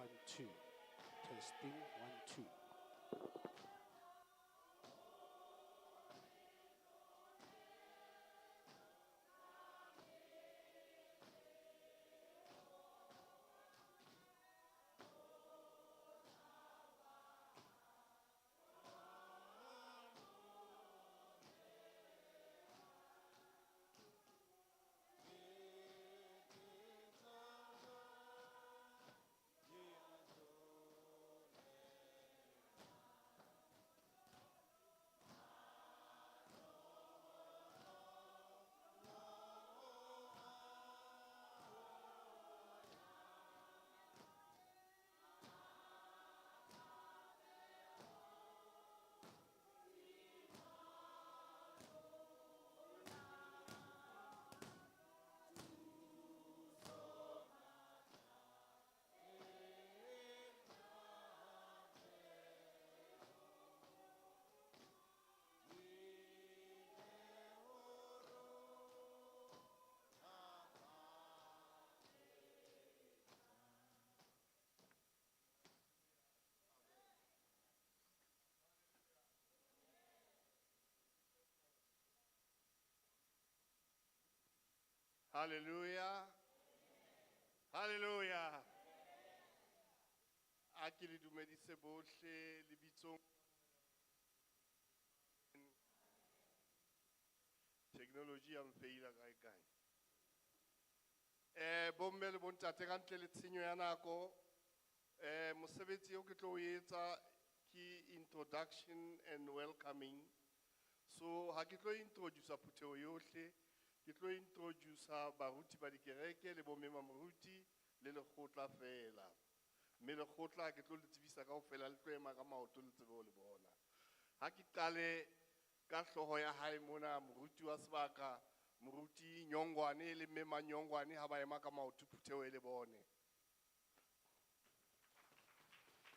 1, 2. Testing 1, 2. Hallelujah. Hallelujah. A ke le dumedise bohle lebitsong technology ya mfeila kae kae. Bomme le bontate ka ntle le tshenyo ya nako mosebetsi o ke tlo o etsa ke introduction and welcoming. So ha ke tlo introduce Phuthego yohle, ke tlo introduce baruti ba dikereke le bomme mamoruti le lekgotla fela. Mme lekgotla ke tlo le tsebisa kaofela le tlo ema ka maoto le tsebe ho le bona. Ha ke qale ka hloho ya hae mona moruti wa sebaka, moruti Nyongwane le mme Manyongwane ha ba ema ka maoto Phuthego e le bone.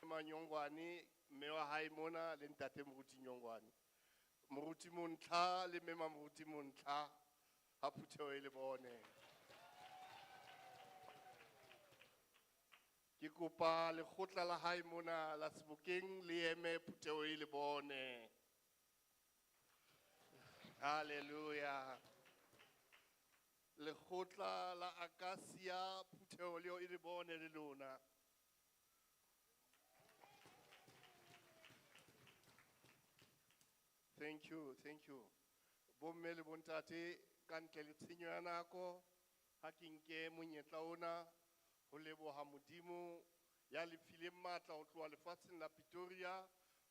Manyongwane mme wa hae mona le ntate moruti Nyongwane. Moruti Montla le mme Moruti Montla ha Phuthego e le bone. Ke kopa lekgotla la hae mona la Sebokeng le eme Phuthego e le bone. Hallelujah. Lekgotla la Acacia Phuthego leo e le bone le lona. Thank you, thank you. Bomme le bontate ka ntle le tshenyo ya nako ha ke nke monyetla ona ho leboha Modimo ya le fileng matla ho tloha lefatsheng la Pretoria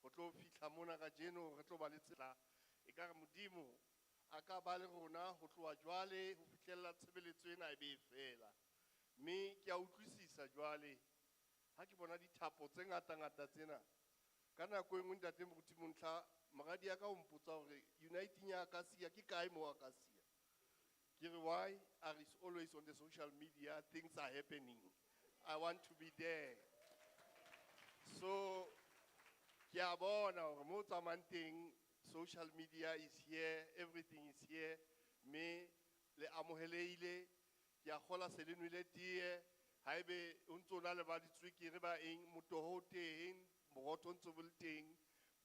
ho tlo fihla mona ka jeno re tlo ba le tsela e ka re Modimo a ka ba le rona ho tloha jwale ho fihlella tshebeletso ena e be fela. Mme ke a utlwisisa jwale ha ke bona dithapo tse ngata tsena ka nako e nngwe ntate moruti Montla magadi ya ka o mpotsa hore uniting ya Acacia ke kae mo Acacia. Kiri, why are is always on the social media, things are happening. I want to be there. So, kia bona hore mo tsamayang social media is here, everything is here. Me le amoheleile, kia kgola se le nwele tee, haebe o ntso na le ba ditswekere ba eng, motoho o teng, moroto o ntso bo le teng,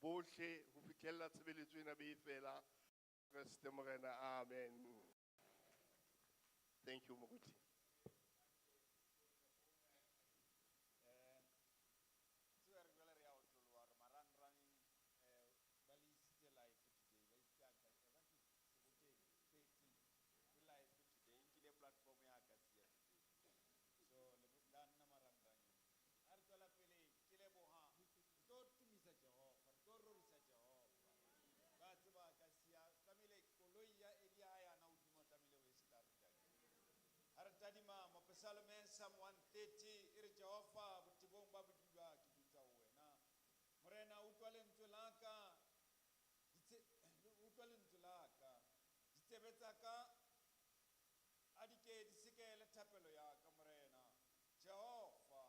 bohle ho fihlella tshebeletso ena be e fela. Kriste Morena, amen. Thank you, Moruti. Platform ya Acacia. So le dan na marang-rang. Ar tola pele kile boha. To tumisa Jehova, to rorisa Jehova. Ba tseba Acacia tamile koloi ya Elia ya na udimo tamile we start tadi. Ar tadi ma Psalm 130 ir Jehova butibong ba budiba kibita wena. Morena utwale ntulaka. Utwale ntulaka. Ditebetsaka adike disikele thapelo ya ka Morena Jehova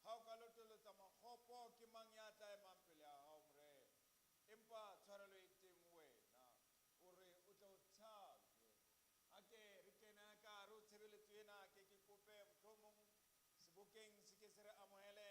ha o ka lotolotsa makgopo ke mang ya tla emampele ya hao Morena empa tshwarelo e teng wena o re o tla o tshabe ake re kena ka re o tshebeletso ena ke kope mohlomong Sebokeng se ke se re amohele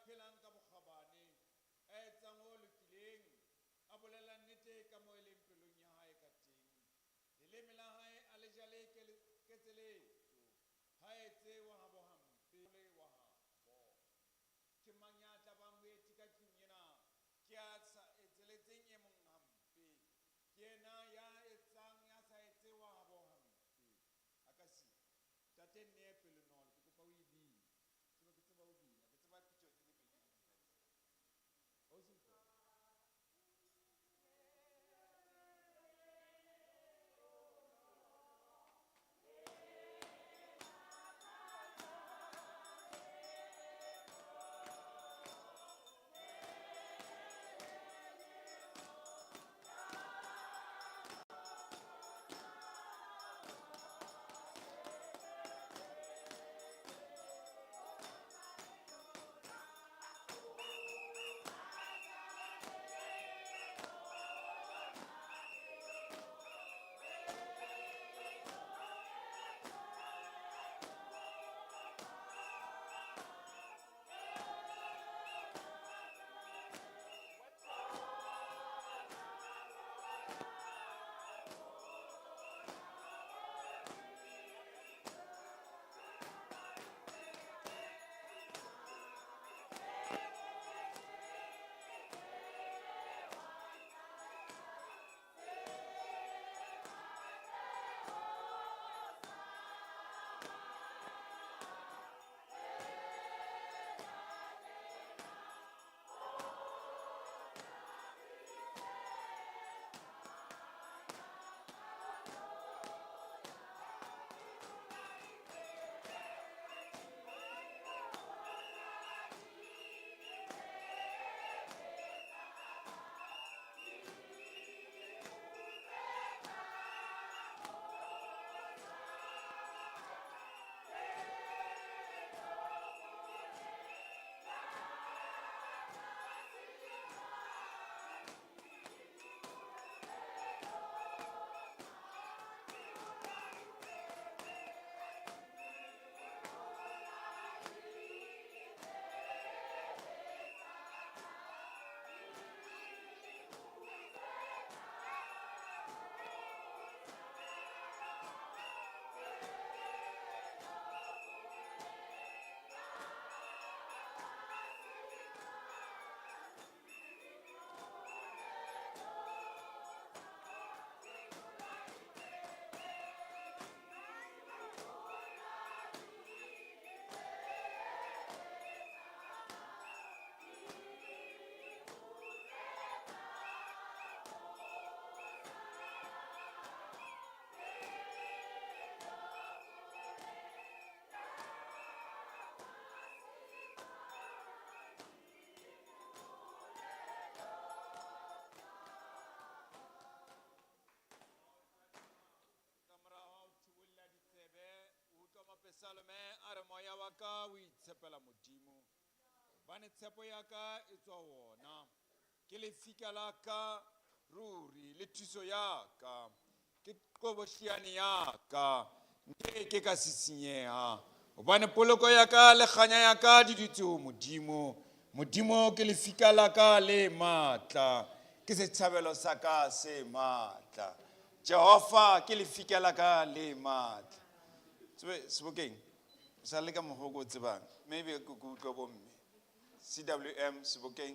phelang ka bokgabane a etsang o lokileng a bolela nnete ka moo e leng pelong ya hae ka teng leleme la hae a le jale ketseletso ha etse wa habo hampe le wa habo ke mang ya tla bang boeti ka tlung ena ke a sa etseletseng e mong hampe ke yena ya etsang ya sa etse wa habo hampe a ka si tate nne pele nolo ke kopa o e bina tseba ke tseba o bina ke tseba pitso tse di pele o se mpo Salome a re moya wa ka o itshepela modimo bane tshepo ya ka e tswa wona ke lefika la ka ruri le thuso ya ka ke qobošiane ya ka nke ke ka sisinyeha gobane poloko ya ka le kganya ya ka di dutse ho modimo modimo ke lefika la ka le maatla ke sethabelo sa ka se maatla Jehova ke lefika la ka le maatla Sebokeng, sa le ka mohoko tsebang, maybe ke utlwa bomme. CWM Sebokeng.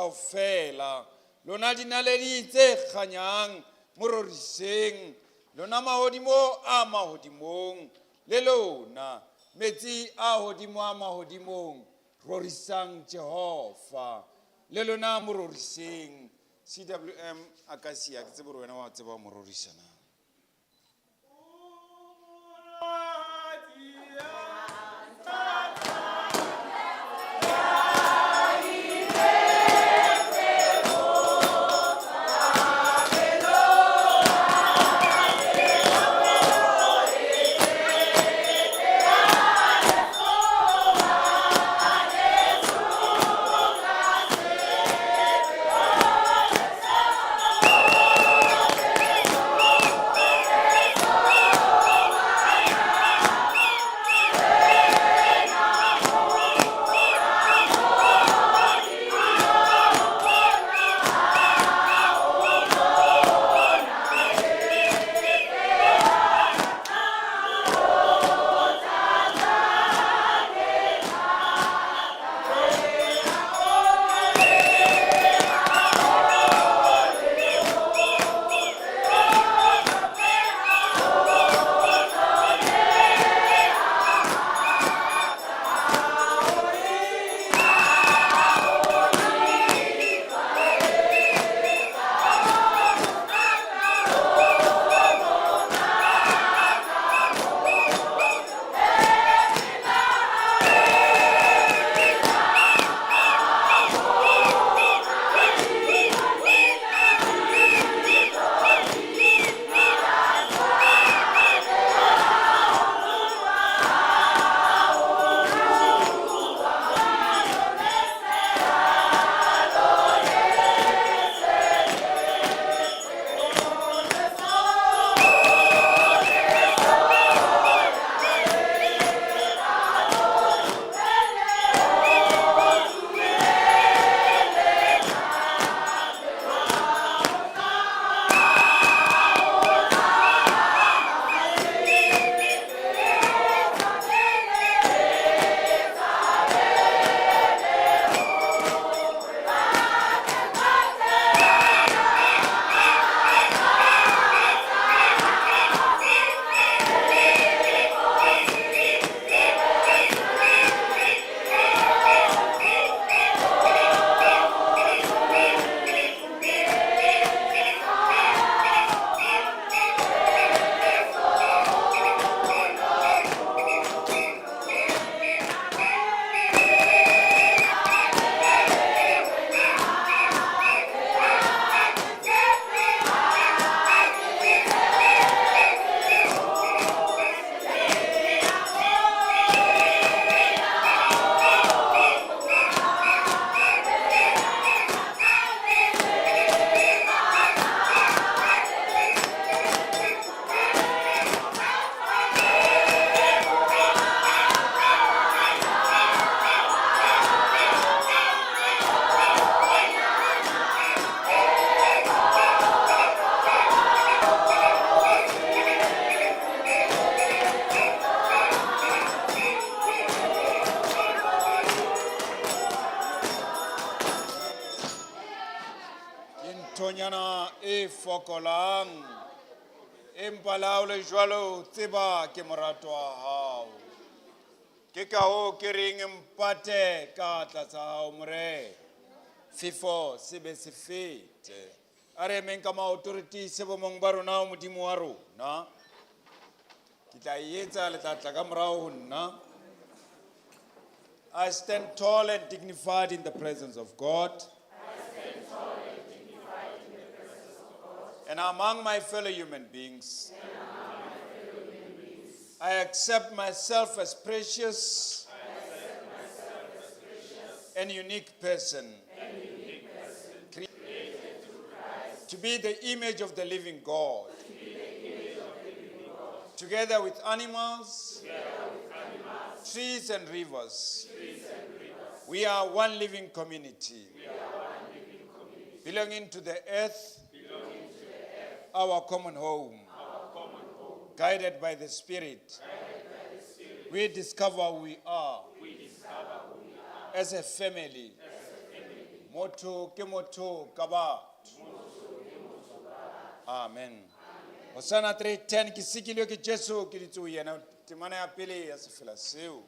kaofela lona dinaledi tse kganyang mororiseng lona mahodimo a mahodimong le lona metsi a hodimo a mahodimong rorisang Jehova le lona mororiseng. CWM a ka sia ke tsebe gore wena wa tseba mororisa na. Tonyana e fokolang empa la o le jwalo tseba ke morato wa hao ke ka ho ke reng empate ka tlasa hao more fifo se be se fete a re meng ka ma-authority se bomong ba rona o modimo wa rona ke tla etsa le tla tla ka morao ho nna. I stand tall and dignified in the presence of God. And among my fellow human beings, I accept myself as precious and unique person, to be the image of the living God, together with animals, trees and rivers. We are one living community, belonging to the earth, our common home, guided by the Spirit. We discover who we are as a family, motho ke motho ka batho. Amen. Hosana 3:10 ke sikilwe ke Jesu ke ditso yena temana ya pele ya sefela seo.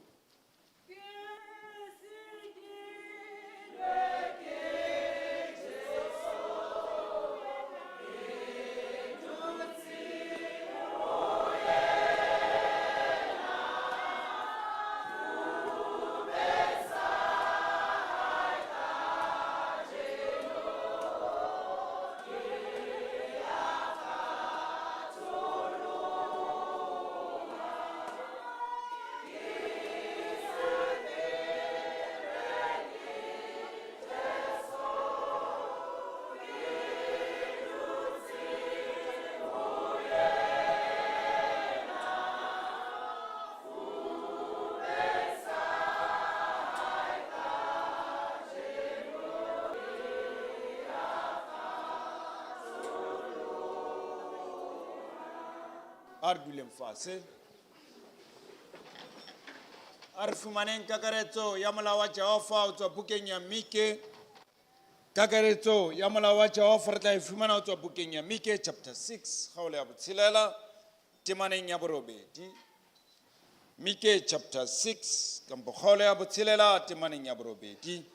Argulem fase. Arfumanen kakaretso ya molao wa Jehova o tswa bukeng ya Mike. Kakaretso ya molao wa Jehova re tla e fumana o tswa bukeng ya Mike chapter 6 kgaolo ya botshelela temaneng ya borobedi. Mike chapter 6 kampo kgaolo ya botshelela temaneng ya borobedi.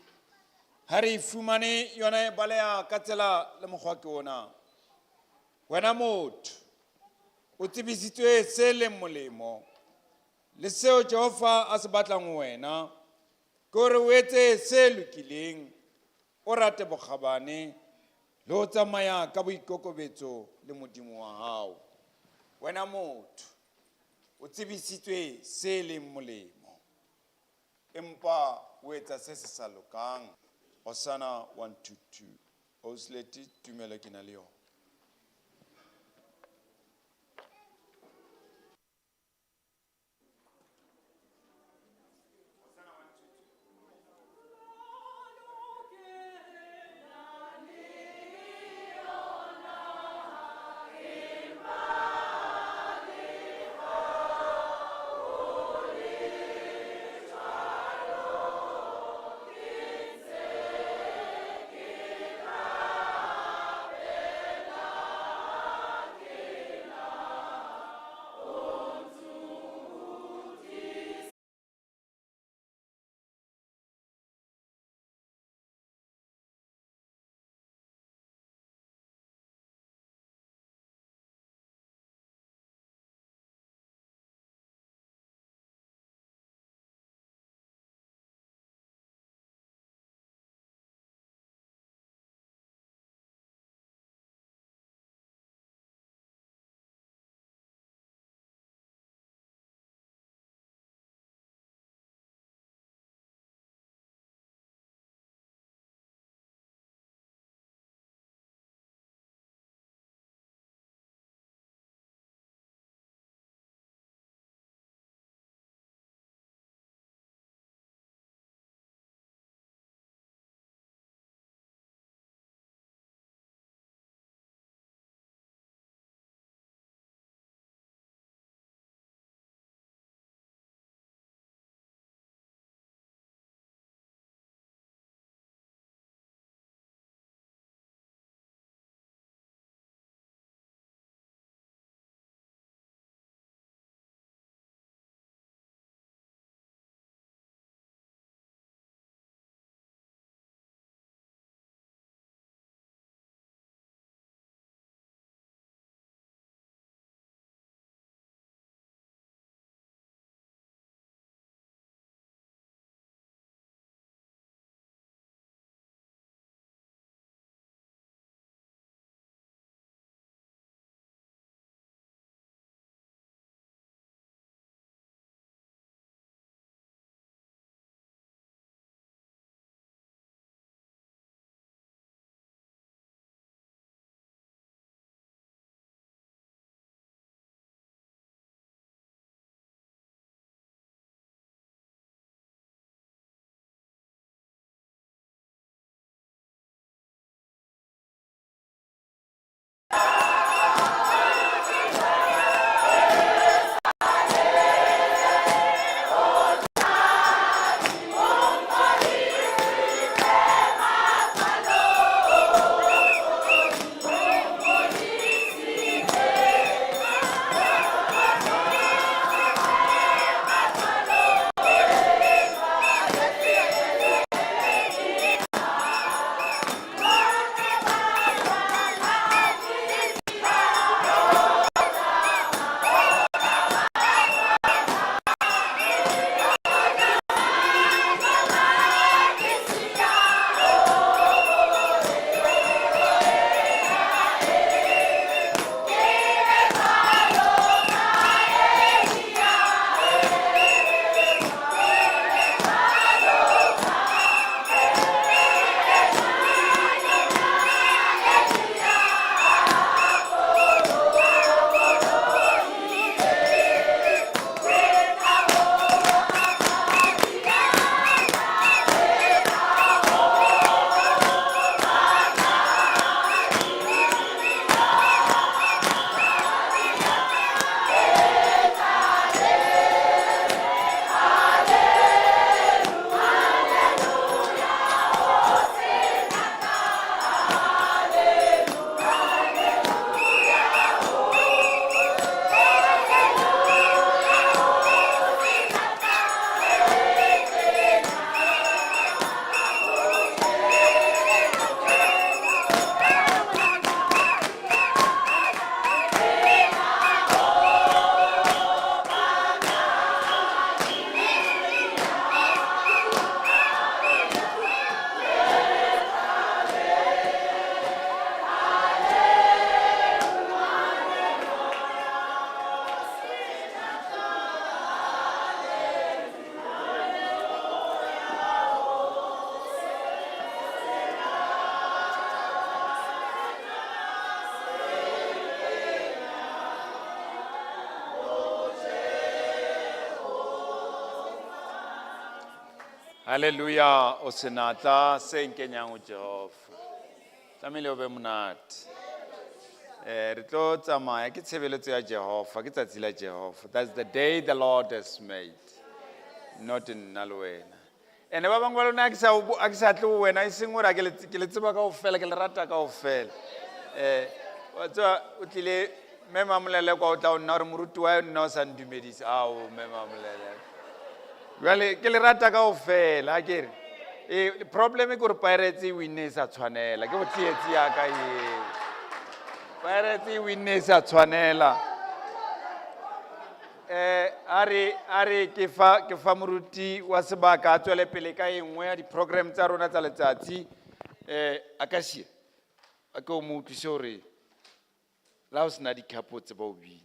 Ha re fumane yona e baleha ka tsela le mokgwa ke ona. Wena motho o tsebisitswe se le molemo le seo Jehova a se batlang wena ke hore o etse se lokileng o rate bokgabane le ho tsamaya ka boikokobetso le modimo wa hao. Wena motho o tsebisitswe se le molemo empa o etsa se se sa lokang. Hosana 1-2 Osleti tumelo ke na le yona. Hallelujah, o senatla se nkenyang o Jehova. Tlamehile o be monate. Re tlo tsamaya ke tshebeletso ya Jehova, ke tsatsi la Jehova. That's the day the Lord has made. Not in Nalwena. And ba bang ba lona a ke sa tle ho wena e seng hore ke le tseba kaofela, ke le rata kaofela. Wa tswa o tlile mema molele kwa o tla o nna hore moruti wa nna o sa ndumedisa. Ao mema molele. Jwale ke le rata kaofela akere. The problem is gore Pirates e winne sa tshwanela. Ke botsietsi ya ka e. Pirates e winne sa tshwanela. Are ke fa moruti wa sebaka a tswele pele ka engwe ya di-program tsa rona tsa letsatsi a ka sia a ke o mo utlwise hore la o sena dikhapo tse ba o bina.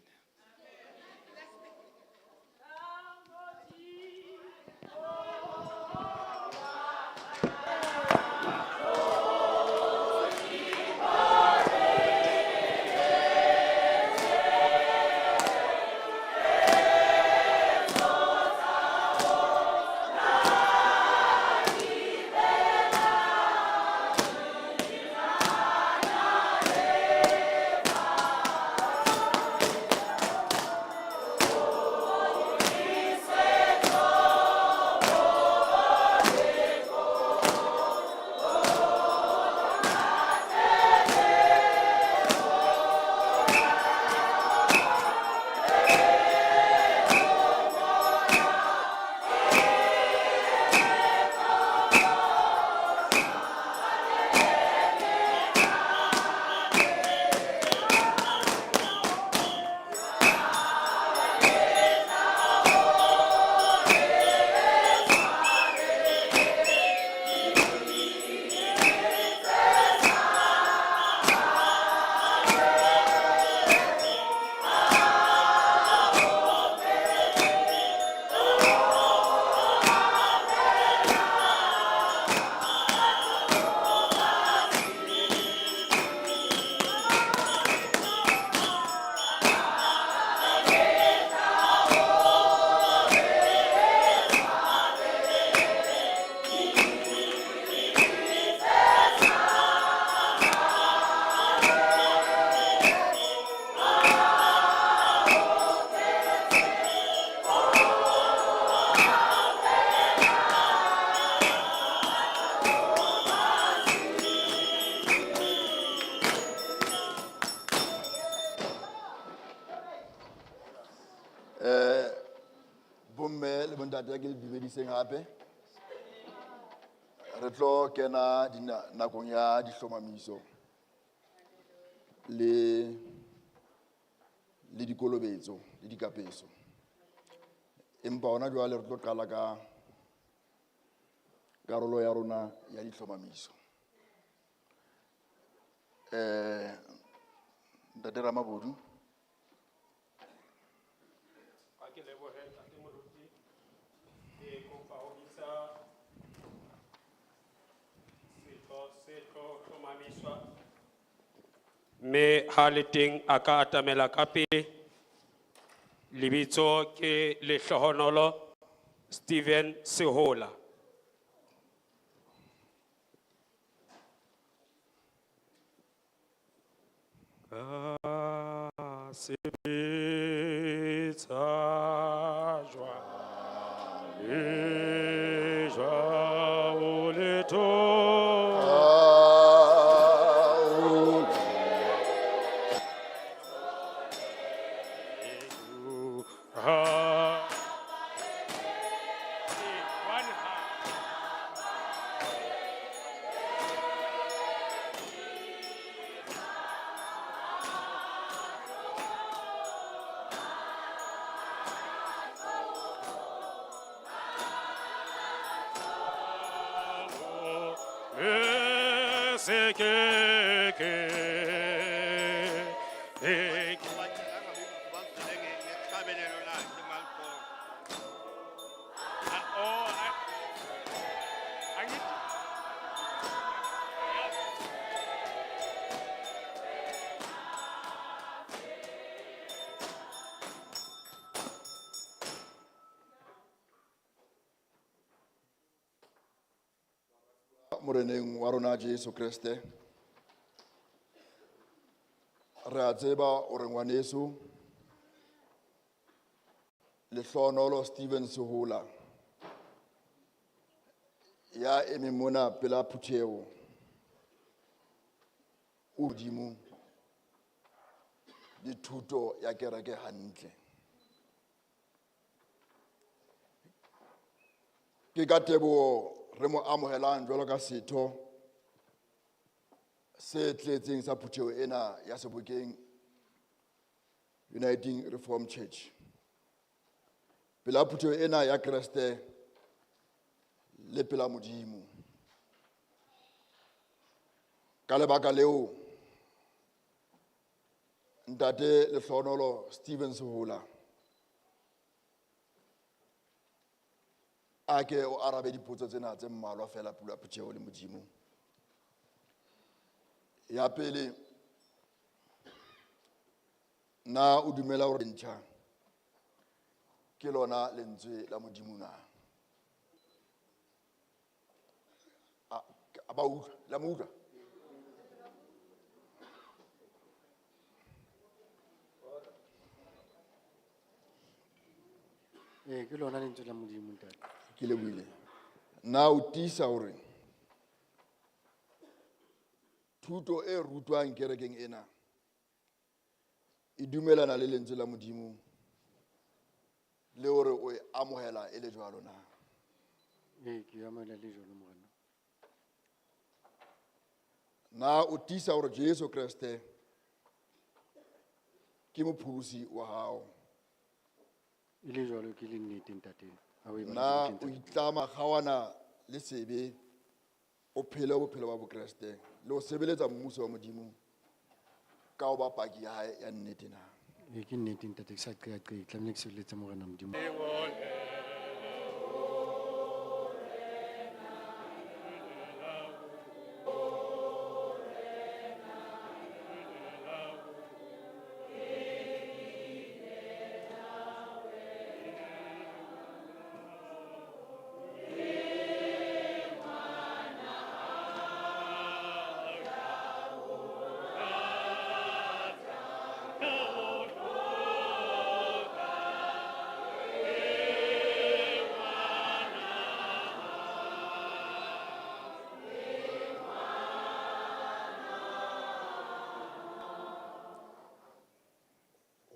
Bomme le bontate ke le dumediseng hape. Re tlo kena nakong ya dihlomamiso le dikolobetso le dikapeso. Empa hona jwale re tlo qala ka karolo ya rona ya dihlomamiso. Ntate Ramabodu me ha le teng a ka atamela ka pele lebitso ke lehlohonolo Stephen Sehola. Sebetsa jwale o letho moreneng wa rona Jesu Kriste. Re a tseba o re ngwaneso Lehlohonolo Stephen Sehula ya eme mona pela Phuthego o Modimo dithuto ya kereke hantle. Ke ka teboho re mo amohelang jwalo ka setho se tletseng sa Phuthego ena ya Sebokeng Uniting Reformed Church. Pela Phuthego ena ya Kriste le pela Modimo. Ka lebaka leo Ntate Lehlohonolo Stephen Sehula a ke o arabe dipotso tsena tse mmalwa fela pula Phuthego le Modimo. Ya pele, na o dumela hore ntjha ke lona lentswe la Modimo na? Ba utlwa, la mo utlwa? Ke lona lentswe la Modimo ntate. Ke lebohile. Na o tiisa hore thuto e rutwang kerekeng ena e dumelana le lentswe la Modimo le hore o e amohela e le jwalo na? Ke amohela le jwalo morena. Na o tiisa hore Jesu Kriste ke mopholosi wa hao? E le jwalo ke le nnete ntate. Ha o e bala Na dibukeng o tsa- itlama kgawana le sebe o phele bophelo ba bokreste le ho sebeletsa mmuso wa Modimo ka ho ba paki ya hae ya nnete na? Ke nnete ntate ke sa qeaqea tlamehile ke sebeletse morena Modimo.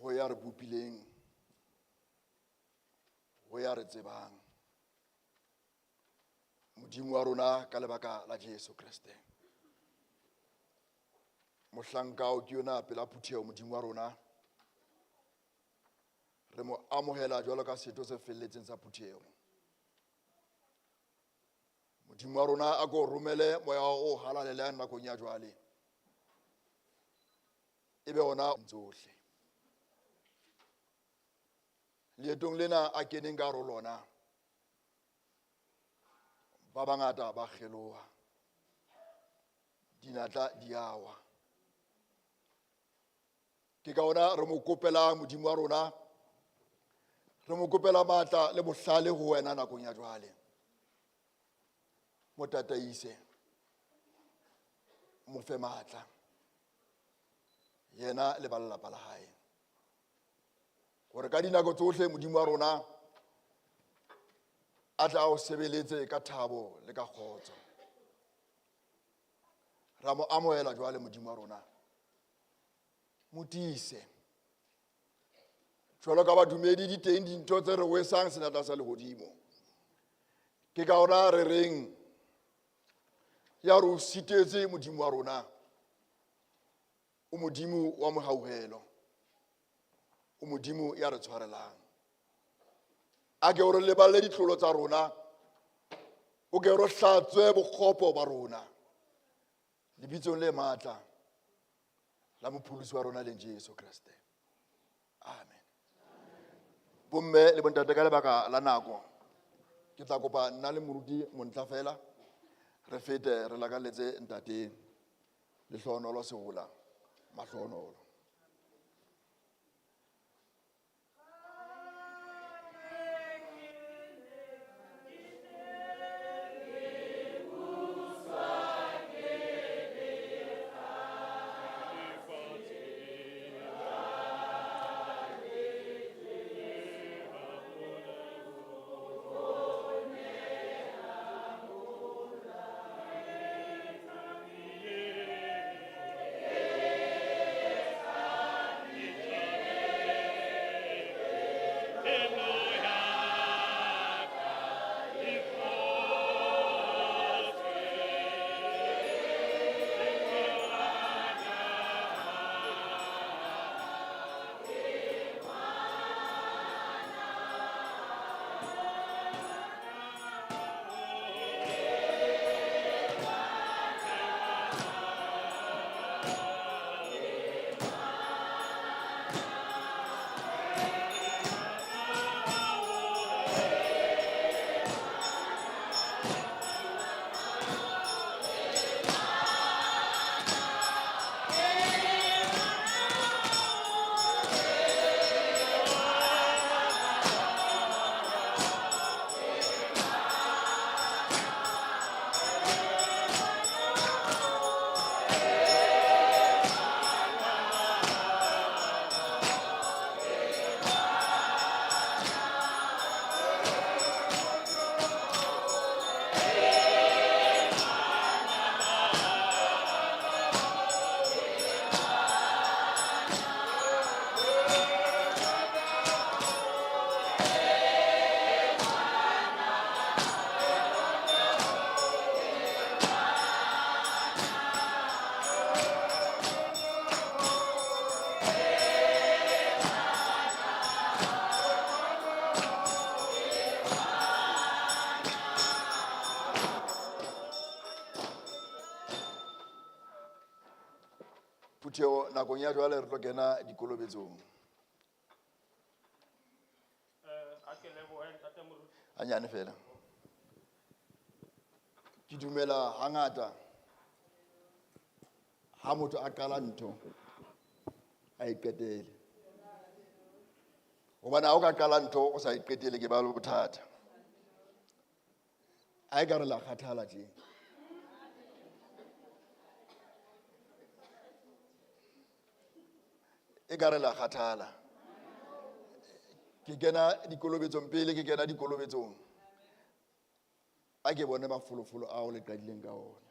Ho ya re bopileng, ho ya re tsebang Modimo wa rona ka lebaka la Jesu Kriste. Mohlanka o ke yona pela Phuthego Modimo wa rona. Re mo amohela jwalo ka setho se felletseng sa Phuthego. Modimo wa rona a ko romele moya o halalelang nakong ya jwale. Ebe ona tsohle. Leetong lena a keneng ka hare ho lona, ba bangata ba kgeloha, dinatla di awa. Ke ka ona re mo kopela Modimo wa rona, re mo kopela matla le bohlale ho wena nakong ya jwale. Mo tataise, mo fe matla, yena le ba lelapa la hae. Hore ka dinako tsohle Modimo wa rona a tla o sebeletse ka thabo le ka kgotso. Ra mo amohela jwale Modimo wa rona. Mo tiise. Jwalo ka badumedi di teng dintho tse re wesang senatla sa lehodimo. Ke ka ona re reng ya re o sitetse Modimo wa rona, o Modimo wa mohauhelo, o Modimo ya re tshwarelang. A ke o re leballe ditlholo tsa rona, o ke o re hlatswe bokgopo ba rona lebitsong le matla la mopholosi wa rona leng Jesu Kriste. Amen. Bomme le bontate ka lebaka la nako, ke tla kopa nna le moruti Montla fela re fete re lakaletse ntate Lehlohonolo Sehula mahlohonolo. nakong ya jwale re tlo kena dikolobetsong. a ke lebohe ntate moruti. Hanyane fela. Ke dumela hangata ha motho a qala ntho a iqetele. Hobane ha o ka qala ntho o sa iqetele ke ba le bothata. A e ka re la kgathala tje. E ka re la kgathala. Ke kena dikolobetsong pele ke kena dikolobetsong. A ke bone mafolofolo ao le qadileng ka ona.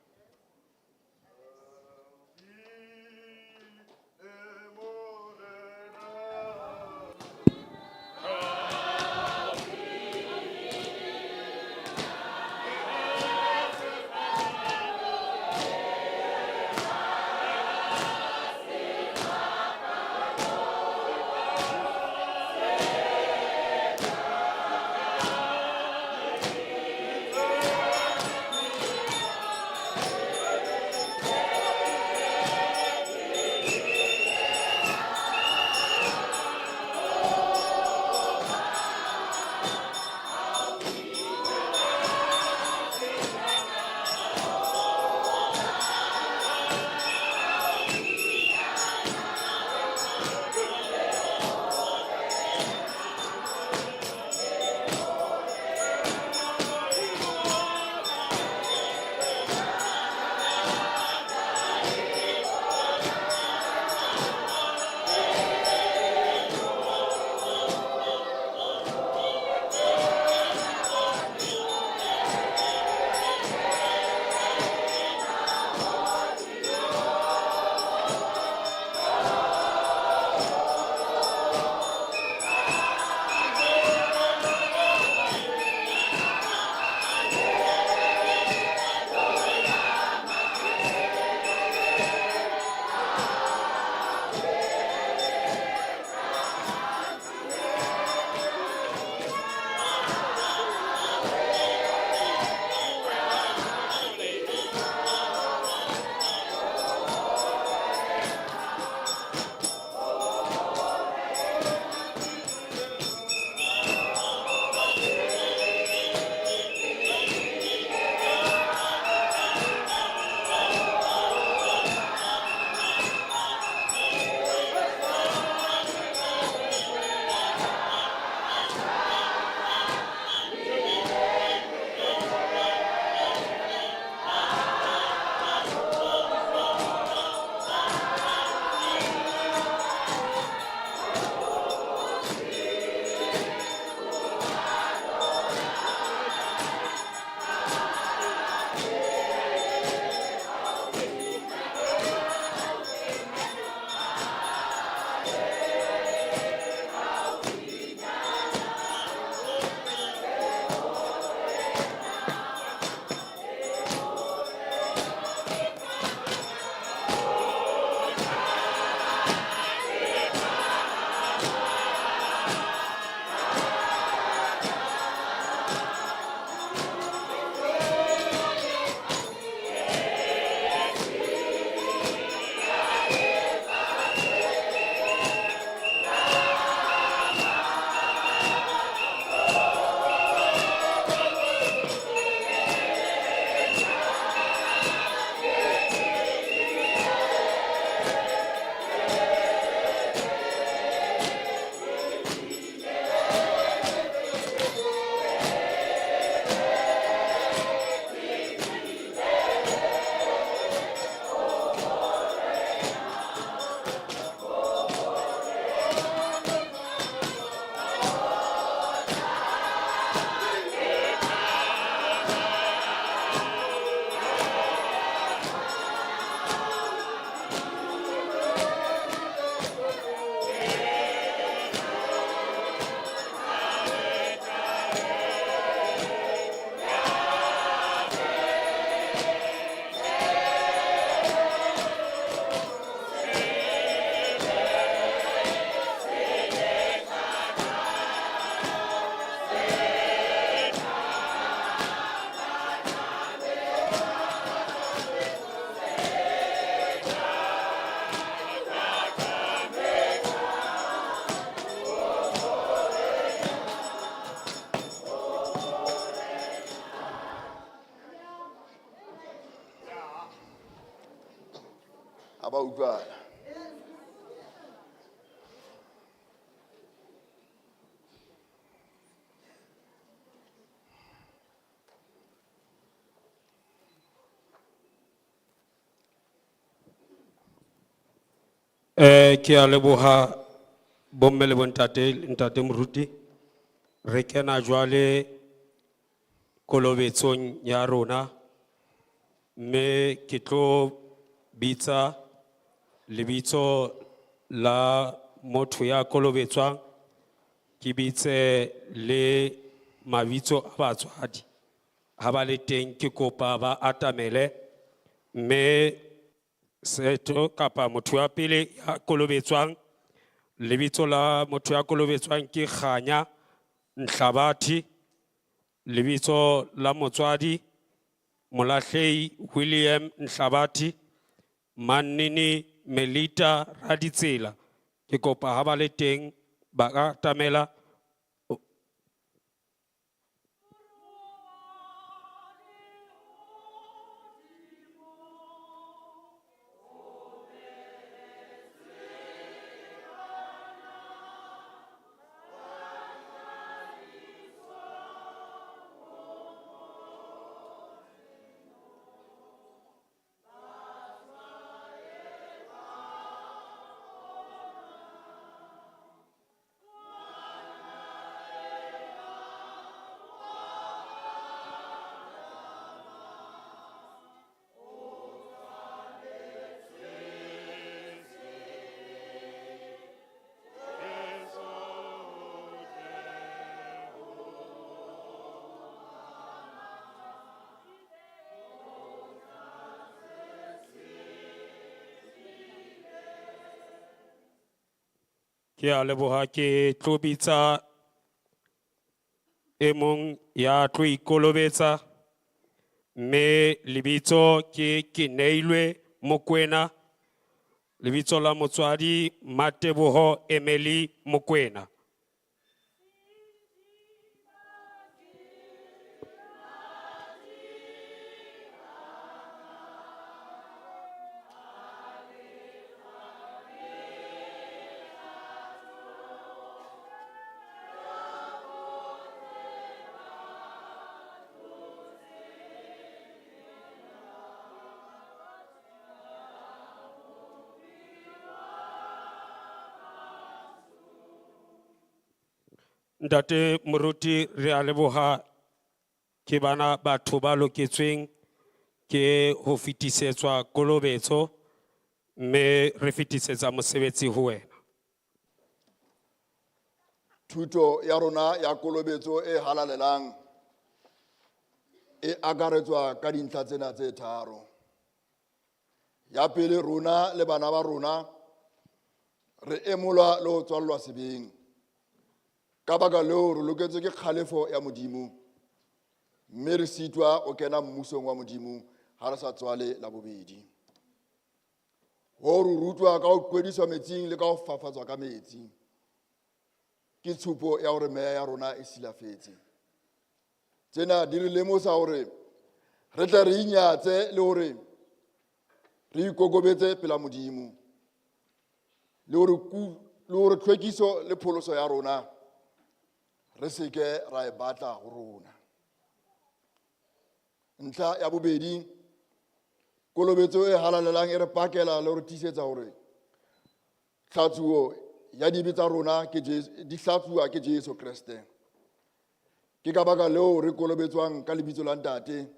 ba utlwana. Ke a leboha bomme le bontate, ntate Moruti. Re kena jwale kolobetsong ya rona, mme ke tlo bitsa lebitso la motho ya kolobetswang, ke bitse le mabitso a batswadi. Ha ba le teng ke kopa ba atamele, mme setho kapa motho wa pele ya kolobetswang, lebitso la motho ya kolobetswang ke Kganya Nhlabathi. Lebitso la motswadi Molahlehi William Nhlabathi. Mannini Melita Raditsela. Ke kopa ha ba le teng ba ka atamela. Ke a leboha, ke tlo bitsa e mong ya tlo ikolobetsa, mme lebitso ke Neilwe Mokwena. Lebitso la motswadi Mateboho Emily Mokwena. Ntate Moruti, re a leboha ke bana batho ba loketsweng ke ho fetisetswa kolobetso, mme re fetisetsa mosebetsi ho wena. Thuto ya rona ya kolobetso e halalelang e akaretswa ka dintlha tsena tse tharo. Ya pele, rona le bana ba rona re emolwa le ho tswallwa sebeng. Ka baka leo re loketswe ke kgalefo ya Modimo, mme re sitwa o kena mmusong wa Modimo ha re sa tswale la bobedi. Ho re rutwa ka ho kwediswa metsing le ka ho fafatswa ka metsi. Ke tshupo ya hore meya ya rona e silafetse. Tsena di re lemosa hore re tle re inyatse le hore re ikokobetse pela Modimo, le hore tlhwekiso le pholoso ya rona re seke ra e batla ho rona. Ntlha ya bobedi, kolobetso e halalelang e re pakela le hore tisetsa hore tlhatsuo ya dibe tsa rona di hlatsuwa ke Jesu Kriste. Ke ka baka leo re kolobetswang ka lebitso la ntate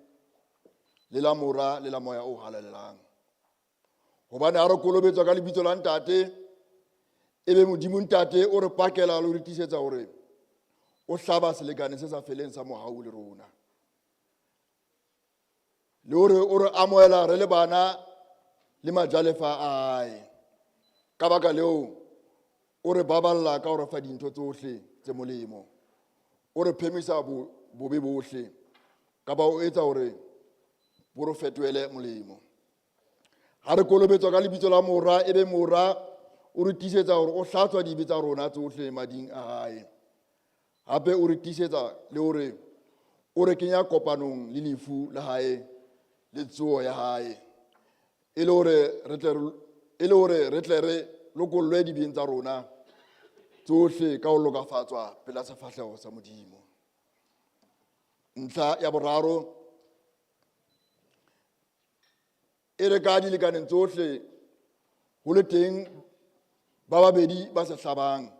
le la mora le la moya o halalelang. Hobane ha re kolobetswa ka lebitso la ntate, ebe Modimo ntate o re pakela le hore tisetsa hore o hlaba selekane se sa feleng sa mohau le rona. Le hore o re amohela re le bana le majalefa a hae. Ka baka leo o re baballa ka ho re fa dintho tsohle tse molemo. O re phemisa bobe bohle, ka ba o etsa hore bo re fetohele molemo. Ha re kolobetswa ka lebitso la mora, ebe mora o re tisetsa hore o hlatswa dibe tsa rona tsohle mading a hae. Hape o re tisetsa le hore o re kenya kopanong le lefu la hae le tsuo ya hae, e le hore re tle e le hore re tle re lokollwe dibeng tsa rona tsohle ka ho lokafatswa pela sefahleho sa Modimo. Ntlha ya boraro, e re ka dilekaneng tsohle ho le teng ba babedi ba se hlabang,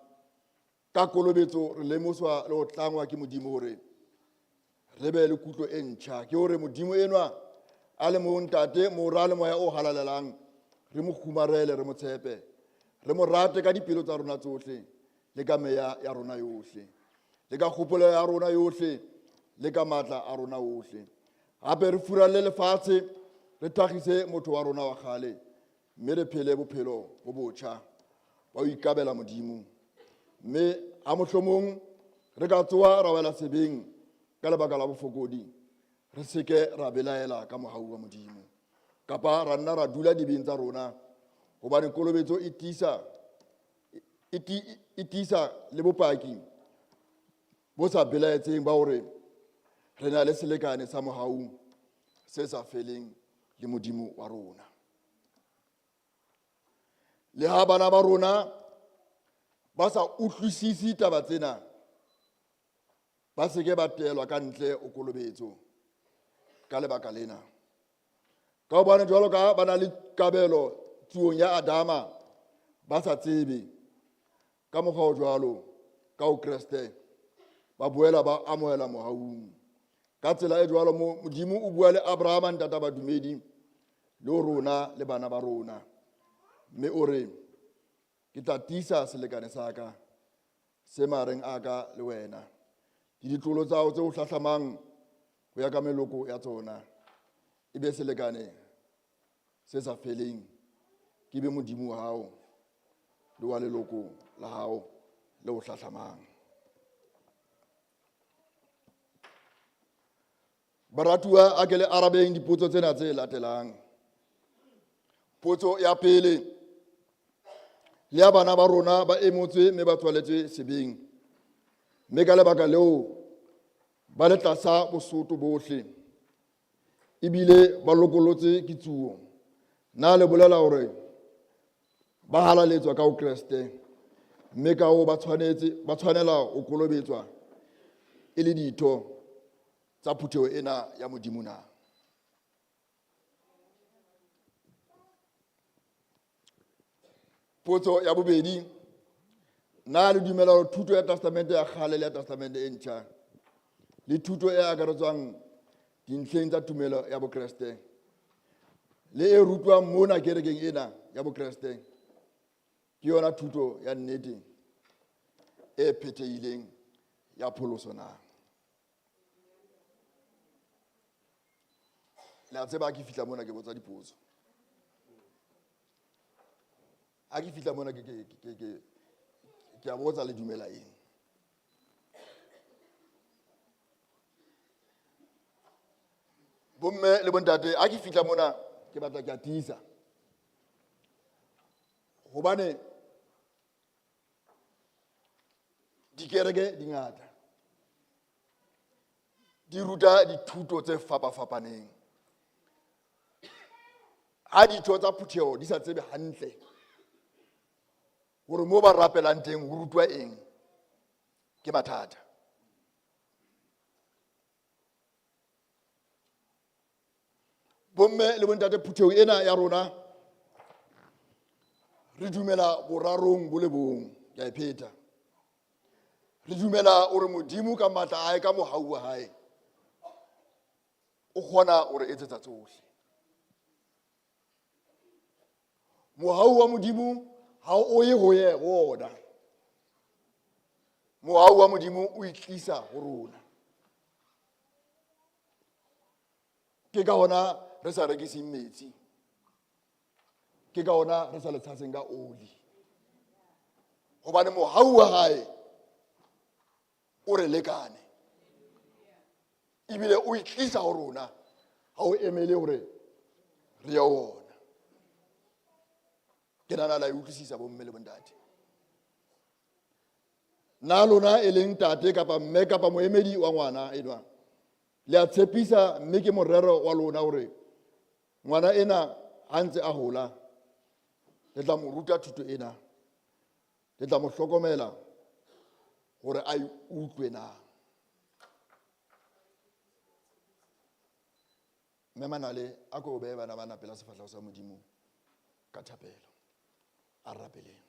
ka kolobetso re lemoswa le ho tlangwa ke Modimo hore re be le kutlo e ntjha, ke hore Modimo enwa a le mo ntate mora le moya o halalelang, re mo khumarele, re mo tshepe, re mo rate ka dipelo tsa rona tsohle le ka meya ya rona yohle, le ka kgopolo ya rona yohle le ka matla a rona ohle. Hape re furalle lefatshe, re thagise motho wa rona wa kgale, mme re phele bophelo bo botjha ba ho ikabela Modimo. Mme ha mohlomong re ka tsoha ra wela sebeng ka lebaka la bofokodi, re seke ra belaela ka mohau wa Modimo, kapa ra nna ra dula dibeng tsa rona, hobane kolobetso e tiisa le bopaki bo sa belaetseng ba hore re na le selekane sa mohau se sa feleng le Modimo wa rona. Le ha bana ba rona ba sa utlwisisi taba tsena, ba seke ba telwa ka ntle o kolobetso ka lebaka lena. Ka hobane jwalo ka ba na le kabelo tsuong ya Adama, ba sa tsebe ka mokgwa o jwalo, ka ho Kreste ba boela ba amohela mohaung. Ka tsela e jwalo Modimo o bua le Abrahama ntata badumedi le ho rona le bana ba rona, mme o re, ke tla tiisa selekane sa ka se mareng a ka le wena, ke ditlolo tsa hao tse o hlahlamang ho ya ka meloko ya tsona, e be selekane se sa feleng, ke be Modimo wa hao le wa leloko la hao le o hlahlamang. Baratuwa a ke le arabeng dipotso tsena tse latelang. Potso ya pele, le ya bana ba rona ba emotswe mme ba tswaletswe sebeng, mme ka lebaka leo ba le tlasa bosoto bohle, ebile ba lokolotse kitsuo, na le bolela hore ba halaletswa ka ho Kreste, mme ka hoo ba tshwanela ho kolobetswa e le ditho tsa phutheho ena ya Modimo na? Potso ya bobedi, na le dumela hore thuto ya testamente ya kgale le ya testamente e ntjha le thuto e akaretswang dintlheng tsa tumelo ya bokreste le e rutwang mona kerekeng ena ya bokreste ke yona thuto ya nnete e phethehileng ya pholoso na? Le a tseba ke fihla mona ke botsa dipotso. A ke fihla mona ke a botsa le dumela eng? Bomme le bontate, a ke fihla mona ke batla ke a tiisa, hobane dikereke di ngata, di ruta dithuto tse fapafapaneng. Ha ditho tsa phutheho di sa tsebe hantle hore mo ba rapelang teng ho rutwa eng, ke mathata. Bomme le bontate, phutheho ena ya rona re dumela borarong bo le bong, ke a e pheta. Re dumela hore Modimo ka matla a hae, ka mohau wa hae, o kgona hore etsetsa tsohle. Mohau wa Modimo ha o ye ho ye ona. Mohau wa Modimo o itlisa ho rona. Ke ka hona re sa rekising metsi, ke ka hona re sa le tshaseng ka oli, hobane mohau wa hae o re lekane, ebile o itlisa ho rona, ha o emele hore re ye ona. Ke nana la utlwisisa bomme le bontate. Na lona e leng tate kapa mme kapa moemedi wa ngwana enwa, le a tshepisa mme ke morero wa lona hore ngwana ena ha ntse a hola le tla mo ruta thuto ena, le tla mo hlokomela gore a e utlwe na. Mme Manale a ko beye bana bana pela sefatlhego sa Modimo ka thapelo. A rapeleng.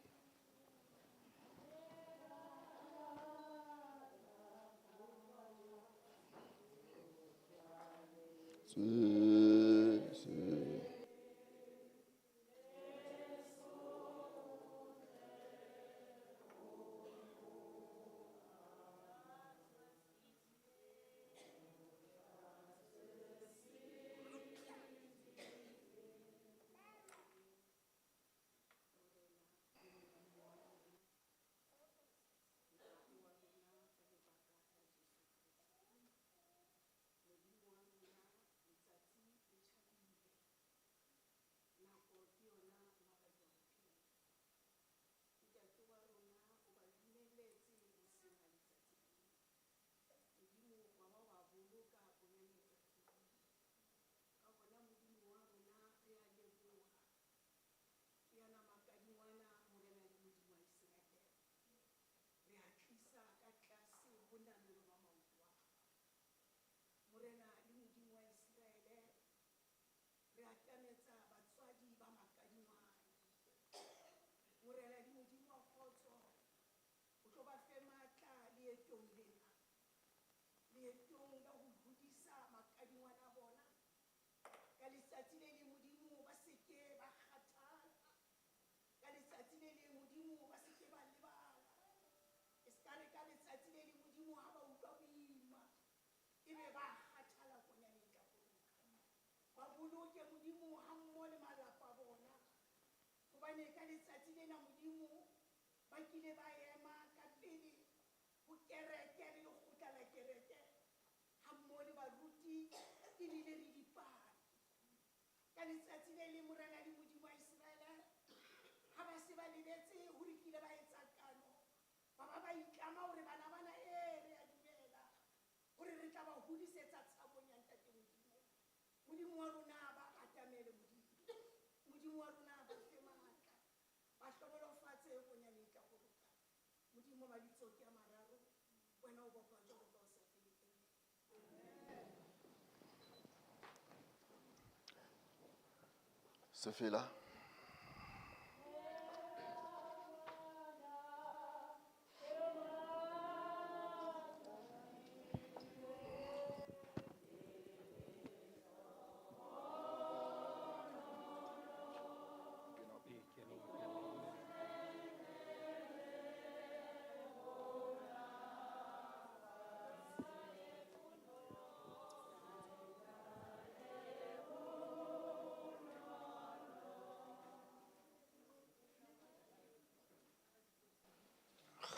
Sefela.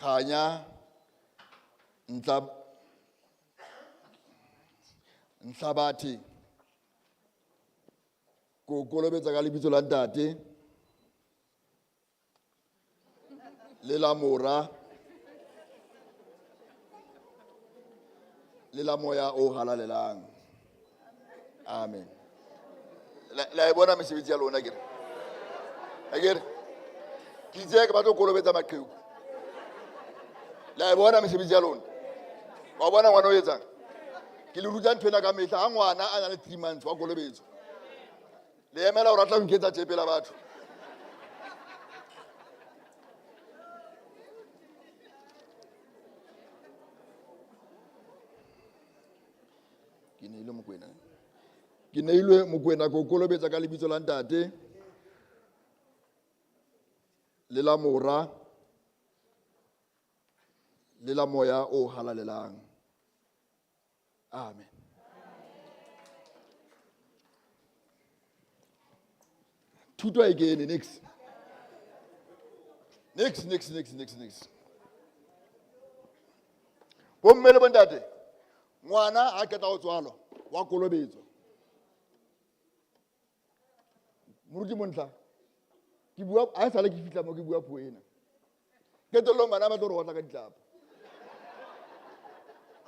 Kganya Nhlabathi ko kolobetsa ka lebitso la ntate le la mora le la moya o halalelang. Amen. La e bona mesebetsi ya lona ke re ke itse ke batlo kolobetsa maqheku. La e bona mesebetsi ya lona. Wa bona ngwana o etsang? Ke le ruta ntho ena ka mehla ha ngwana a na le 3 months wa kolobetso. Le emela hore a tla ho nketsa tjepe la batho. Ke neilwe Mokwena ko kolobetsa ka lebitso la ntate le la mora le la moya o halalelang. Amen. Thuto again, next. Bomme le bontate, ngwana a keta go tswalwa wa kolobetso. Moruti Montla, ke bua a sala ke fitla mo ke bua puo ena. Ke tlo ngwana ba tlo re otla ka ditlapa.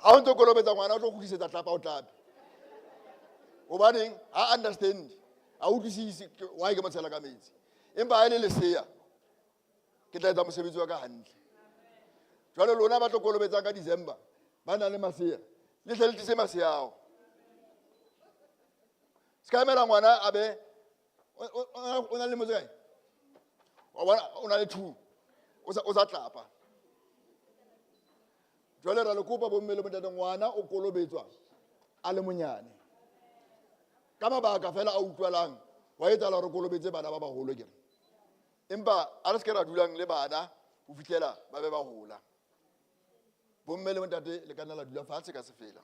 Ha o ntse kolobetsa ngwana o tlo khudisetsa tlapa o tlape. O baneng a understand, a utlwisise why ke mo tshela ka metsi. empa ha e le lesea ke tla etsa mosebetsi wa ka hantle. Jwale lona ba tlo kolobetsang ka December ba nang le masea, le hle le tlise masea ao. Ska emela ngwana a be o na le motse kae, wa bona o na le 2 o sa tlapa. Jwale ra le kopa bomme le bontate, ngwana o kolobetswa a le monyane ka mabaka fela a utlwalang, wa etsahala hore kolobetse bana ba baholo kere. Empa a re se ke ra dulang le bana ho fihlela ba be ba hola. Bomme le bontate le ka nna la dula fatshe ka sefela.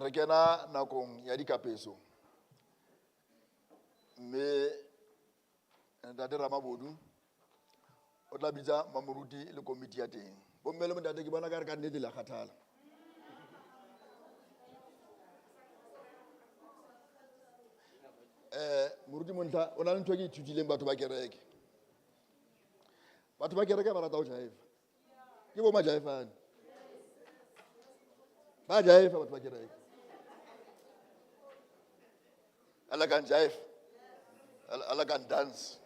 Re kena nakong ya dikapeso, mme ntate Ramabodu o tla bitsa mamoruti le komiti ya teng. Bomme le bontate ke bona ka re ka nnete la kgathala. Moruti Montla o na le ntho e ke ithutileng batho ba kereke. Batho ba kereke ba rata ho jaiva. Ke bo majaifane. Ba jaiva batho ba kereke. Alla kan jive, alla kan dance.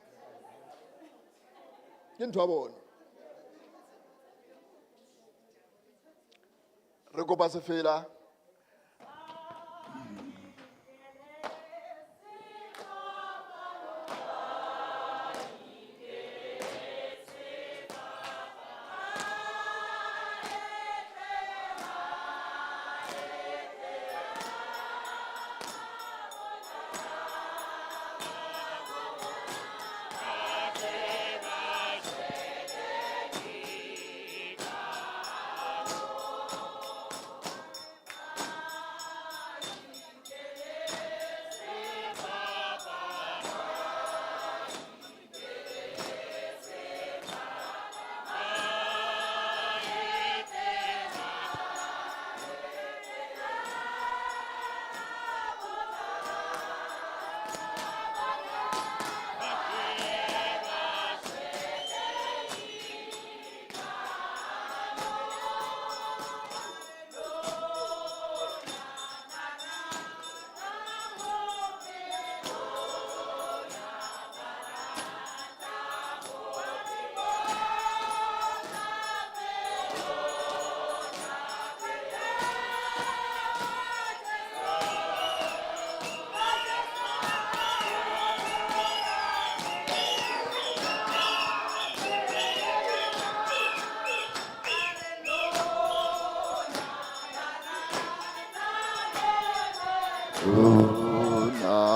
Ke ntho ya bona. Re kopa sefela.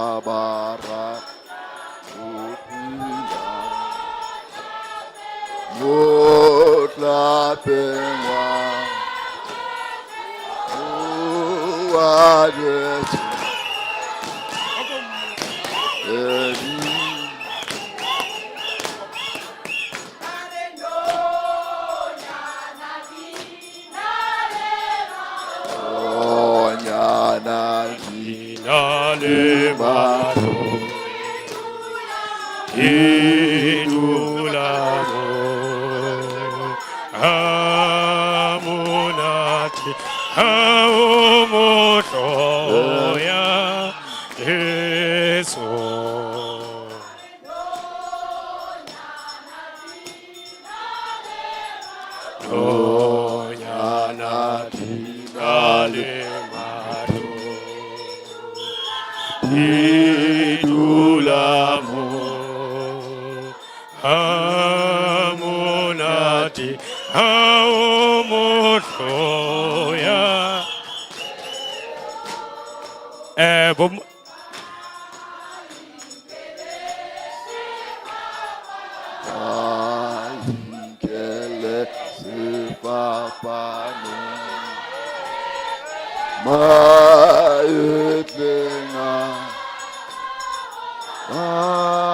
Unabara upila mutla penwa uwajet Nale mato idulamo amunati aomotoya Yesu Nyanati nale idulamo amunati aomotoya bom kele sipapano maetlenga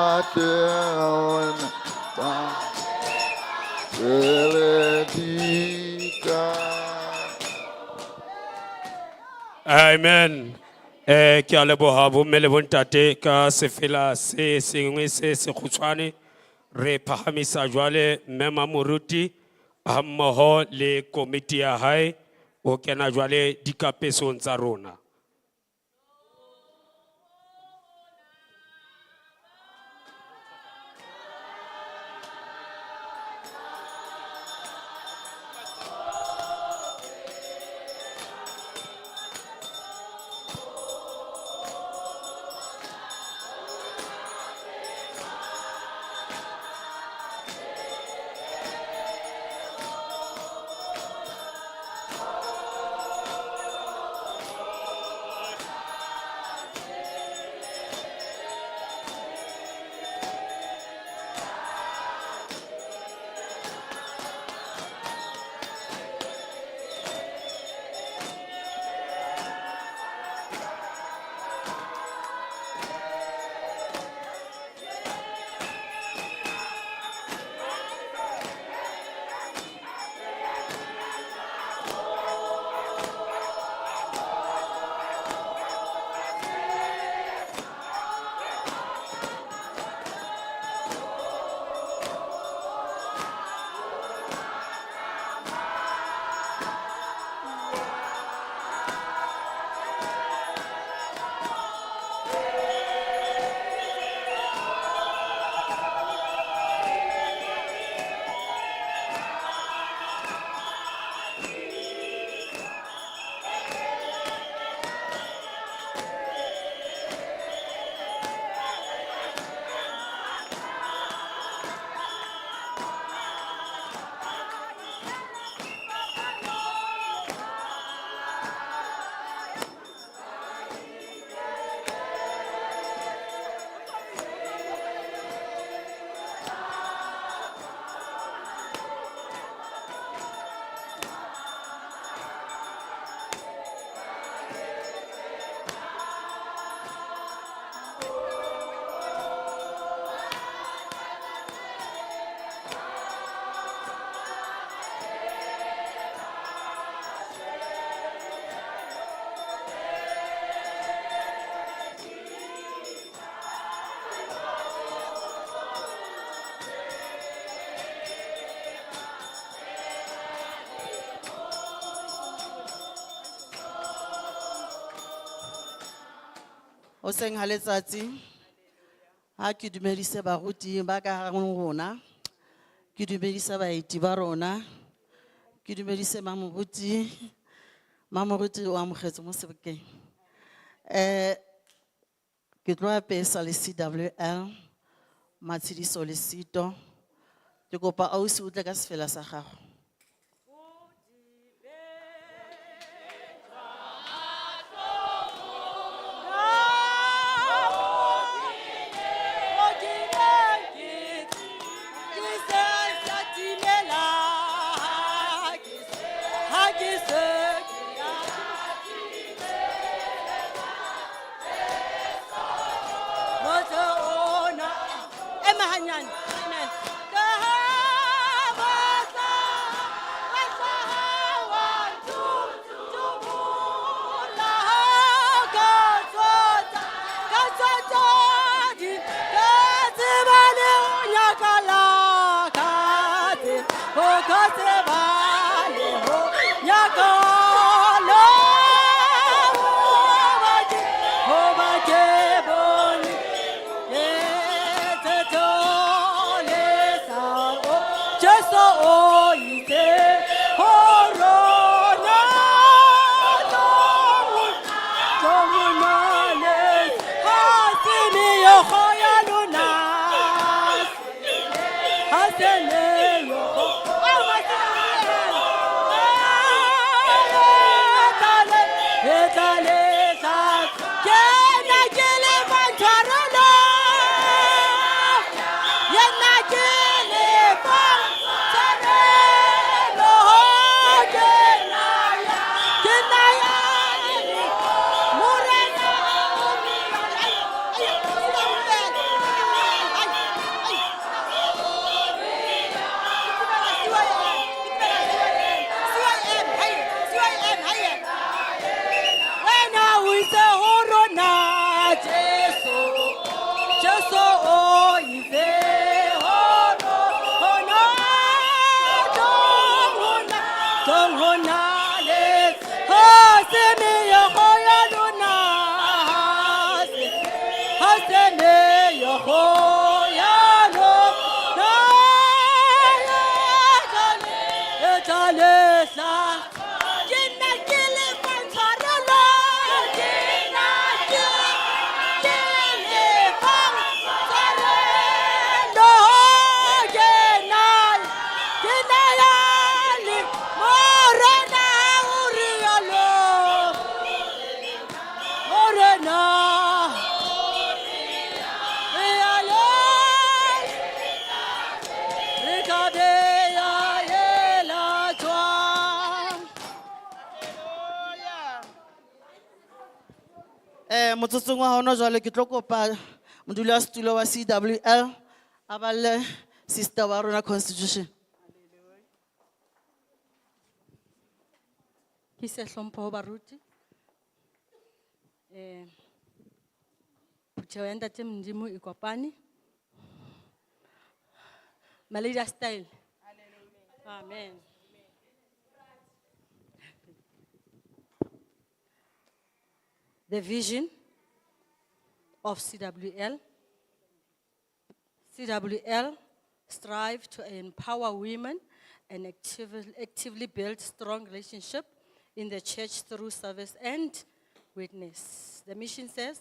ateona Ke a leboha bomme le bontate ka sefela se sengwe se sekgutshwane. Re phahamisa jwale mme Mamoruti ha mmoho le komiti ya hae ho kena jwale dikapesong tsa rona. O seng ha letsatsi ha ke dumedise baruti ba ka hare ho rona, ke dumedise baeti ba rona, ke dumedise Mamoruti o amogetse mo sebakeng. Ke tlo apesa le CWL Matshidiso le Sito, ke kopa ausi o tle ka sefela sa gago. Amen. Motsotsong wa hona jwale ke tlo kopa moduli wa setulo wa CWL a balle sister wa rona constitution. Ke se hlompho ho baruti. Phutheho ya ntate Modimo e kopane. Malaysia style. Amen. The vision of CWL. CWL strive to empower women and actively build strong relationship in the church through service and witness. The mission says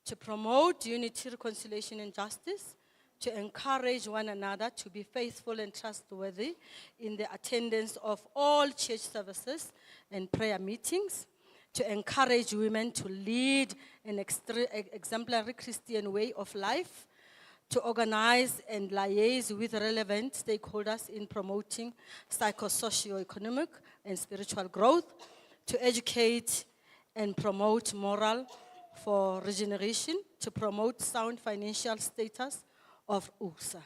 to promote unity, reconciliation, and justice, to encourage one another to be faithful and trustworthy in the attendance of all church services and prayer meetings, to encourage women to lead an exemplary Christian way of life, to organize and liaise with relevant stakeholders in promoting psychosocioeconomic and spiritual growth, to educate and promote moral for regeneration, to promote sound financial status of USA.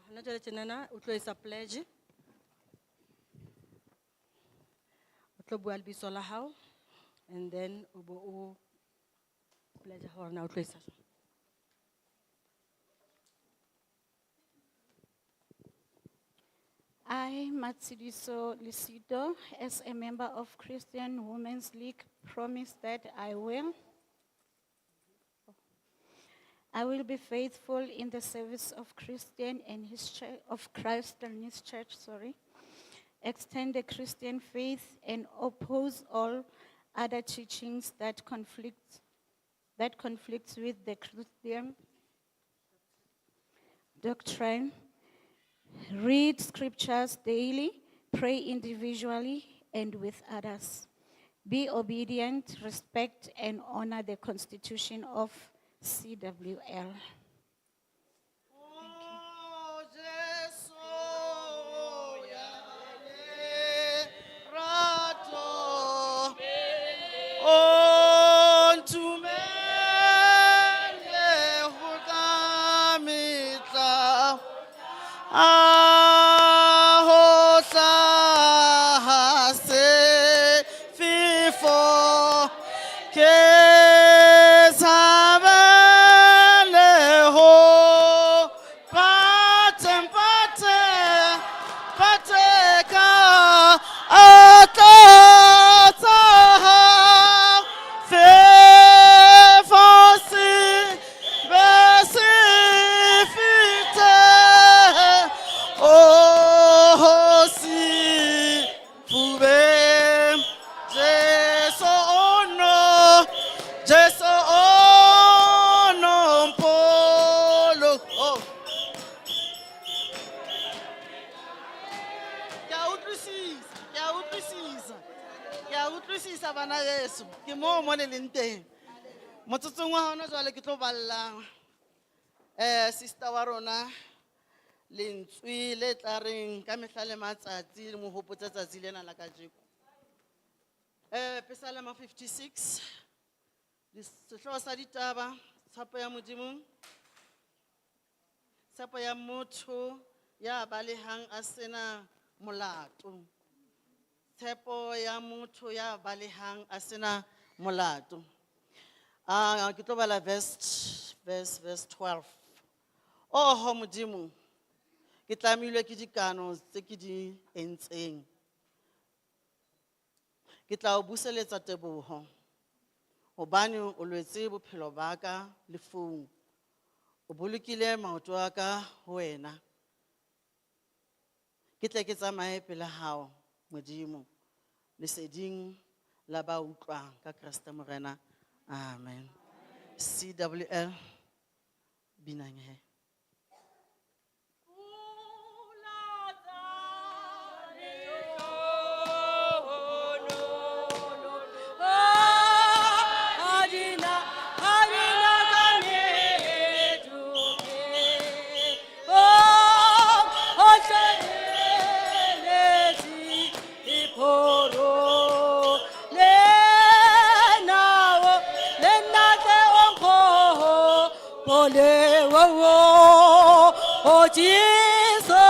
Hana jwale tjenana, o tlo etsa pledge. O tlo bua lebitso la hao, and then o bo o pledge hore na o tlo etsa jwang. I, Matsidiso Lisido, as a member of Christian Women's League, promise that I will be faithful in the service of Christian and his church, of Christ and his church, extend the Christian faith and oppose all other teachings that conflicts with the Christian doctrine. Read scriptures daily, pray individually and with others. Be obedient, respect and honor the Constitution of CWL. Motsotsong wa hona jwale ke tlo balla sister wa rona lentswe le tla reng ka mehla le matsatsi le mo hopotsa tsatsi lena la kajeko. Psalm 56 sehloho sa ditaba, tshepo ya Modimo, tshepo ya motho ya balehang a sena molato, tshepo ya motho ya balehang a sena molato. Ke tlo bala verse 12. Oh Modimo, ke tlamilwe ke dikano tse ke di entseng. Ke tla o buseletsa teboho hobane o lwetse bophelo ba ka lefung. O bolokile maoto a ka ho wena. Ke tle ke tsamaye pele hao Modimo leseding la ba utlwang ka Kriste Morena. Amen. CWL binang he. Oh ole wo wo o Jesu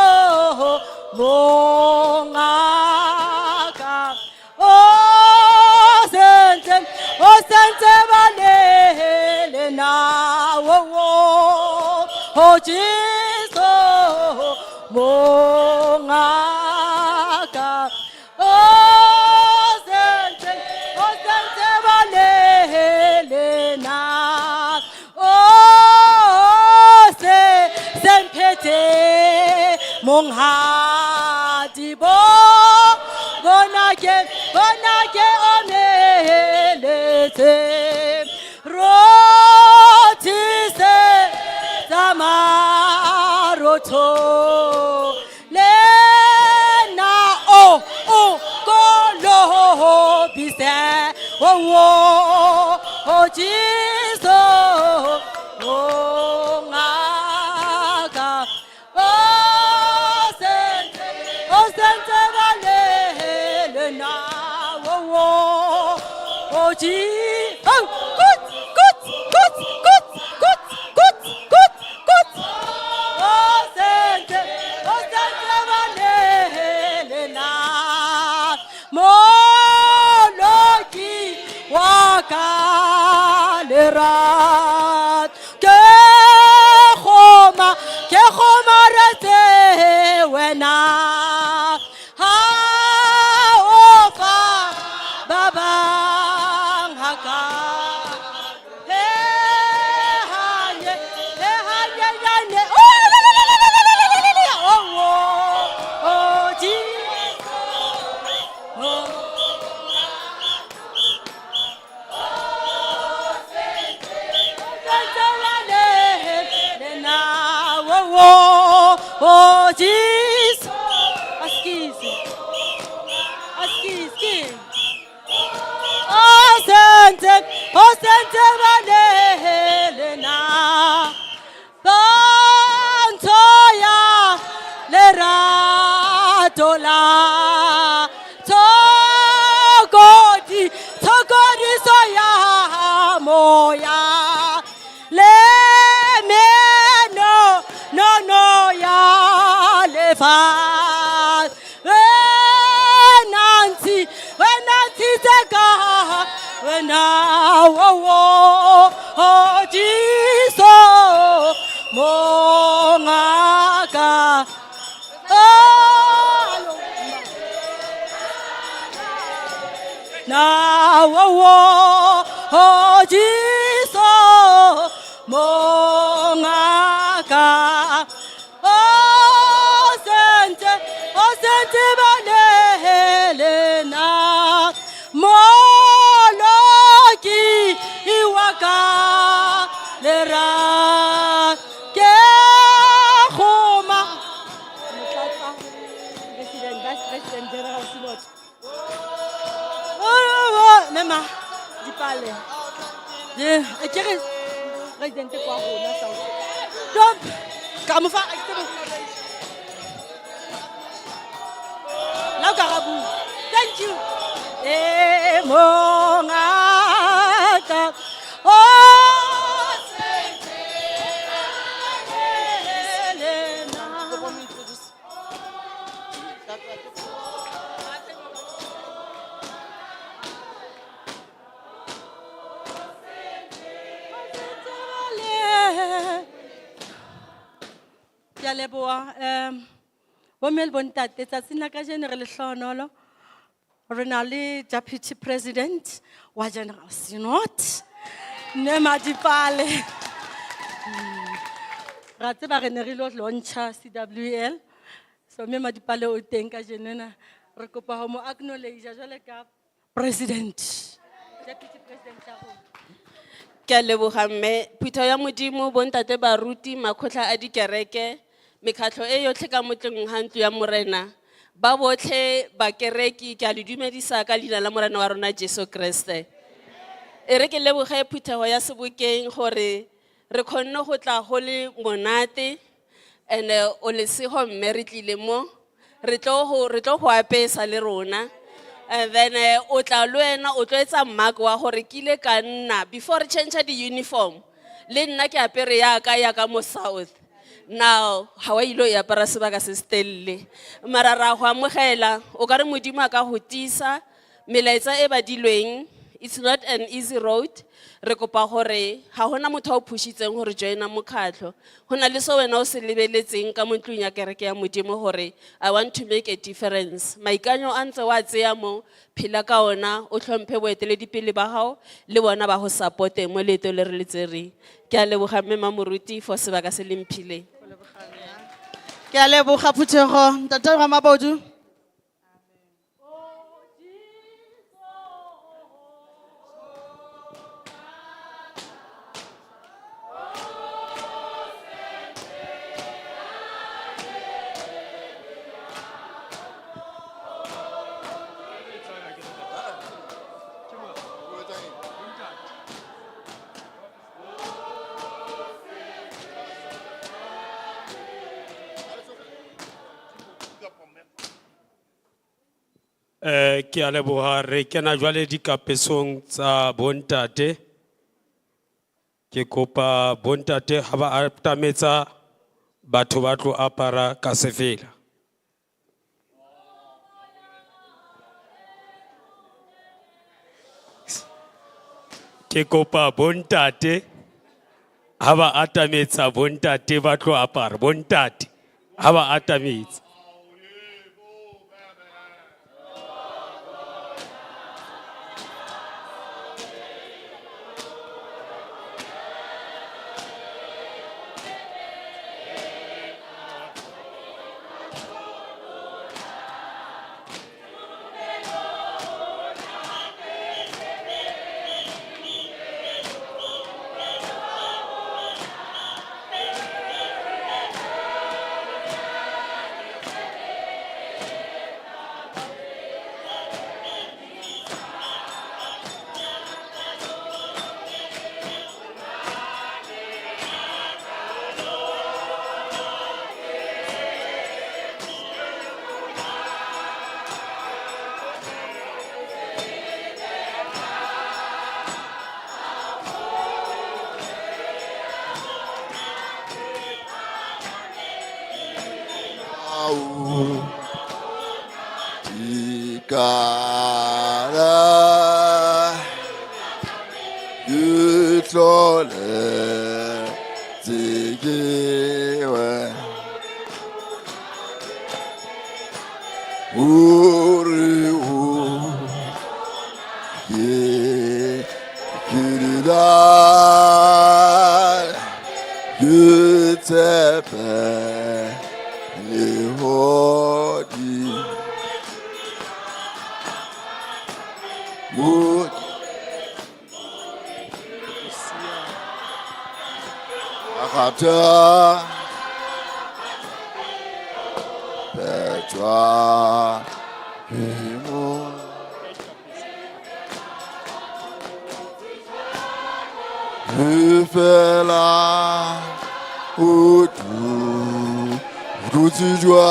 mongaka o sente balele na wo wo o Jesu mongaka o sente balele na o se sempete monghadi bona ke omelete rotise zamaroto lena o kolo bise o jiso o ngaka o sente balele na o ji oh good o sente balele na moloki wakalerat ke khoma rete wena ha ofa babang haka he hanye yane oh ji oh Jesus, askizi, oh sente balele na, bantoya leratola, togodi soya moya, le no ya lefa wenanti teka wena wo jiso mongaka na wo jiso mongaka balele na moloki iwaka lera ke khoma President, Vice President, General Synod. Mema dipale akere president kwa rona South donc ka mo fa Now Karabu, thank you. Mongaka, oh, Bomel bontate tsatsing la kajeno re le hlonolo re na le deputy president wa General Synod ne madipale ra tseba re ne re lo launcha CWL so me madipale o teng kajeno na re kopa ho mo acknowledge jwale ka president deputy president ya rona Ke a leboga mme phutho ya modimo bontate baruti makgotla a dikereke mekhatlo e yotlhe ka motleng ha ntlo ya morena ba botlhe ba kereki ke a le dumedisa ka leina la morena wa rona Jesu Kriste e re ke leboga phutho ya sebokeng gore re khonne go tla go le monate ene o le sego mme re tlile mo re tlo go apesa le rona and then o tla lo ena o tlo etsa mark wa gore kile ka nna before re change the uniform Le nna ke apere ya ka mo South. Now, how are you ya para sebaka se stelle? Mara ra go amogela, o ka re Modimo a ka go tisa, melaetsa e badilweng. It's not an easy road. Re kopa gore ha hona motho o pushitseng gore joina mokhatlo. Hona le so wena o se lebeletseng ka montlong ya kereke ya Modimo gore I want to make a difference. Maikanyo a ntse wa tseya mo phela ka ona o tlhomphe boeteledipele ba hao le bona ba go supporte mo leeto le re le tsereng. Ke a leboga mme Mamoruti for sebaka se le mphileng. Ke a leboga Phuthego, Ntate Ramabodu. Ke a leboga re kena jwale dikapesong tsa bontate. Ke kopa bontate ha ba atametsa batho ba tlo apara ka sefela. Ke kopa bontate ha ba atametsa bontate ba tlo apara bontate ha ba atametsa. Tikara Yutlole Tigiwe Uri Ye Kirida Yutepe Lihodi Wood Akata Petra Himo Hufela Udu Rutijwa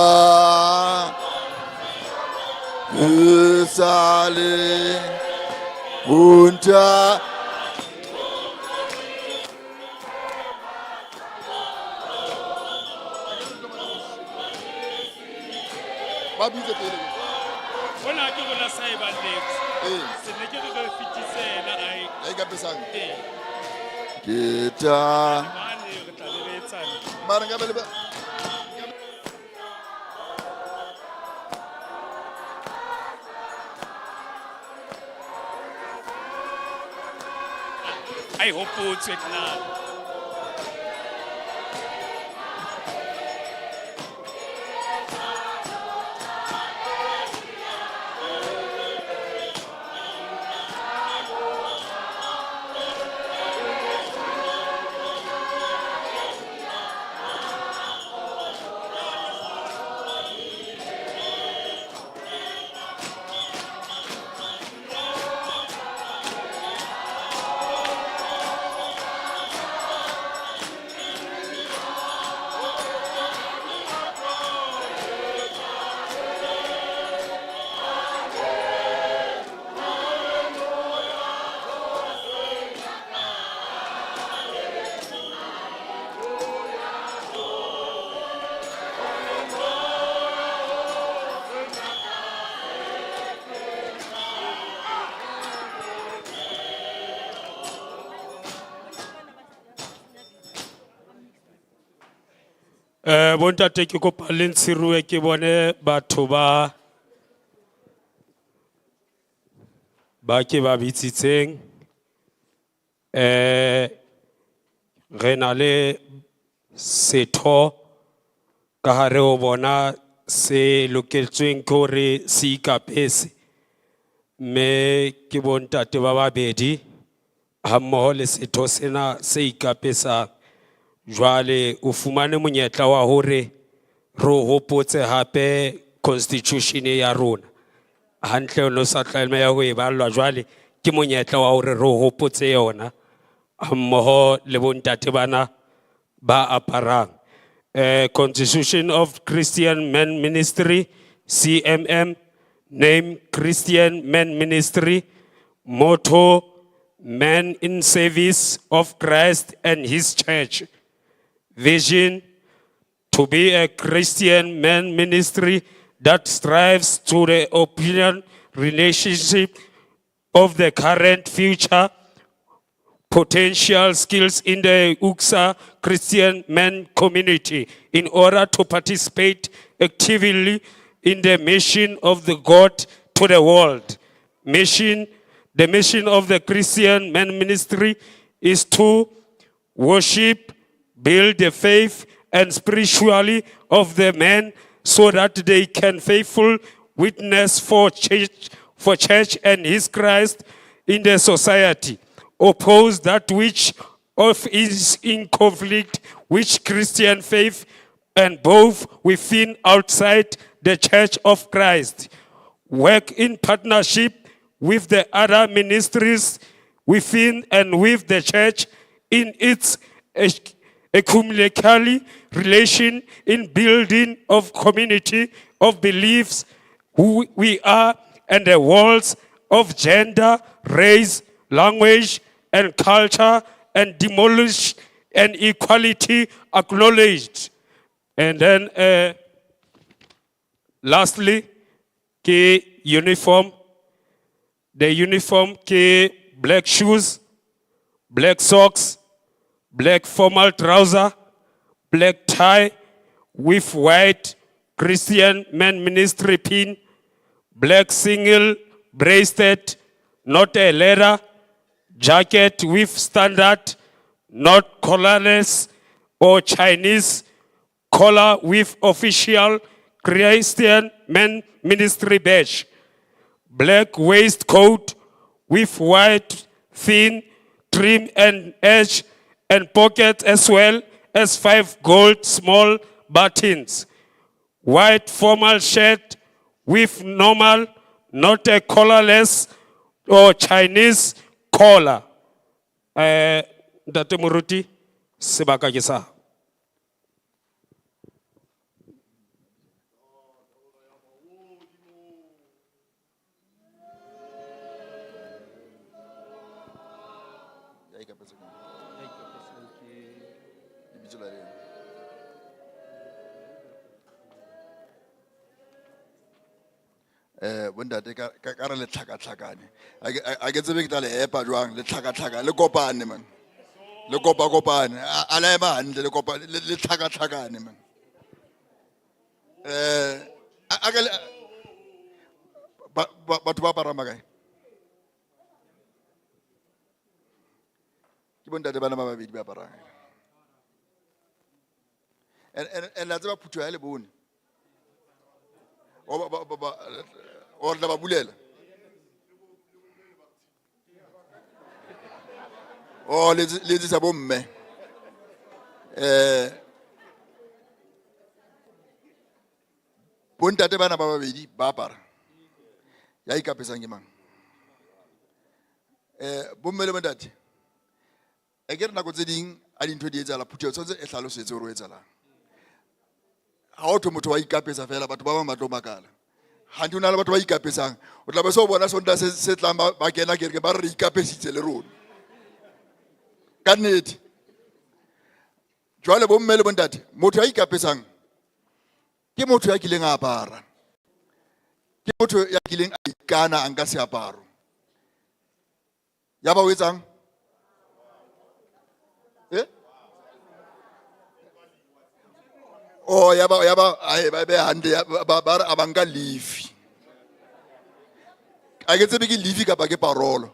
Sale Unta Babize pele. Bona ke go la saiba next. Se ne ke go fitisela ai. Ai ka pesang. Mane Kita re tla lebetsana. Mara ngabele ba. I hope it's it now. Bontate ke kopa le ntshiruwe ke bone batho ba ke ba bitsitseng. Re na le setho ka hare ho bona se loketsweng ke hore se ikapese. Me ke bontate ba babedi ha mmoho le setho sena se ikapesang. Jwale o fumane monyetla wa hore re o hopotse hape constitution ya rona. Hantle o no sa tlameha ho e ballwa, jwale ke monyetla wa hore re o hopotse yona ha mmoho le bontate bana ba aparang. Constitution of Christian Men Ministry, CMM, name Christian Men Ministry, motto Men in Service of Christ and His Church. Vision, to be a Christian men ministry that strives to the opinion relationship of the current future potential skills in the UXA Christian men community in order to participate actively in the mission of the God to the world. The mission of the Christian men ministry is to worship, build the faith and spiritually of the men so that they can faithful witness for church and his Christ in the society. Oppose that which is in conflict with Christian faith and both within outside the Church of Christ. Work in partnership with the other ministries within and with the church in its ecumenical relation in building of community of beliefs who we are and the walls of gender, race, language and culture and demolish and equality acknowledged. And then lastly, ke uniform. The uniform ke black shoes, black socks, black formal trouser, black tie with white Christian men ministry pin, black single bracelet, not a leather, jacket with standard, not collarless or Chinese collar with official Christian men ministry badge, black waistcoat with white thin trim and edge and pocket as well as 5 gold small buttons. White formal shirt with normal, not a collarless or Chinese collar. Date Muruti, sebaka ke sa. Bontate ka re le tlhakatlhakane a ke tsebe ke tla le epa jwang le tlhakatlhaka le kopane man le kopane a la ema hantle le kopa le tlhakatlhakane man a ke batho ba parama kae ke bontate bana ba babedi ba parang and la tseba phutho ya le bone or la ba bulela o le tsa bomme bontate bana ba babedi ba apara ya ikapesang ke mang bomme le bontate e ke re nako tse ding a dintho di etsala phutho tshotse e hlalosetse hore o etsalang ha o motho wa ikapesa fela batho ba bang ba tlo makala ha di una le batho ba ikapesang o tla ba so bona sonta se tlang ba kena kereke ba re ikapesitse le rona ka nnete jwale bomme le bontate motho ya ikapesang ke motho ya kileng a apara ke motho ya kileng a ikana a nka seaparo ya ba o etsang Oh, yaba, ai, ba be hande, ba re a ba nka leave. A ke tsebe ke leave kapa ke parolo.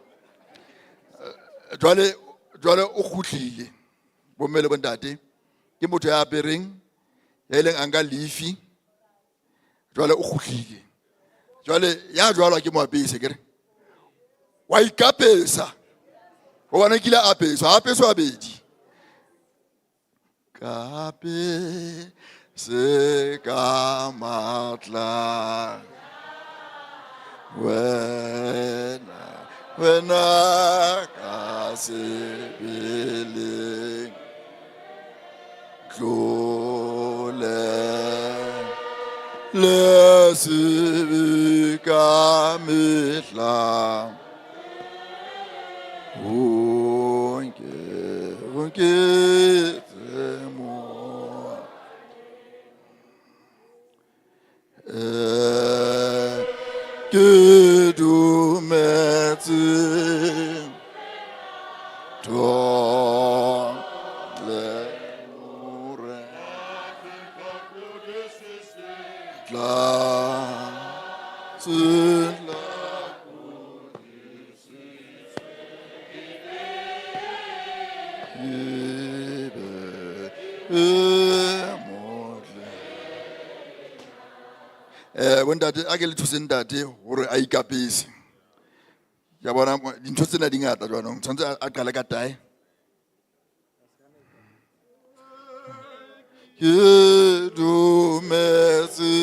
Jwale o kgutlile. Bomme le bontate. Ke motho ya apereng, ya ileng a nka leave. Jwale o kgutlile. Jwale ya jwalo ke mo apese kere. Wa ikapesa. O bona kile a apeswa, apeswa abedi. Kape se ka matla wena ka sebele tlole le sebe ka mehla onke mo ke dumetse le more tla tsela bontate a ke le thuse ntate hore a ikapese. Ya bona dintho tsena di ngata jwanong tshwantse a qale ka tae. Ke dumetse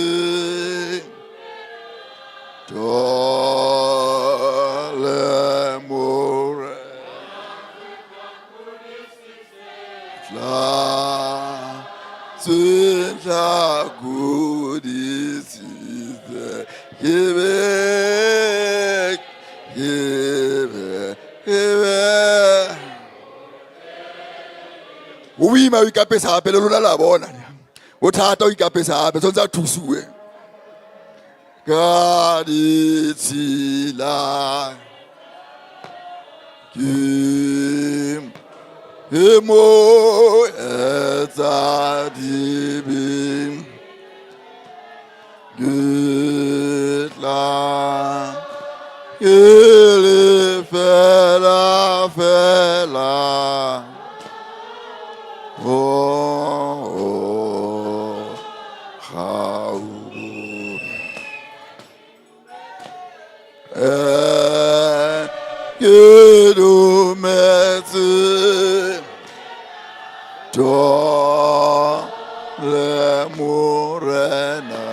le more tla tsela kudisitse kebe o ima o ikapesa hape le lona la bona o thata o ikapesa hape tshwantse a thusuwe ka ditshila ke mo etsa dibe ke tla ke le fela ke dumetse le morena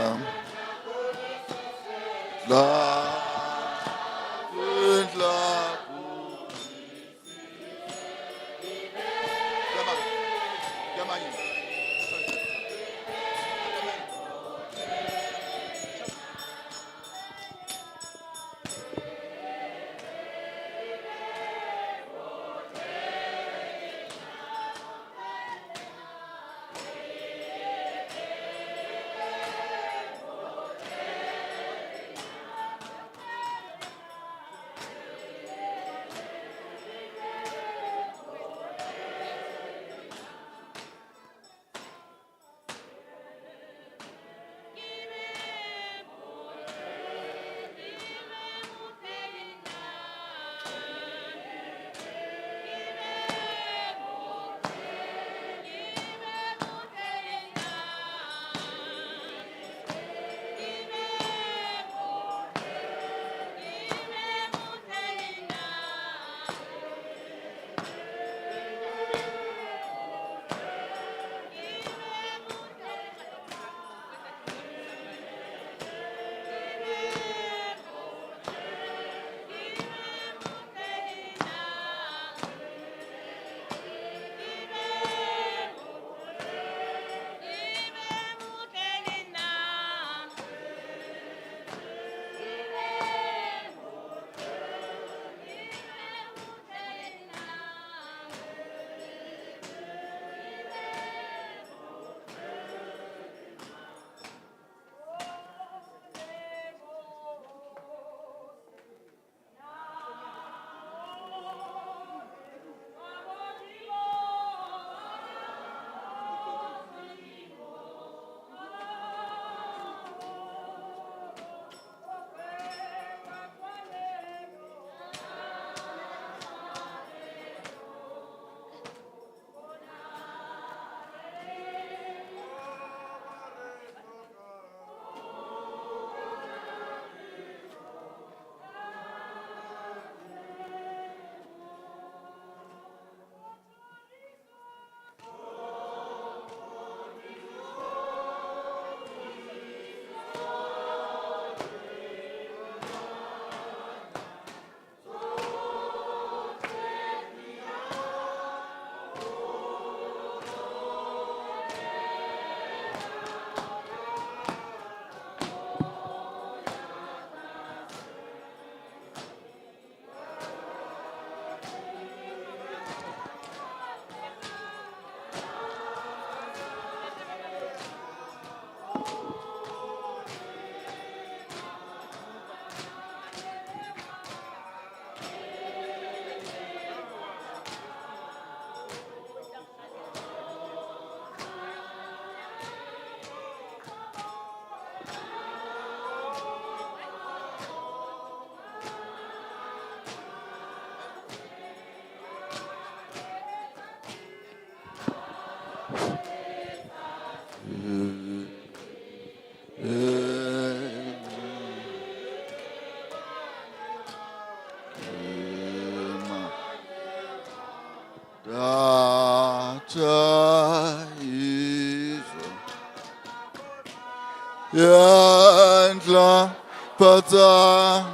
Yandla pata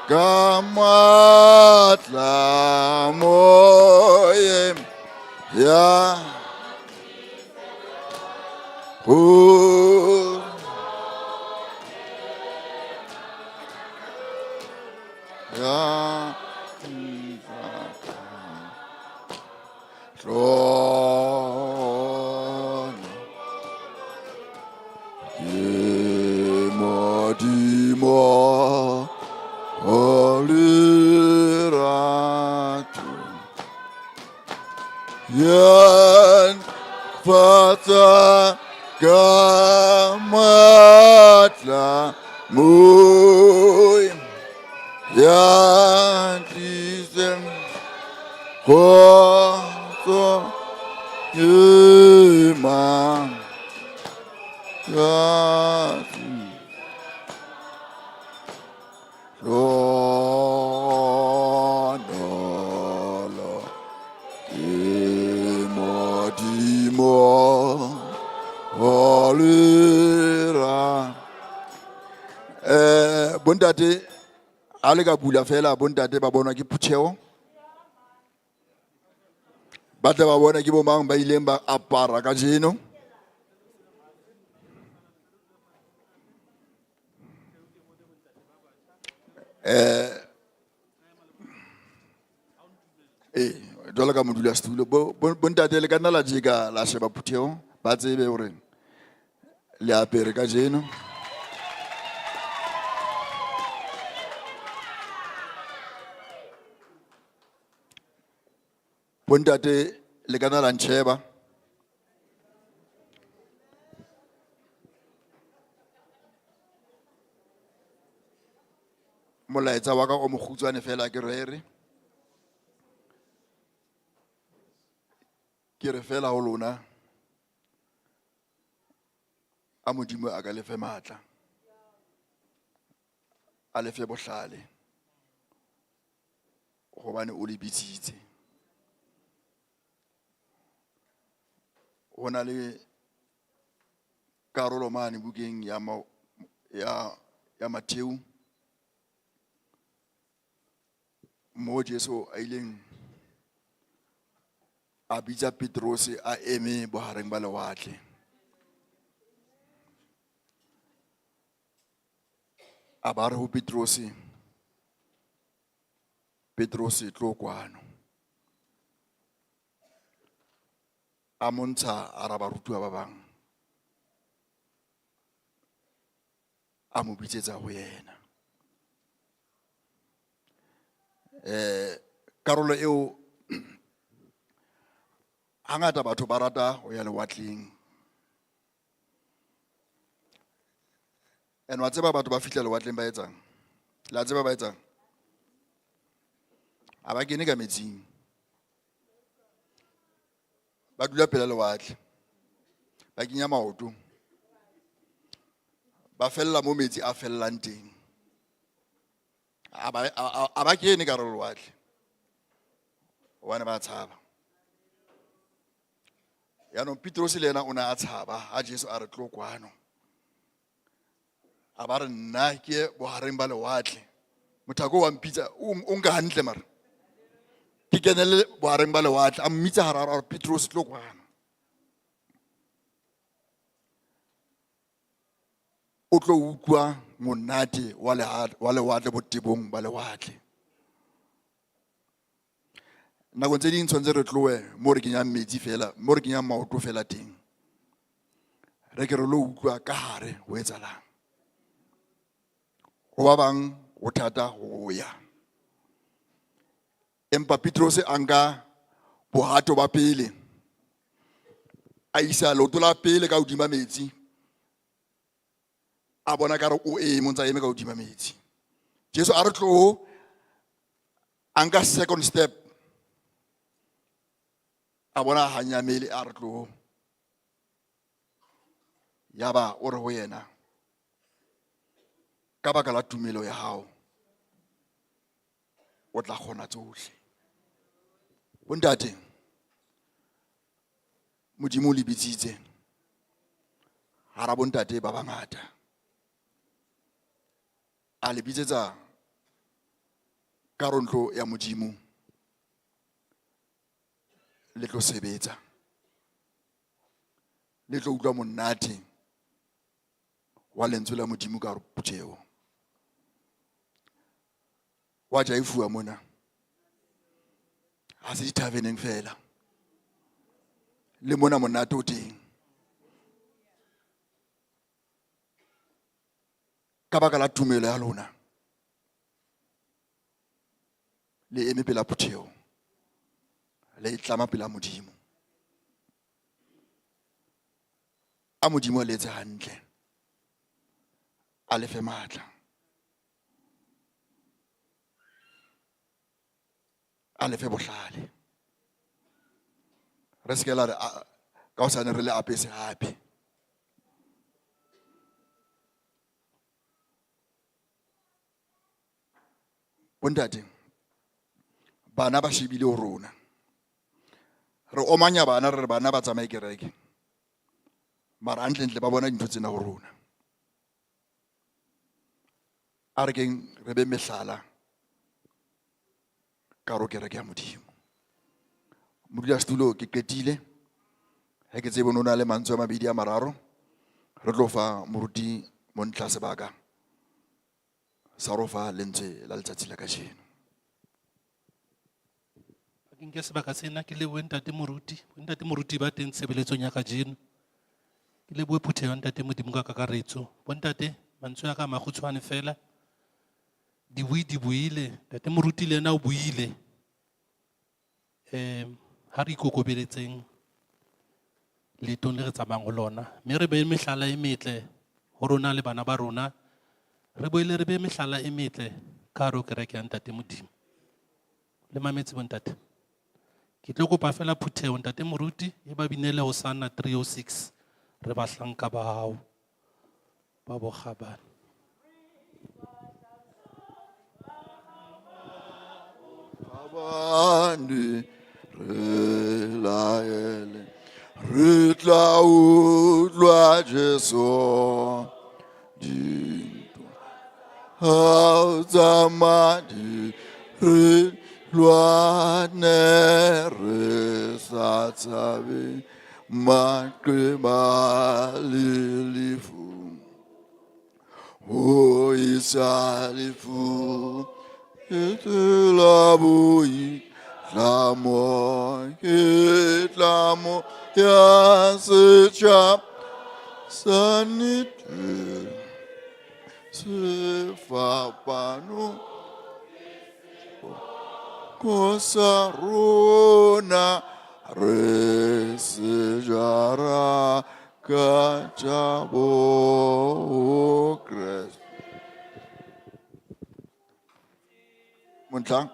kamatla moye ya hu ya Dimo Oliratu Yan Fata Gamatla Muy Yan Tisem Koto Yima Yan Bontate ale ka bula fela bontate ba bona ke Phuthego ba tla ba bona ke bo mang ba ileng ba apara ka jeno jwalo ka modula setulo bontate le ka nna la jeka la sheba Phuthego ba tsebe hore le apere ka jeno bontate le ka nna la ntsheba molaetsa wa ka o mokhutswane fela ke re fela ho lona a Modimo a ka lefe matla a lefe bohlale hobane o le bitsitse hona le karolo mane bukeng ya Matheu mo Jesu a ileng a bitsa Petrus a eme bohareng ba lewatle a ba re ho Petrus tlo kwano a montsha a ra barutuwa ba bang a mo bitsetsa ho yena karolo eo hangata batho ba rata ho ya lewatleng wa tseba batho ba fihla lewatleng ba etsang la tseba ba etsang a ba kene ka metsing ba dula pela lewatle ba kenya maoto ba fella mo metsi a fellang teng a ba kene ka re lewatle wana ba tshaba yaanong Petrus le yena o ne a tshaba ha Jesu a re tlo kwano a ba re nna ke bohareng ba lewatle mothako wa mpitsa o nka hantle mara ke kenele bohareng ba lewatle a mmitsa hararo a re Petrus tlo kwano o tlo utlwa monate wa lewatle botebong ba lewatle nakong tse ding tshwanetse re tloe mo re kenyang metsi fela mo re kenyang maoto fela teng re ke re lo utlwa ka hare ho etsalang ho ba bang o thata ho ya empa Petrus a nka bohato ba pele a isa leoto la pele ka hodima metsi a bona ka re o eme ntse a eme ka hodima metsi Jesu a re tlo a nka second step a bona hanyamele a re tlo ya ba o re ho yena ka baka la tumelo ya hao o tla kgona tsohle. Bontate, Modimo o le bitsitse hara bontate ba bangata, a le bitsetsa karontlo ya Modimo le tlo sebetsa, le tlo utlwa monate wa lentswe la Modimo ka Phuthego. Wa jaifuwa mona ha se dithaveneng fela, le mona monate o teng. Ka baka la tumelo ya lona le eme pela Phuthego, le itlama pela Modimo. A Modimo a le etse hantle, a le fe matla, a le fe bohlale. Re se ke la re ka hosane re le apese hape. Bontate, bana ba shebile ho rona, re omanya bana re re bana ba tsamaye kereke, mara hantle ba bona dintho tsena ho rona. A re keng re be mehlala ka ro kereke ya Modimo. Modulasetulo ke qetile, ha ke tsebe nona le mantswe a mabedi a mararo, re tlo fa moruti Montla sebaka sa ro fa lentswe la letsatsi la kajeno. Ke sebaka sena ke lebohe ntate moruti ba teng tshebeletsong ya kajeno. Ke lebohe Phuthego ntate Modimo ka kakaretso. Bontate mantswe a ka makgutshwane fela, di buile, ntate moruti le yena o buile. Ha re ikokobeletseng leetong le re tsamayang ho lona, mme re be mehlala e metle ho rona le bana ba rona, re boele re be mehlala e metle ka hare ho kereke ya ntate Modimo. Le mametse bontate, ke tlo kopa fela Phuthego ntate moruti e ba binele Hosana 306 re ba hlanka ba hao ba bokgabane. Abandi re laele, re tla utlwa Jesu dintwa hao tsamadi, re lwane re sa tshabe maqeba le lefu, ho isa lefu itlamo ya setjhaba sanite sefapano ko sa rona re se jara ka tša bo Kreste. Montlang.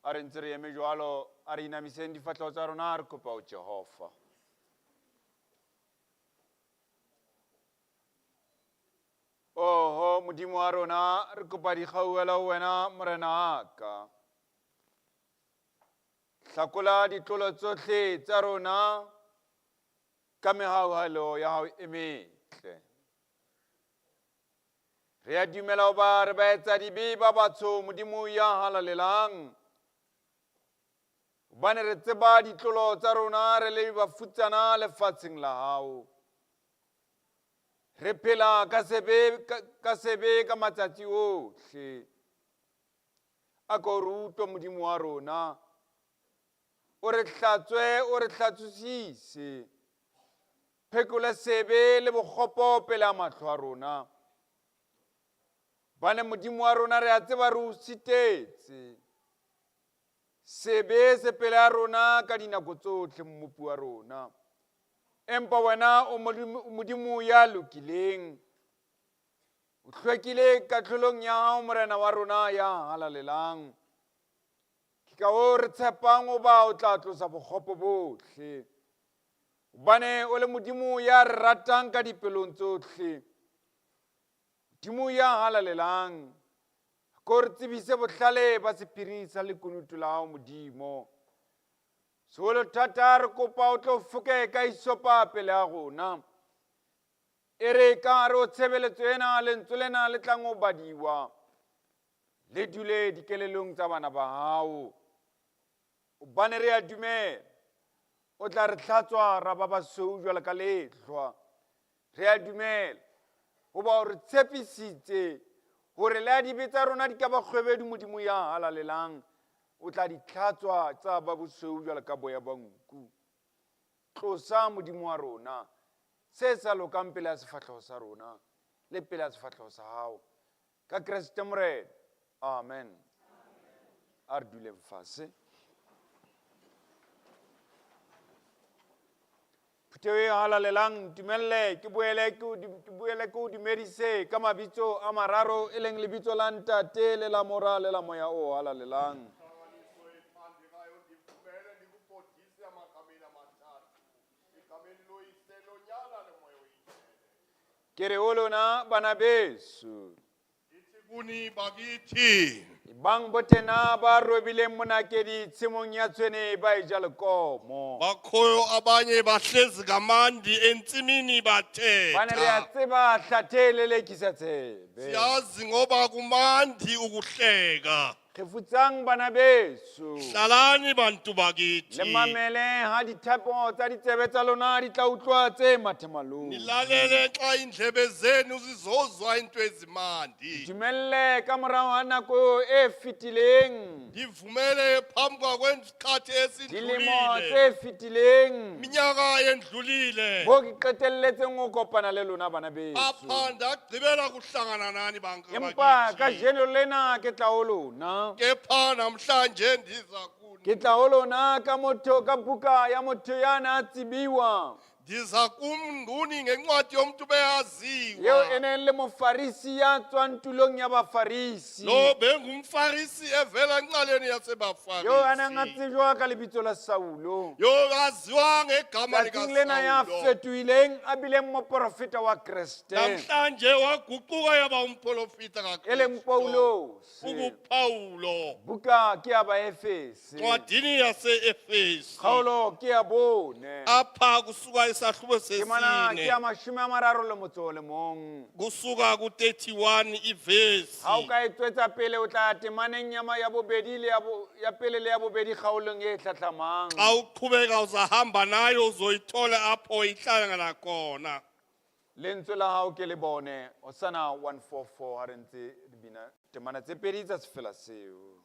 A re ntse re eme jwalo, a re inamiseng difatlhego tsa rona, re kopa ho Jehova. Oho Modimo wa rona, re kopa dikgauwela ho wena morena ka. hlakola ditlolo tsohle tsa rona ka mehauhalo ya hao e metle. Re a dumela hoba re baetsadi ba batsho Modimo ya halalelang, hobane re tseba ditlolo tsa rona re le bafutsana lefatsheng la hao. Re phela ka sebe ka matsatsi ohle. A ko re utlwe Modimo wa rona, o re hlatswe, o re hlatswisise, phekola sebe le bokgopo pela mahlo a rona. Bane Modimo wa rona re a tseba re o sitetse, sebe se pela rona ka dinako tsohle mmopi wa rona. Empa wena o Modimo ya lokileng, o hlwekile katlholong ya hao morena wa rona ya halalelang. Ke ka hoo re tshepang hoba o tla tlosa bokgopo bohle, hobane o le Modimo ya re ratang ka dipelong tsohle, Modimo ya halalelang. Ko re tsebise bohlale ba sephiri sa lekunutu la hao Modimo. Seholo thata re kopa o tlo foke ka isopa pele ya rona, e re ka hare ho tshebeletso ena lentswe lena le tlang ho badiwa, le dule dikelellong tsa bana ba hao. Hobane re a dumela o tla re hlatswa ra ba basweu jwalo ka lehlwa. Re a dumela hoba o re tshepisitse hore le ha dibe tsa rona di ka ba kgwebedu Modimo ya halalelang, o tla di hlatswa tsa ba bosweu jwalo ka boya ba nku. Tlosa Modimo wa rona se sa lokang pele ya sefahleho sa rona le pele ya sefahleho sa hao, ka Kriste morena. Amen. A re duleng fatshe. Phuteo e halalelang, tumelle ke boele ke o dumedise ka mabitso a mararo, e leng lebitso la Ntate le la Mora le la Moya o halalelang. Ke re ho lona bana beso, Itiguni bagithi. bang botena ba robileng monakedi tshimong ya tshwene ba e ja lekomo. Bakhoyo abanye bahlezi kamandi entsimini bathe. Bane re a tseba hlathe le lekisa tsebe. Siyazi ngoba kumandi ukuhleka. Re futsang bana beso, Hlalani bantu bakithi. le mamele ha dithapo tsa ditsebe tsa lona di tla utlwa tse mathemalong. Nilalele xa indlebe zenu zizozwa into ezimandi. Dumelle ka morao ha nako e fetileng, Ndivumele phambi kwesikhathi dilemo esidlulile. tse fetileng, Minyaka endlulile. bo ke qetelletseng ho kopana le lona bana beso. Apha ndagqibela kuhlangana nani Empa bakithi. ka jeno lena ke tla ho lona. Kepha namhlanje ndiza kuni. Ke tla ho lona ka buka ya motho ya na tsibiwa, Ndiza kumnguni ngencwadi yomntu beyaziwa. yeo e neng le mofarisi ya tswang tulong ya bafarisi, Lo bengumfarisi evela enxaleni yeo a neng a yasebafarisi. tsejwa ka lebitso la Saulo, Yo aziwa ngegama tsatsing lena ya likaSaulo. fetohileng a bileng moprofeta wa Kriste, Namhlanje waguquka yaba umprofita e leng kaKristu. Paulos. UPaulo. Buka ke ya baefese, Ncwadini yase-Efesi. kgaolo ke ya bone, Apha kusuka isahlubo temana ke ya sesine. 31. Kusuka ku-31 ivesi. Ha o ka e tswetsa pele o tla temaneng ya bobedi le ya pele le ya bobedi kgaolong e hlahlamang. Xa uqhubeka uzahamba nayo uzoyithola apho ihlangana khona. Lentswe la hao ke le bone, Hosana 144 ha re ntse re bina temana tse pedi tsa sefela seo.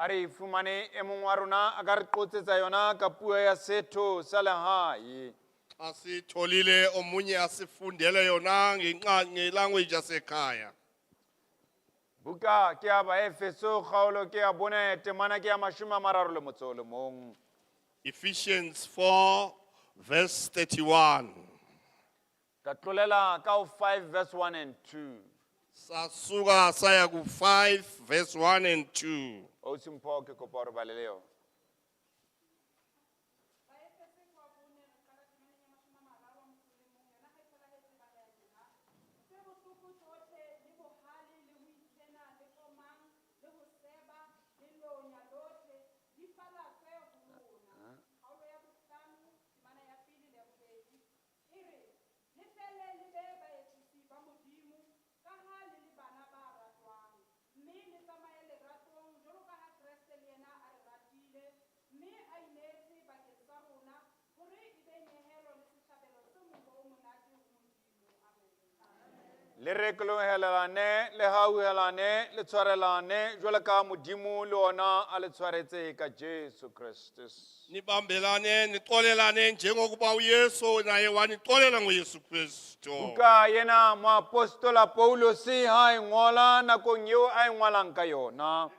a re fumane e mong wa rona a ka re qotsetsa yona ka puo ya setho sa lehae. Asitholile omunye asifundele yona ngelanguage yasekhaya. Buka ke ya Baefeso kgaolo ke ya 4 temana ke ya 31. Ephesians 4 verse 31. Ka tlolela ka 5 verse 1 and 2. Sasuka saya ku 5 verse 1 and 2. O simpho ke kopa re balele yona. Le reklohelane le hauhelane le tshwarelane jwalo ka modimo le ona a le tshwaretse ka Jesu Christus. Nibambelane nixolelane njengokuba uYesu naye wanixolela ngoYesu Kristu. Buka yena moapostola Paulos ha ngola nakong eo a ngwalang ka yona.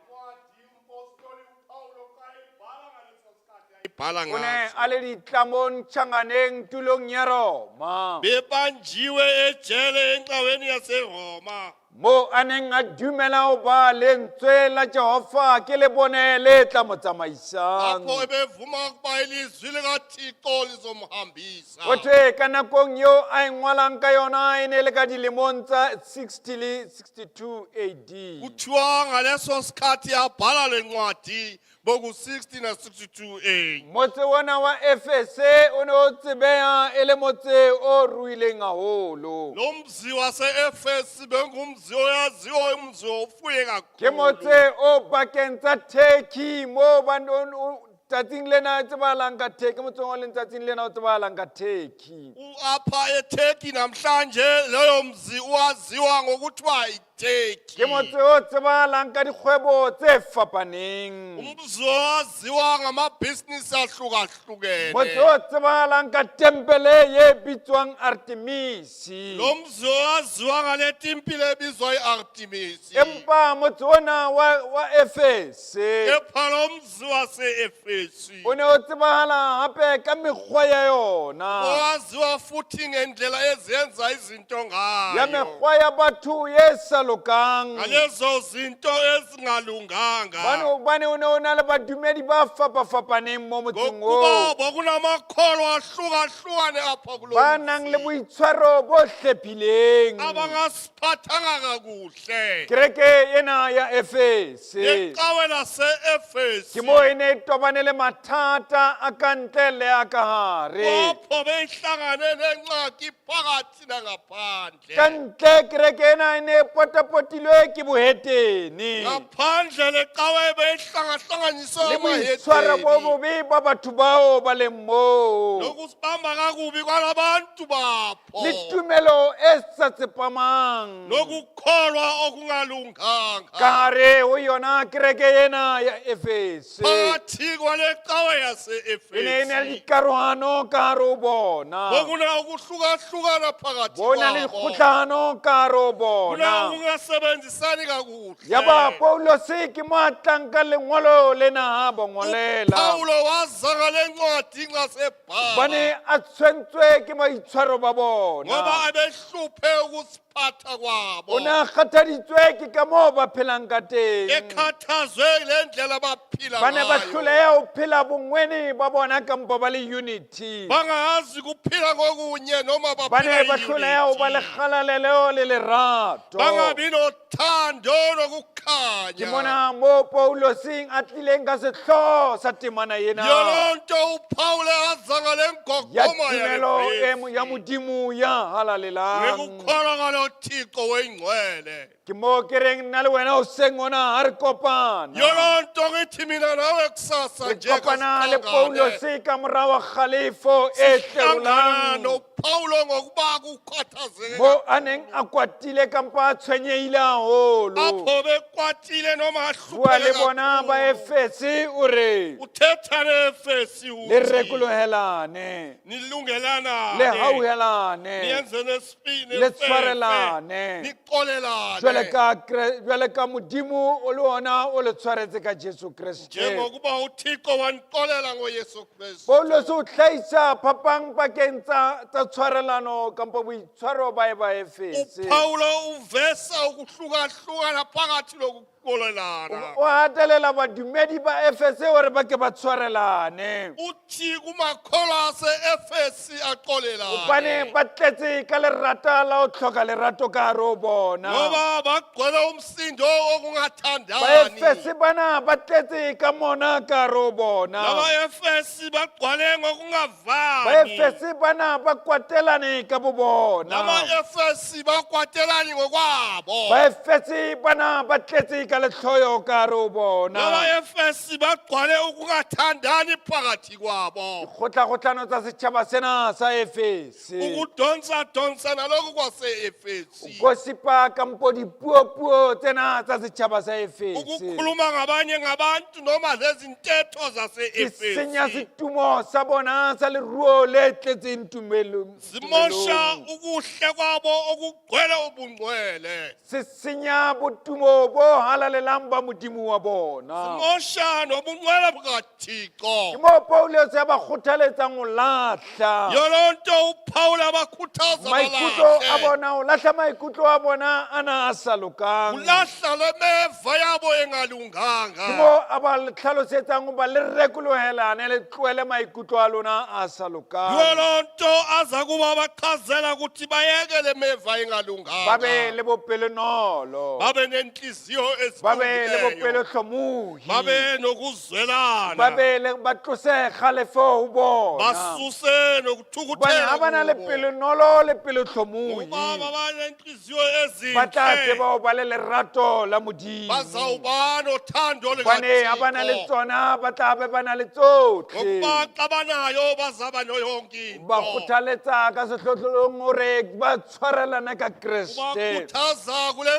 O ne a le ditlamong tjhanganeng tulong ya Roma. Bebanjiwe ejele encaweni yaseRoma. Mo a neng a dumela ho ba lentswe la Jehova ke le bone le tla mo tsamaisang. Lapho ebevuma ukuba ilizwi likaThixo lizomhambisa. Othe ka nakong eo a ngwalang ka yona e ne le ka dilemong tsa 60 le 62 AD. Kuthiwa ngaleso sikhathi yabhala le ncwadi boku 60 na 62 AD. Motse wona wa Efese o ne o tsebeha e le motse o ruileng haholo. Lo mzi wase-Efesi bengumzi oyaziwa umzi ofuye Ke kakhulu. motse o bakeng tsa Turkey mo tsatsing lena tsebahalang ka Turkey motseng o leng tsatsing lena o tsebahalang ka Turkey. Apha eTurkey namhlanje leyo mzi uwaziwa ngokuthiwa iTurkey. Ke motse o tsebahalang ka dikgwebo tse fapaneng. Umzi owaziwa ngamabhizinisi ahlukahlukene. Motse o tsebahalang ka tempele ye bitswang Artemis. Lo mzi owaziwa ngale tempile ebizwa iArtemis. Empa motse ona wa Efese Kepha lo mzi wase-Efesi o ne o tsebahala hape ka mekgwa ya yona. owaziwa futhi ngendlela ezenza izinto Ya ngayo. mekgwa ya batho ye sa lokang. Ngalezo zinto ezingalunganga. Bane o ne o na le badumedi ba fapafapaneng mo motseng Ngokuba oo. bokunamakholwa ahlukahlukane apha kulo Ba nang le boitshwaro bo hlephileng. abangasiphathanga kakuhle. Kereke ena ya Efese Ecawe lase-Efesi ke mo e ne e tobane le mathata a ka ntle le a ka hare. apho beyihlangane nengxaki phakathi Ka nangaphandle. ntle kereke ena e ne e potapotilwe ke bohetene Ngaphandle lecawe beyihlangahlanganiswe le boitshwaro bo amahedeni. bobe ba batho bao ba leng moo. Nokusibamba kakubi kwalabantu bapho. Le tumelo e sa tsepamang Nokukholwa okungalunganga. ka hare ho yona kereke ena ya Efese. Phakathi kwale cawe E ne e yase-Efesi. na le dikarohano ka hare ho bona. Bokuna ukuhlukahlukana phakathi Bo na le kwabo. dikgohlano ka hare ho Kuna bona. ukungasebenzisani kakuhle. Yaba Paulos ke mo a tlang ka lengolo lena ha ba ngolela. Paulo waza ngale ncwadi nxa sebhala. Bane a tshwentswe ke maitshwaro ba bona. Ngoba abehluphe ukusiphatha kwabo. O ne a kgathaditswe ke ka moo ba phelang ka teng. Ekhathazwe le ndlela abaphila Bane ba ngayo. hloleha ho phela bongweni ba bona kampo ba le unity. Bangazi kuphila ngokunye noma Bane baphila ba hloleha ho ba le unity. kgalalelo le lerato. Bangabi nothando Ke nokukhanya. mona mo Paulosing a tlileng ka sehlooho sa temana ena Yolonto uPaule aza ngale ya ngogoma tumelo yale ya modimo ya halalelang. ngekukholwa ngalo Thixo wengcwele. Ke mo ke reng nna le wena hoseng ona ha re kopana. Yolonto ngithi mina nawe kusasa Re nje kopana le kasihlangane. Paulos ka morao wa kgalefo e Sihlangana hlerolang. noPaulo ngokuba kukhathazeke Mo a neng a kwatile kampa a tshwenyehile haholo. apho kwatile noma bua le ahlupheke bona ba kakhulu. Efese o re Uthetha neEfesi le uthi rekolohelane nilungelana le hauhelane niyenze nesipini le tshwarelane niqolelane jwale ka modimo o le ona o le tshwaretse ka Jesu Kriste njengokuba uThixo waniqolela ngoYesu Kristu. Paulos o hlahisa phapang pakeng tsa tshwarelano kampo boitshwaro ba Efese uPaulo uvesa ukuhlukahlukana phakathi lokuqolelana. o hatelela badumedi ba Efese hore ba ke ba tshwarelane Uthi kumakholwa ase-Efesi aqolelane. bane ba tletse ka lerata la o tlhoka lerato ka hare ho bona Ngoba bagcwele umsindo ba okungathandani. Efese bana ba tletse ka mona ka hare ho bona Laba-Efesi bagcwele ba ngokungavani. Efese bana ba kwatelane ka bo bona Laba-Efesi bakwatelani ngokwabo. ba Efese bana ba tletse ka letlhoyo ka hare ho bona Laba-Efesi bagcwele ukungathandani phakathi kwabo. kgotlagotlano tsa setšhaba sena sa Efese Ukudonsa naloku kwase-Efesi. gosipa kampo dipuopuo tsena tsa setšhaba sa Efese Ukukhuluma ngabanye ngabantu noma lezi ntetho di zase-Efesi. senya setumo sa bona sa leruo le tletseng Zimosha ukuhle kwabo okugcwele ubungcwele. se senya botumo bo halalelang ba modimo wa bona Zimosha nobungcwele bukaThixo. ke mo Paulos ya ba kgothaletsang ho lahla Yolonto uPaul abakhuthaza maikutlo a balahle. bona ho lahla maikutlo a bona ana a sa lokang Ulahla lemeva yabo ke engalunganga. mo a ba le tlhalosetsang ho ba le rekolohelane le tlohele maikutlo a lona a sa lokang Yolonto aza kuba bachazela ukuthi bayeke lemeva ba be engalunganga. le bopelenolo Babe nenhliziyo ba be le ezilungileyo. bopelohlomohi Babe ba nokuzwelana. be le ba tlose kgalefo ho bona Basuse hobane ha ba na le nokuthukuthela kubo. pelonolo le pelotlhomohi Ngoba babanenhliziyo ba tla ezinhle. tseba ho ba le lerato la modimo Bazawuba nothando hobane ha ba na le likaThixo. tsona ba tla be ba na le tsotlhe Ngokuba xa banayo bazaba noyonke ba into. kgothaletsa ka sehlohlolong hore ba tshwarelane ka Kriste Ubakhuthaza kule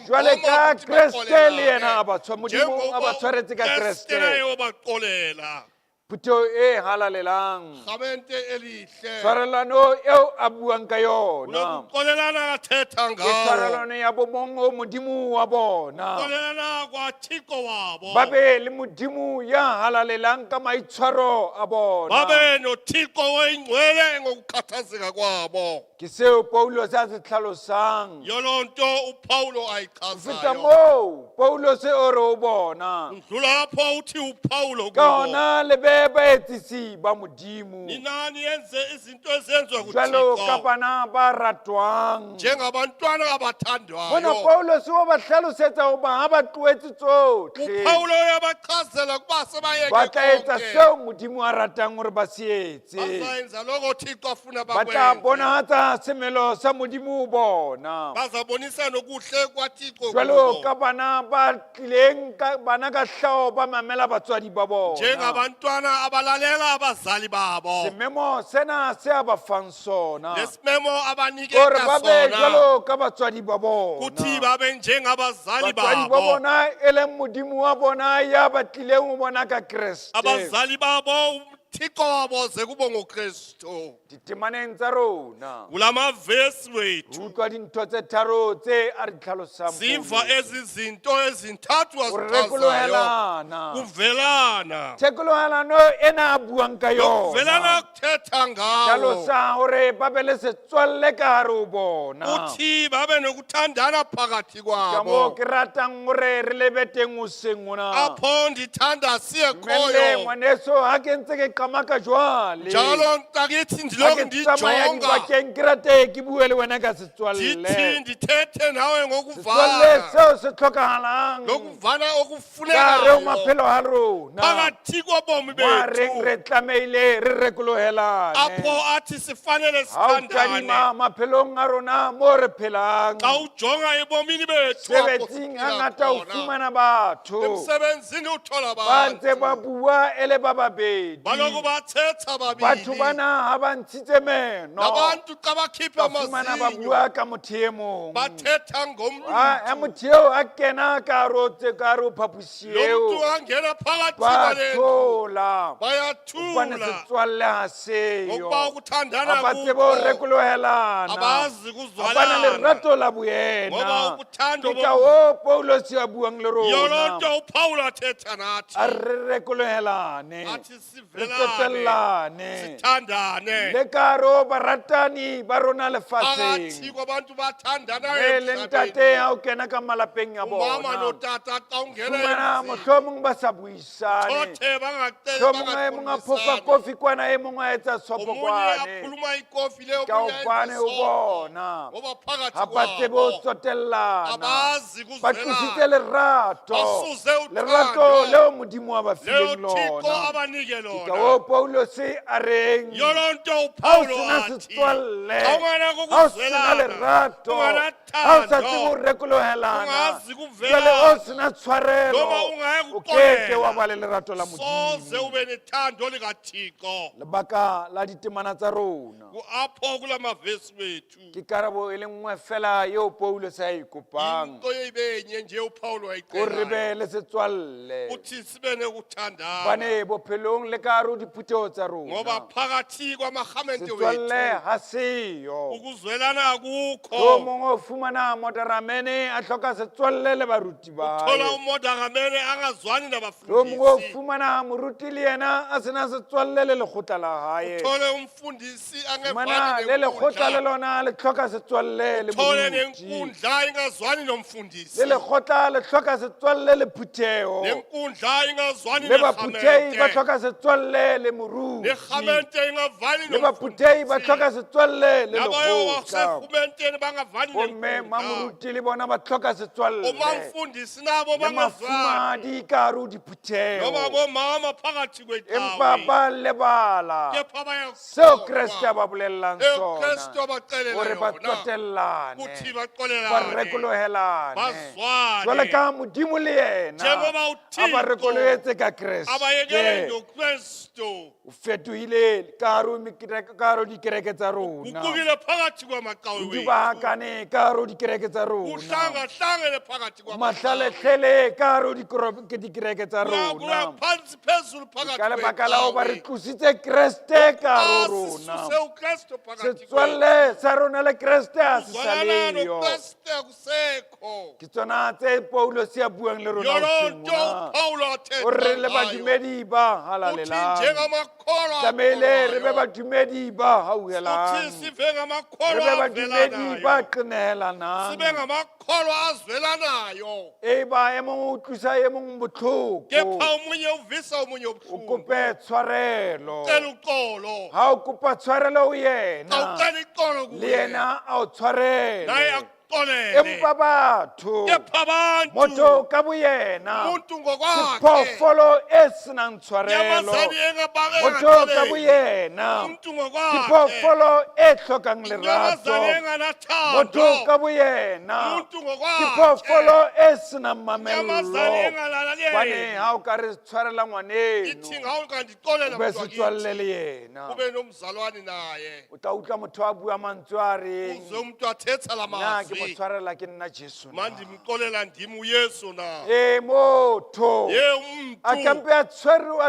jwale ka ukuthi Kriste le baqolelane. yena modimo a ba tshwaretse ka Kriste Kriste naye ubaqolela. phuto e halalelang Gamente elihle. tshwarelano eo a buang ka yona Unokuqolelana athetha ke ngawo. tshwarelano ya bomongo modimo wa bona Uqolelana kwaThixo wabo. ba be le modimo ya halalelang ka maitshwaro a bona Babe noThixo oyingcwele ngokukhathazeka kwabo. ke seo Paulos a se tlhalosang Yolonto uPaulo ho feta ayichazayo. moo Paulos o re o bona Ndlula lapho uthi uPaulo ka kubo. hona le be baetsisi ba modimo Ninani yenze izinto ezenziwa jwalo ka kuThixo. bana ba ratwang Njengabantwana bona abathandwayo. Paulos o ba hlalosetsa hoba ha ba tloetse tsohle uPaulo uyabachazela kuba ba sebayeke tla etsa konke. seo modimo a ratang hore ba se etse Bazayenza lokho uThixo afuna ba tla bakwenze. bonahatsa semelo sa modimo ho bona Bazabonisa nokuhle kwaThixo jwalo kubo. ka bana ba tlileng bana ka hlaho ba mamela batswadi ba bona Njengabantwana abalalela abazali babo. sememo sena se a ba fang sona Lesimemo hore abanikeka ba be sona. jwalo ka batswadi ba bona Kuthi babe njengabazali batswadi ba babo. bona e leng modimo wa bona ya ba tlileng ho bona ka Kriste Abazali babo uThixo wabo ze kubo ngoKristu. ditemaneng tsa rona Kulama verse wethu. re utlwa dintho tse tharo tse a di tlhalosang Siva ezi zinto ezintathu ho azichazayo. rekolohelana Kuvelana. thekolohelano ena a buang ka Kuvelana yona kuthetha ngawo. tlhalosa hore ba be le setswalle ka hare ho bona Uthi babe nokuthandana phakathi ka moo kwabo. ke ratang hore re lebe teng hoseng ona Apho ndithanda siye mmele khoyo. ngwaneso ha ke ntse ke qamaka jwale Njalo ntakithi ha ndiloko ke tsamaya ndijonga. dibakeng ke rate ke bue le wena ka setswalle Ndithi ndithethe nawe setswalle ngokuvana. seo se tlhokahalang Lokuvana ka hare ho okufunekayo. maphelo a rona Phakathi kobomi mo reng bethu. re tlameile re rekolohelane Apho athi sifanele ha o sithandane. tadima maphelong a rona mo re phelang Xa ujonga ebomini bethu apho sebetsing siphila hangata o khona. fumana batho Emsebenzini uthola ba ntse abantu. ba bua e le ba babedi kaloku bathetha batho babili bana ha ba ntshitse meno nabantu xa bakhipha ba fumana ba amazinyo bua ka motho e mong bathetha ha ngomntu motho eo a kena ka hare ho phaposi lo eo mntu angena phakathi ba kwale ndlu thola ubane bayathula setswalle ha seyo ngokuba ukuthandana ha ba tsebe ho kukho rekolohelana abazi ha bana kuzwalana lerato la ngoba boyena uthando ke ka hoo paulos a buang le yoloo rona nto upawulo athetha nathi a re rekolohelane athi re sivelane tsotellane sithandane le ka hare ho baratani ba rona phakathi lefatsheng kwabantu bathandanayo mme le ntate emhlabeni ha o kena ka malapeng a umama bona notata xa ungena fumana emzini mohlomong ba sa buisane thothe mohlomong e mong a phofa kofi kwana e mongwe a etsa sopo omunye kwane akhuluma ikofi leyo ka hobane o bona ngoba phakathi ha ba tsebe ho kwabo tsotellana abazi ba tlositse kuzwelana lerato basuze lerato uthando leo modimo a ba leyo fileng thixo lona abanike ke ka lona hoo paulos a reng yoloo nto ha o upawulo sena athi setswalle xa ungana ha o sena kokuzwelana lerato ungana ha o sa tsebe ho thando rekolohelana ungazi jwale kuvelana o sena tshwarelo noma ungaye o keke wa kuxolela ba le lerato la soze modimo ube nethando likathixo lebaka la ditemana tsa rona apho kula mavesi wethu ke karabo e le nngwe fela eo paulos a e kopang into ebenye nje upawulo o re wayiqelayo be le setswalle uthi sibe nekuthandana bane bophelong le ka hare ho diphutheho tsa ngoba rona phakathi kwamarhamente setswalle wethu ha seyo ukuzwelana yo akukho mongwe o fumana motaramene a hloka setswalle le baruti thola bae umodangamene angazwani yo mongwe o nabafundisi fumana moruti le yena a sena setswalle le lekgotla la hae thole umfundisi fumana angevani le lekgotla le nenkundla lona le hloka setswalle le thole moruti nenkundla ingazwani nomfundisi le lekgotla le hloka setswalle le phutheho nenkundla ingazwani le baphuthehi ba nerhamente hloka setswalle le moruti nerhamente ingavani le baphuthehi ba hloka setswalle le nabayo lekgotla baserhumenteni bangavani bomme nenkundla mamoruti le bona ba hloka setswalle omamfundisi nabo le bangazwani mafumadi ka hare ho noma diphutheho bomama phakathi empa kwetawi ba lebala kepha seo kreste a ba bolelelang ekristu sona abaxelela gore ba yona tsotellane kuthi ba baxolelane rekolohelane bazwane jwale ka modimo le yena njengoba a ba rekoloetse ka abayekele kreste ngokristu o fetohile ka hare ho dikereke tsa rona guqukile phakathi kwamaqawe o wethu dubakane ka hare ho dikereke tsa rona uhlangahlangene phakathi mahlaletlhele ka hare ho dikereke tsa kuya rona phantsi phezulu phakathi ka lebaka la ho ba re kwetawi tlositse kreste ka hare ho sisuse rona ukristu phakathi kwethu setswalle sa rona le kreste a se uzwalana saleyo nokristu akusekho ke tsona tse paulos a buang le rona yoloo hoseng nto mona upawulo o re le athetha ngayo badumedi ba uthi halalelang njengamakholwa tlamehile re be akholwayo badumedi ba uthi hauhelang sive re ngamakholwa be badumedi ba avelanayo qinehelanang sibe ngamakholwa azwelanayo e ba e mongwe o tlusa e mongwe botlhoko kepha omunye uvisa omunye o ubuhlungu kope tshwarelo cela uxolo ha o kopa tshwarelo ho xa yena ucela ixolo le kuye yena a o naye tshwarele akuxolele empa batho kepha abantu motho ka boyena umuntu ngokwakhe diphoofolo e senang tshwarelo nyamazane motho ka boyena umuntu ngokwakhe diphoofolo e hlokang lerato nyamazane enganathando motho ka boyena umuntu ngokwakhe diphoofolo e senang mamello nyamazane bane engalaleli ha o ka re tshwarela ithi ngwaneno ngawukandixolela o be mntu setswalle wakithi le yena ube nomzalwane naye o tla utlwa motho a bua mantswe a reng uze umntu athetha la nna ke mo mazwi tshwarela ke nna jesu na." mandimxolela ndim uyesu na e motho ye a umntu kampe a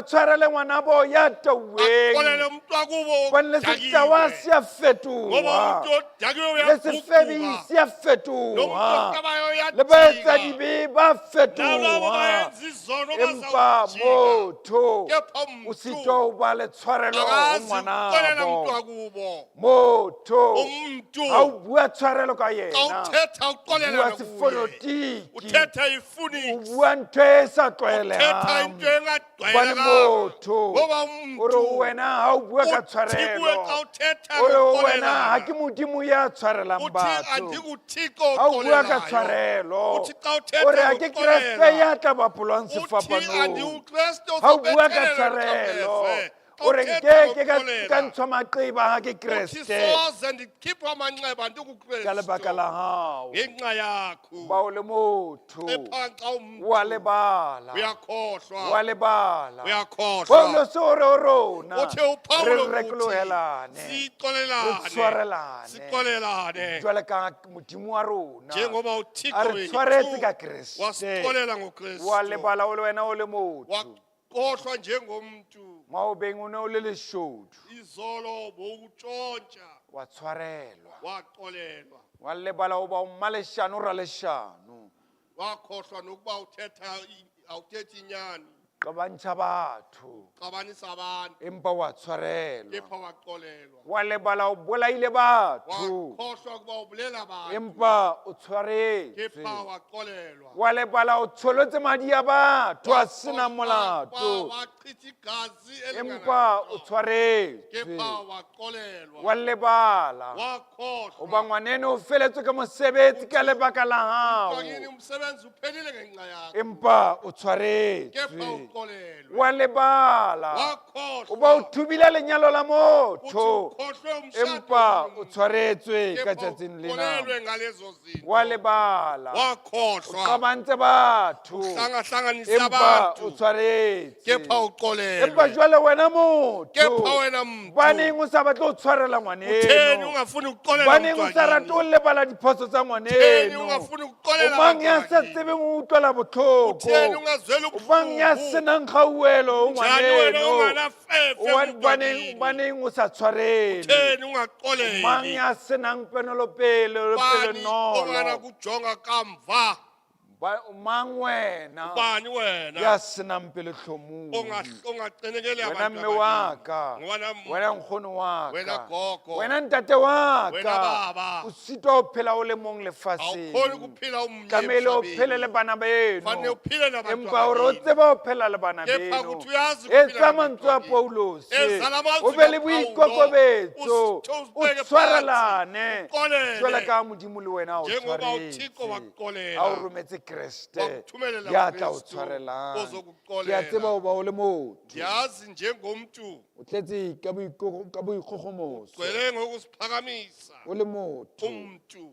tshwarele ngwanabo ya tauweng axolele umntu akubo bane le setawa odakiwe se a ngoba fetoha umntu odakiwe le sefebi uyaguquka se a nomntu fetoha okabayo le uyajika baetsadibe ba nalabo fetoha bayenza izono empa bazawujika motho kepha o umntu sito ba le tshwarelo go akazi ukuxolela umntu ngwanabo akubo motho umntu ha o bua tshwarelo ka xa yena uthetha o uxolela bua nakuye sefonotiki uthetha o ifunix bua ntho e sa uthetha tlwaelehang into bane engadwayelekanga motho ngoba o re umntu wena ha o bua ka uthi kuwe tshwarelo xa uthetha o re wena ha ngoxolelana ke modimo ya tshwarelang uthi batho andinguthixo ha o bua ka oxolelayo tshwarelo uthi xa o re uthetha ha ke kreste ngoxolela ya tla bapolwang uthi sefapanong andiukreste ha o bua ka ozobethelele tshwarelo uxamlefe o re uthetha nke ke ka ngokuxolela, ntshwa maqeba ha ke uthi kreste soze ndikhipha amanxeba ka ndikukristu lebaka la hao ngenxa yakho. ba o le motho Ephansi xa wa umntu lebala uyakhohlwa, wa lebala uyakhohlwa. Paulo se o re o rona Uthe uPaulo re rekolohelane uthi re sixolelane, tshwarelane sixolelane jwale ka modimo wa rona njengoba a uThixo re tshwaretse ka wethu kreste wasixolela ngokristu, wa lebala o le wena o le motho wakhohlwa njengomntu. maobeng o ne o le leshodu Izolo bowutshontsha wa tshwarelwa waxolelwa, wa lebala o ba o mma leshano o ra leshano wakhohlwa nokuba awuthethi inyani, qabantšha batho xabanisa abantu, empa wa tshwarelwa kepha waxolelwa. wa lebala o bolaile batho Wakhohlwa ukuba ubulela abantu, empa o tshwaretswe kepha waxolelwa. wa lebala o tsholotse madi a batho a sena molato Wachitha igazi empa o tshwaretswe kepha waxolelwa. wa lebala o Wakhohlwa ba ngwanene o feletswe ka mosebetsi ka lebaka la hao Mntwangini umsebenzi uphelile ngenxa yakho, empa o kepha tshwaretswe uxolelwe. wa lebala o ba o Wakhohlwa thubile lenyalo la uthi motho ukhohlwe umshado empa o womuntu, tshwaretswe ka kepha tsatsing lena uxolelwe ngalezo zinto. wa lebala o Wakhohlwa qabantse batho uhlangahlanganisa empa o abantu, tshwaretse kepha empa uxolelwe. jwale wena motho Kepha wena muntu, baneng o sa batle o tshwarela utheni ngwaneno ungafuni ukuxolela baneng o sa rate o Mntwangini? lebala diphoso tsa Utheni ngwaneno ungafuni o ukuxolela mang ya sa Mntwangini? tsebeng o utlwela botlhoko Utheni ungazweli o mang ya ubuhlungu? senang kgauelo o Njani wena ngwaneno unganafefe Mntwangini? baneng o sa tshwarele Utheni mang ungaxoleli? ya senang penelopele Bani nolo onganakujonga kamva? mang wena Bani wena ya senang pele tlhomogi ongacinekeli wena abantu mme wa ababili? ka Ngwana wena nkgono wa wena ka gogo, wena ntate wa wena ka baba, o sitwa o phela o le mong awukhoni lefatsheng kuphila umnye tlamehile o phele le emhlabeni. bana Fanele beno uphile nabantu empa ore o ababili. tseba o phela le bana Kepha beno ukuthi uyazi e ukuphila tsa nabantu mantswe a ababili. paulose Ezala amazwi o be le kaPaulo, boikokobetso uzibeke o phansi, tshwarelane uxolele. jwale ka modimo le wena o Njengoba uThixo tshwaretse wakuxolela, a o rometse kreste wakuthumelela ya tla o uKristu tshwarelang ozokuxolela. ke a tseba o ba o le motho Ndiyazi njengomntu o tletse ka boikgogomoso gcwele ngokuziphakamisa, o le motho umntu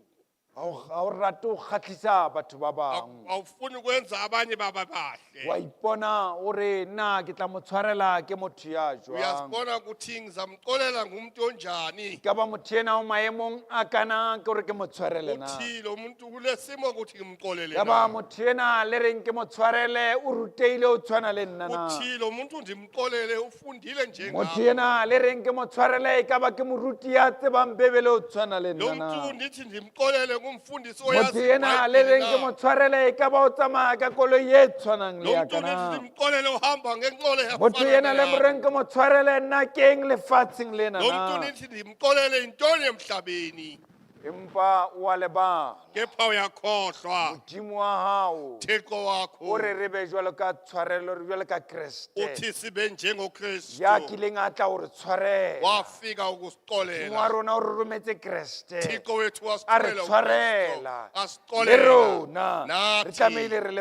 ga o rate o kgatlhisa batho ba bangwe awufuni ukwenza abanye baba bahle. wa ipona o re nna ke tla mo tshwarela ke motho ya jwang Uyazibona ukuthi ngizamxolela ngumntu onjani. ka ba motho ena o maemong a kana ke gore ke mo tshwarele na Uthi lo muntu kule simo ukuthi ngimxolele ka ba na. motho ena le reng ke mo tshwarele o ruteile o tshwana le nna na Uthi lo muntu ndimxolele ufundile motho njengami. ena le reng ke mo tshwarele e ka ba ke moruti ya tsebang bebele o tshwana le Lo nna muntu na ndithi ndimxolele ngumfundisi motho oyazi ena le reng ke mo iBhayibheli. tshwarele e ka ba o tsamaya ka koloi e tshwanang le Lo ya muntu ndithi kana ndimxolele uhamba ngenqole motho ena le moreng ke mo tshwarele nna keng lefatsheng lena Lo muntu na ndithi ndimxolele intoni emhlabeni? empa wa lebala Kepha uyakhohlwa modimo wa hao Thixo wakho o re re be jwalo ka tshwarelo re jwalo ka kreste uthi sibe njengokristu ya kileng a tla o re tshwarela wafika modimo wa ukusixolela. rona o re rometse kreste Thixo wethu a re wasixolela tshwarela le asixolela rona re nathi tlamehile re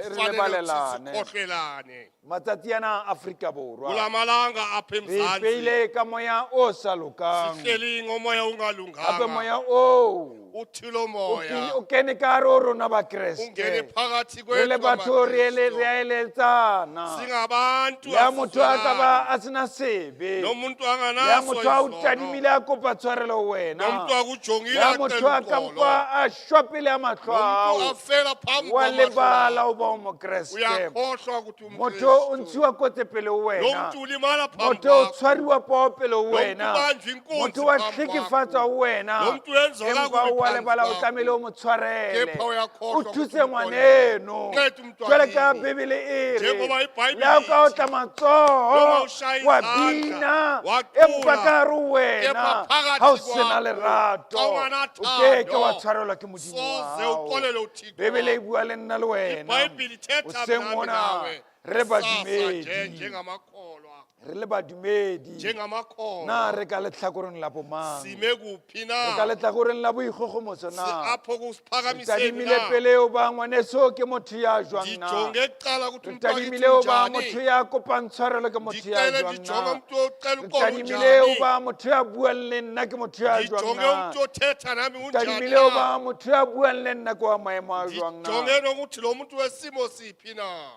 sifanele lebalelane ukuthi sikhohlelane. matsatsi ana a Afrika Borwa Kula malanga apha re emzantsi ipeile ka moya o sa lokang sihleli ngomoya gape ungalunganga. moya o Uthilo moya o kene ka hare ho rona ba ungene kreste phakathi re le kwethu batho re amaKristu. a eletsana Singabantu ya motho a ka ba asizwelana. a sena sebe Nomuntu ya anganaso motho a o izono. tadimile a kopa tshwarelo ho wena Nomuntu akujongile ya motho acela a uxolo. kampa a shwa pele a mahlo a Nomuntu hao afela phambi wa kwamahlo lebala akho. o ba o mokreste Uyakhohlwa ukuthi motho o umKristu. ntshiwa kotse pele ho Lo wena muntu ulimala phambi motho o kwakho. tshwariwa pao pele ho Lo muntu wena ubanjwa inkunzi motho wa phambi hlekefetswa ho kwakho. wena Lo muntu wenzelwa empa kubi wa phansi lebala o kwakho. tlamehile o mo tshwarele Kepha uyakhohlwa o ukuthi thuse umxolele. ngwaneno Nceda umntwaneni. jwale ka bebele e re Njengoba iBhayibheli le ha o ka o tla Noma matsoho ushaya wa izandla, bina wacula, empa ka hare ho wena kepha phakathi ha o sena kwakho, lerato xa o unganathando, keke wa tshwarelwa ke modimo soze wa uxolele hao uThixo bebele e wakho. bua le nna le wena iBhayibhili ithetha hoseng nami mona nawe re le kusasa nje badumedi njengamakholwa. re le badumedi njengamakholwa na re ka letlhakoreng la bomang sime kuphi re ka na letlhakoreng la boikgogomotso Si na apho re kusiphakamiseni tadimile na pele o ba ngwaneso ke motho ya jwang na ndijonge kuqala re ukuthi umntu wakithi tadimile o ba motho unjani ya kopantshwarelo ke motho ya ndicele jwang ndijonge na umntu ocela re uqolo tadimile o unjani ba motho ya buang le nna ke motho ya jwang ndijonge na umntu othetha nami unjani tadimile o na ba motho ya buang le nna ke wa maemo a jwang na ndijonge nokuthi lo muntu wesimo siphi na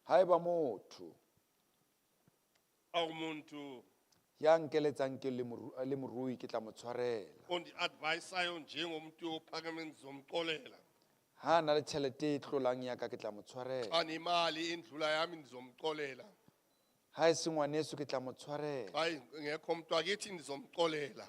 haeba motho awumuntu ya nkeletsang ke le morui ke tla mo tshwarela ondi-advayisayo njengomntu ophakeme ndizomxolela ha a na le tšhelete e tlolang yaka ke tla mo tshwarela xa nemali endlula yami ndizomxolela ha e se ngwaneso ke tla mo tshwarela xa ngekho mntu akithi ndizomxolela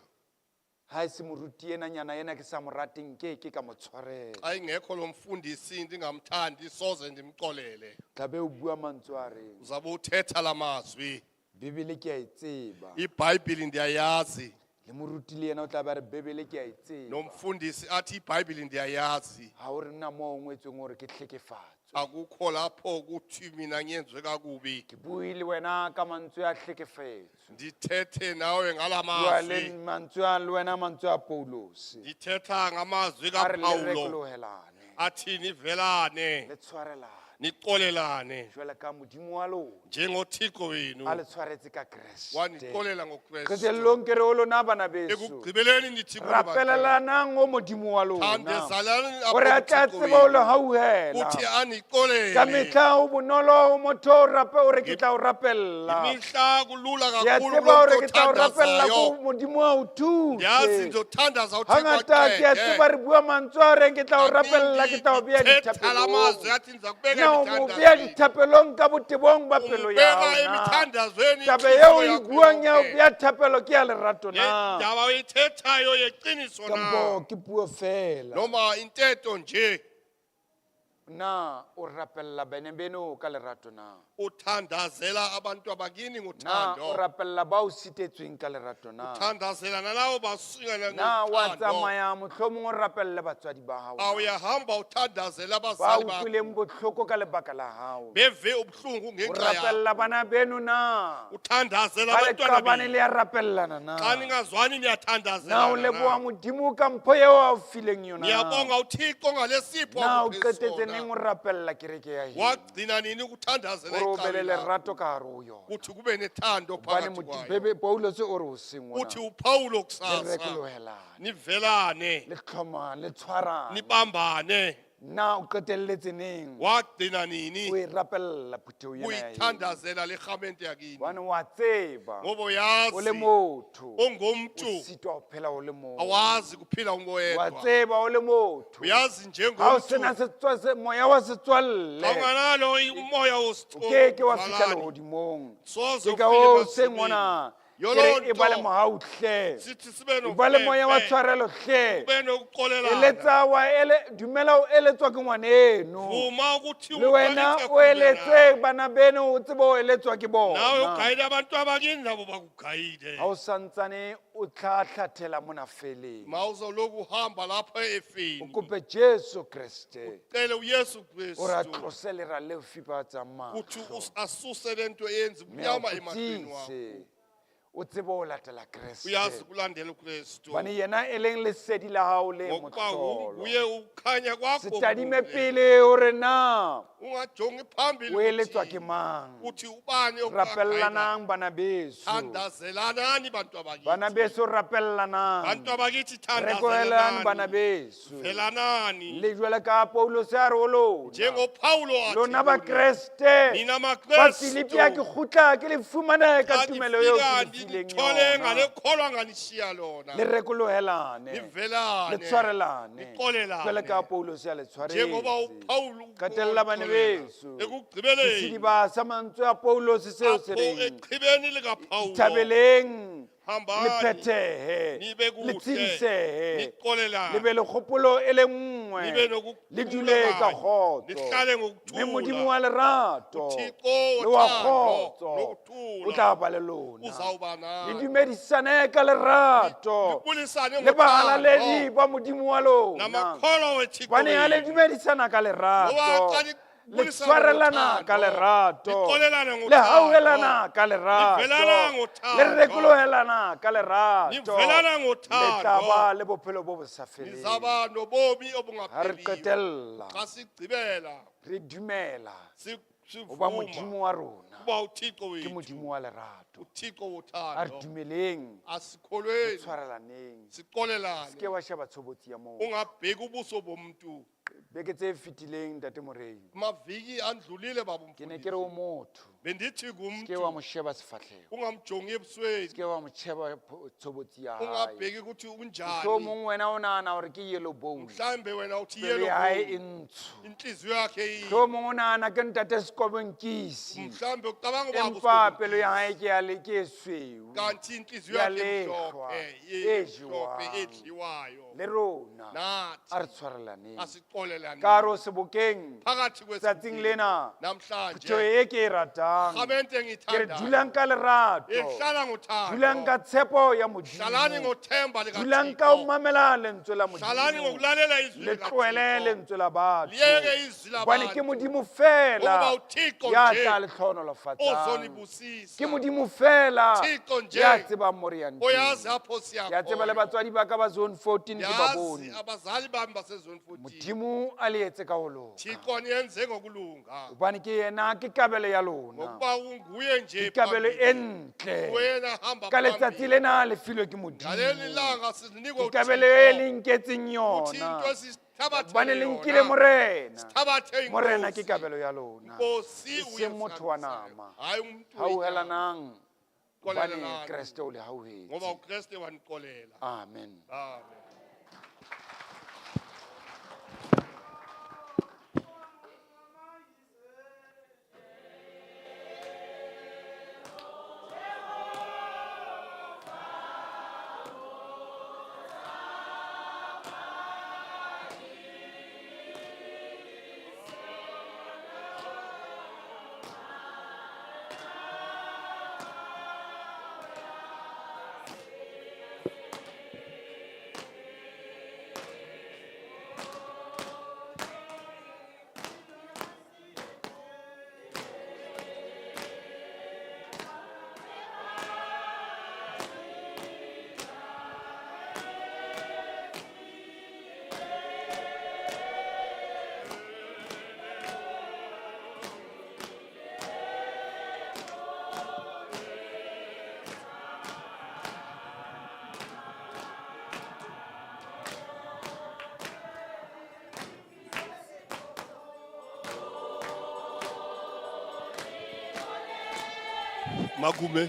ha e se moruti enanyana ena ke sa mo rateng ke ka mo tshwarela xa ingekho lo mfundisi ndingamthandi soze ndimxolele tla be o bua mantswe a reng uzabe uthetha la mazwi bebele ke a e tseba ibhayibhile ndiyayazi le moruti le yena o tla be a re bebele ke a e tseba nomfundisi athi ibhayibhile ndiyayazi ha o re nna mo o ngwetsweng gore ke tlhekefatso akukho lapho kuthi mina ngenzwe kakubi ke bue le wena ka mantswe a tlhekefetso ndithethe nawe ngala bua le mazwi mantswe a le wena mantswe a paulosi ndithetha ngamazwi a re le kapawulo rekologelane athi nivelane le tshwarelane nixolelane jwale ka modimo wa lona njengothixo a wenu le tshwaretse ka kreste wanixolela ngokristu qetellong ke re o lona bana beso ekugqibeleni nithi rapelelanang o modimo wa lona thandezalani gore a tla tseba o le gauhela uthi ka anixolele mehla o bonolo o motho o rape o re ke tla o rapella imihla kulula ke a kakhulu tseba gore kulo ke tla o mntu rapella ko othandazayo modimo wa o ndiyazi thuse ndizothandaza uthixo hangata ke a tseba re bua mantswe a reng ke tla o rapella ke tla o beya thetha la mazwi dithapelong athi ndiza kubeka na o mo beya imithandazweni dithapelong ka botebong ba pelo ya umbeka ona emithandazweni tabe intliziyo yeo e yakho buang ya o yonke. beya thapelo ke ya lerato na ndaba uyithethayo yeqiniso kampo na ke puo fela noma intetho nje na o rapella bene beno ka lerato na uthandazela abantu abakini na o ngothando rapella ba o sitetsweng ka lerato na uthandazela nalawo basingana na wa ngothando tsamaya mohlomong o rapelle batswadi ba hao na. awuyahamba uthandazela ba abazali bakho utlwileng botlhoko ka lebaka la hao beve ubuhlungu o ngenxa yakho rapella bana beno na uthandazela ga le abantwana qabane le benu ya rapellana na xa ningazwani na o niyathandazelana leboa modimo ka mpho eo a o fileng yona niyabonga uthixo ngale sipho na o akuphe qetetse neng sona o rapella kereke ya heno wagcina nini ukuthandazela gore o be le icawe lakho lerato ka gare ho yona kuthi kube nethando gobane phakathi kwayo paulos o re o seng uthi ona upawulo le kusasa rekologelane nivelane le tlhomane le tshwarane nibambane na o qetelletse neng wagcina nini o e rapella phuteo ena ya heno uyithandazela le rhamente yakini gobane wa tseba ngoba o le uyazi motho ongumntu o sitwa go phela o le motho awazi kuphila wa ungoyedwa tseba o le motho uyazi ga o njengomntu sena moya wa setswalle xa unganalo umoya o keke wa fitlha ovalani legodimong soze ke ka ufike o emazulwini. seng ona Yolo kere e ba le nto mogau hle sithi sibe e ba le moya wa nofefe tshwarelo hle kube e nokuxolelana letsa dumela o eletswa ke ngwaneno vuma ukuthi le wena uqalise o kumbe eletswe na. bana beno o tsebe o eletswa ke nawe bona ugayile abantu abakini nabo bakugayile ga o santsane o tlhatlhathela mona feleng ma uzoloku uhamba lapho o efeni kope jesu kreste cele uyesu gore a kristu tlose lera le fipa tsa ukuthi mahlo asuse le nto eyenza mme a ubuyama emahlweni wakho botsise o tsebe o latela uyazi kreste ukulandela ukristu bane yena e leng lesedi la gago le ngokuba motlholo nguye ukukhanya kwakho se tadime okuhle. pele gore na ungajongi phambili o eletswa ukuthi ke mang uthi ubani rapellanang bana beso thandazelanani bantu bana abakithi beso rapellanang bantu abakithi rekoelang bana thandazelanani beso velanani le jwale ka paulos a re o lona njengopawulo athi lona ba kulo, kreste nina ba makristu filipi a ke gutla ke le fumane ka tumelo eo ke le fileng ndithole yona ngalekholwa nganishiya lona le rekologelane le nivelane tshwarelane niqolelane. jwale ka paulos a le njengoba tshwaretse upawulo qetella bane beso ekugqibeleni sesidiba sa mantswe a paulos seo se apho reng eqhibeni likapawulo thabeleng le hambani phethehe nibe le kuhle tshedisehe le niqolelane be le kgopolo e le nngwe nibe nokuthula le dule ka kanye, kgotso nihlale mme modimo ngokuthula wa lerato uthixo le wa wothando kgotso o nokuthula tla ba le lona uzawuba le nani dumedisane ka lerato nibulisane le bahalaledi ngothando ba modimo wa lona namakholwa wethixo bane ga le wenu dumedisana ka ngoba xa lerato le bulisane tshwarelana ka ngothando, lerato liqolelane le ngothando, hauhelana ka lerato livelana ngothando, le rekolohelana ka lerato livelana le ngothando, taba le bophelo bo bo sa feleng nizaba nobomi ha re obungapheliyo. qetella Xa sigqibela re dumela si- goba sivuma modimo wa rona kuba uThixo ke wethu, modimo wa lerato uThixo a re wothando, dumeleng re asikholweni tshwarelaneng se siqolelane, ke wa sheba tshobotsi ya moo ungabheki ubuso bomntu. beke tse fetileng ntate morei Maviki andlulile baba ke ne ke re o umfundisi, motho bendithi se ke wa mo ngumntu sheba sefatlhego ungamjongi se ebusweni, ke wa mo sheba tshobotsi ya hae ungabheki ukuthi unjani. mohlomong wena o nagana gore ke yellow bone Mhlambe wena uthi pelo yelo ya hae e bone, ntsho inhliziyo yakhe iyi. mohlomong o nagana ke ntate sekobonkisi Mhlambe ucabanga uba empa pelo ya abusobulungisa. hae ke e sweu Kanti inhliziyo ya yakhe lehlwa emhlophe, e emhlophe jewang edliwayo. le rona Nathi a re tshwarelaneng asiqolelane ka ro sebokeng phakathi tsatsing kwesizwe lena phutho namhlanje. e ke e ratang Rhamente ke re engiyithandayo dulang ka lerato ehlala dulang ngothando, ka tshepo ya hlalani modimo ngothemba dulang ka o likaThixo, mamela lentswe la hlalani modimo ngokulalela izwi le tloele likaThixo, lentswe la batho liyeke izwi gobane ke labantu, modimo ngoba fela uThixo ya nje tla le tlhonolofatsang ozonibusisa, ke modimo fela Thixo nje ya tsebang mo re yang oyazi teng apho siya ya tseba le khona. batswadi ba ka ba zone 14 ke ba Yazi bone abazali bami basezone 14, modimo a le etse ka go loka Thixo niyenze ngokulunga, gobane ke yena ke kabelo ya lona ngokuba unguye nje ke kabelo e phambili, ntle wena hamba ka letsatsi phambili. lena le filwe ke Ngaleli modimo langa sinikwe ke kabelo e uThixo, le nketseng uthi yona into esithabathele gobane le nkile yona morena sithabathe morena ke inkosi. kabelo ya lona Nkosi e seng motho wa uyesandisayo, nama hayi umuntu ha o wenyama. helanang gobane Qolelelani, kreste o le ngoba hauhetse uKristu waniqolela. amen Amen. Magume.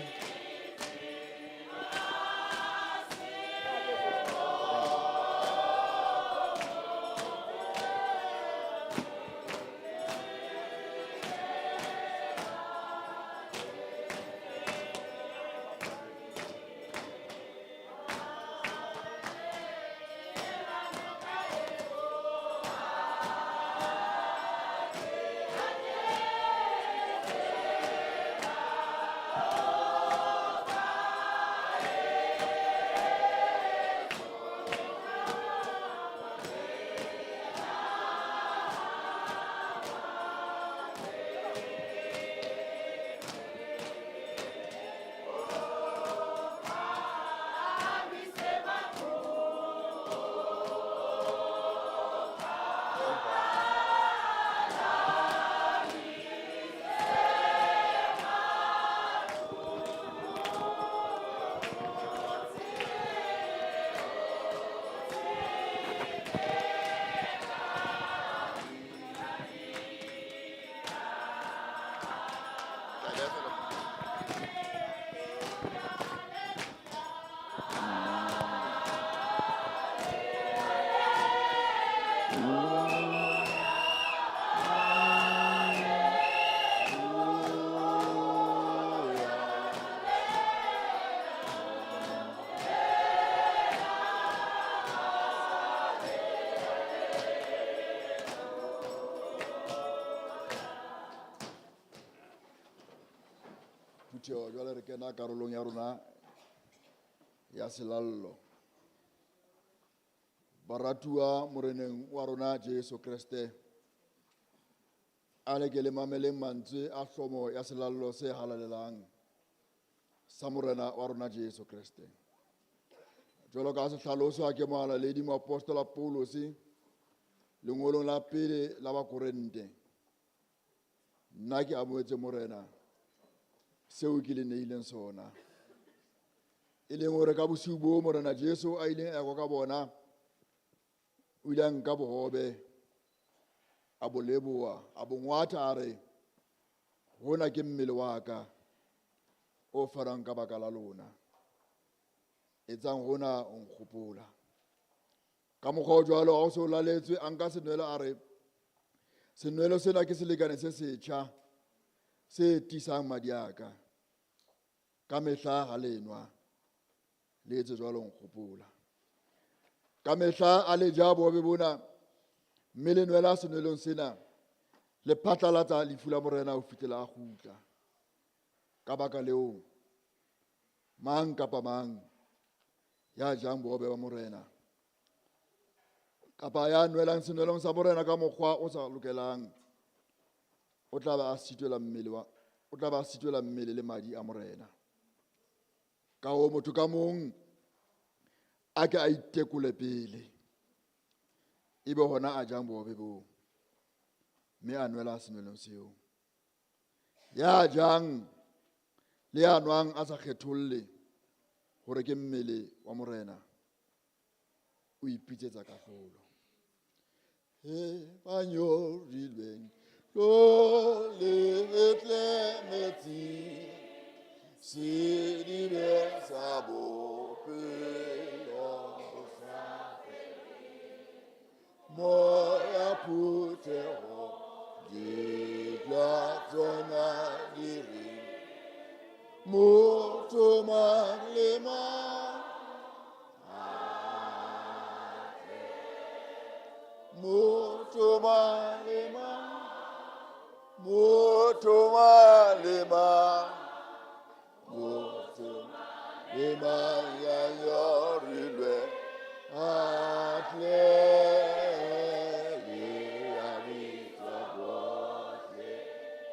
Phutho jwale re kena karolong ya rona ya selallo. Baratua moreneng wa rona Jesu Kriste. a le ke le mameleng mantswe a hlomo ya selallo se halalelang sa morena wa rona Jesu Kriste. Jwalo ka se hlaloso ke moalaledi moapostola Paulus lengolong la pele la Bakorinte. Nna ke amoetse morena seo ke le neileng sona. E leng hore ka bosiu bo morena Jesu a ileng a go ka bona o ile a nka bohobe a bo leboha a bo ngwatha a re hona ke mmele wa ka o farang ka baka la lona. Etsang hona o nkgopola. Ka mokgwa o jwalo ha o se o laletswe a nka senwelo a re senwelo sena ke selekane se setjha se tisang madi a ka. Ka mehla ha lenwa le etse jwalo o nkgopola. Ka mehla a le ja bohobe bona mme le nwela senwelong sena le phatlalatsa lefu la morena ho fihlela a kgutla. Ka baka leo mang kapa mang ya jang bohobe ba morena kapa ya nwelang senwelong sa morena ka mokgwa o sa lokelang o tla ba a sitwela mmele le madi a morena. Ka ho motho ka mong a ke a itekole pele ebe hona a jang bohobe boo mme a nwela senwelong seo. Ya jang le ya nwang a sa kgetholle hore ke mmele wa morena o ipitsetsa kahlolo. Ba nyorilweng lo le tlemetse se di be sa bophelo moya phutheho di tla tsona di re motho mang le mang motho mang le mang motho mang le mang motho le mang ya nyorilwe atle ya bitla bohle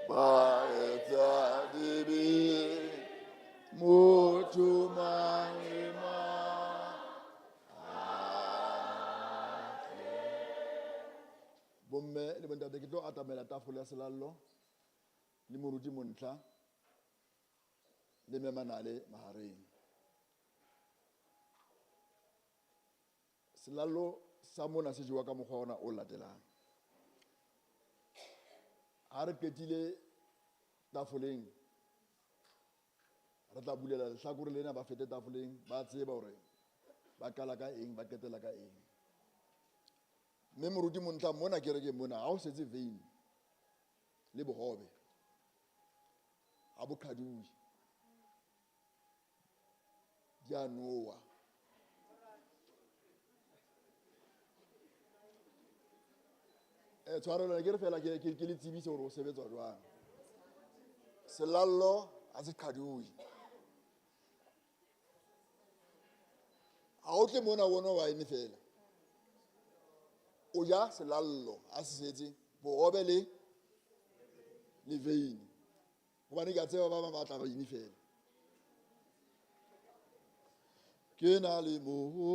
ba etsa dibi motho mang le mang. Bomme le bontate ke tlo atamela tafole ya selallo le moruti Montla le Memanale mahareng. Selallo sa mona se jewa ka mokgwa ona o latelang. Ha re qetile tafoleng re tla bulela lehlakore lena ba fete tafoleng ba tseba hore ba qala ka eng ba qetela ka eng. Mme moruti Montla mona kerekeng mona ha o setse vein le bohobe ha bo qhadui di a nowa. Tshwarelo ke re fela ke le tsebise hore o sebetsa jwang. Selallo ha se qhadui. Ha o tle mona wona wa ene fela o ja selallo a se setse bohobe le veini hobane ka tseba ba batla ba ine fela. Ke na le Modisa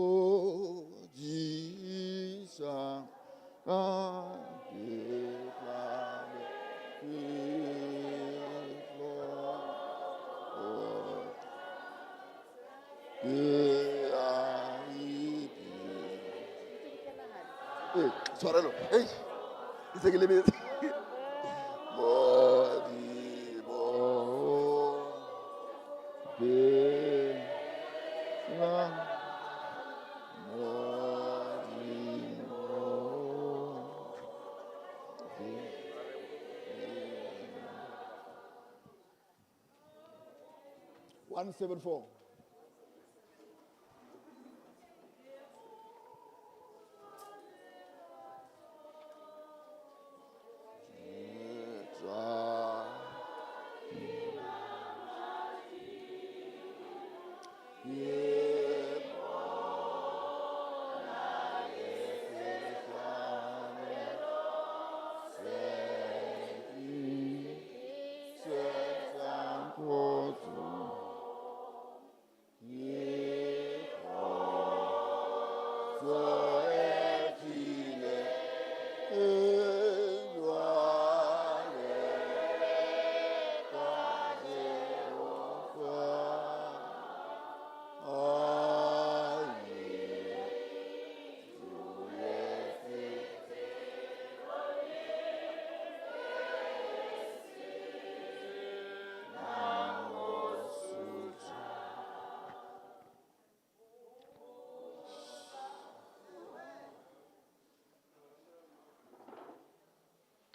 Tshwarelo, ntse ke lebetse. One 174.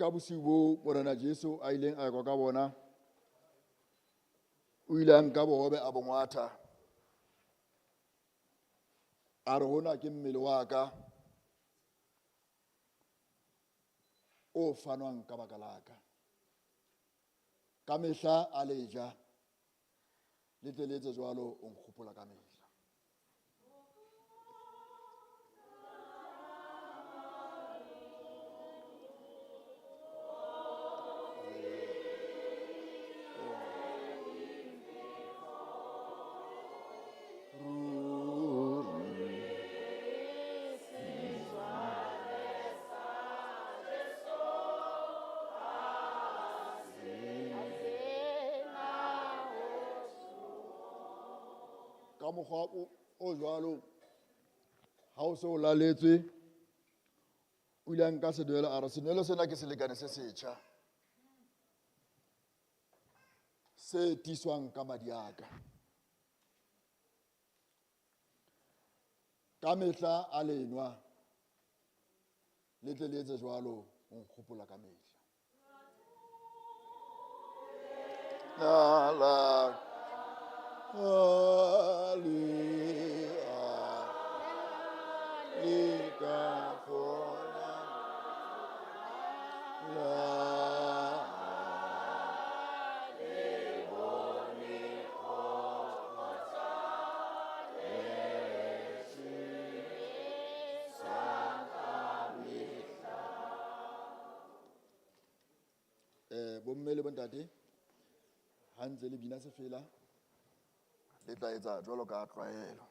ka bosiu bo morena Jesu a ileng a ekwa ka bona, o ile a nka bogobe a bongwatha, a re hona ke mmele wa ka o fanwang ka baka la ka. Ka mehla a le ja, le tle le etse jwalo o nkgopola ka mehla. Ka mokgwa o jwalo, ha o se o laletswe, o ile a nka senwelo a re senwelo sena ke selekane se setjha se tiswang ka madi a ka. Ka mehla a le nwa, le tle le etse jwalo o nkgopola ka mehla. Bomme le bontate, ha ntse le bina se fela, le tla etsa jwalo ka tlwaelo.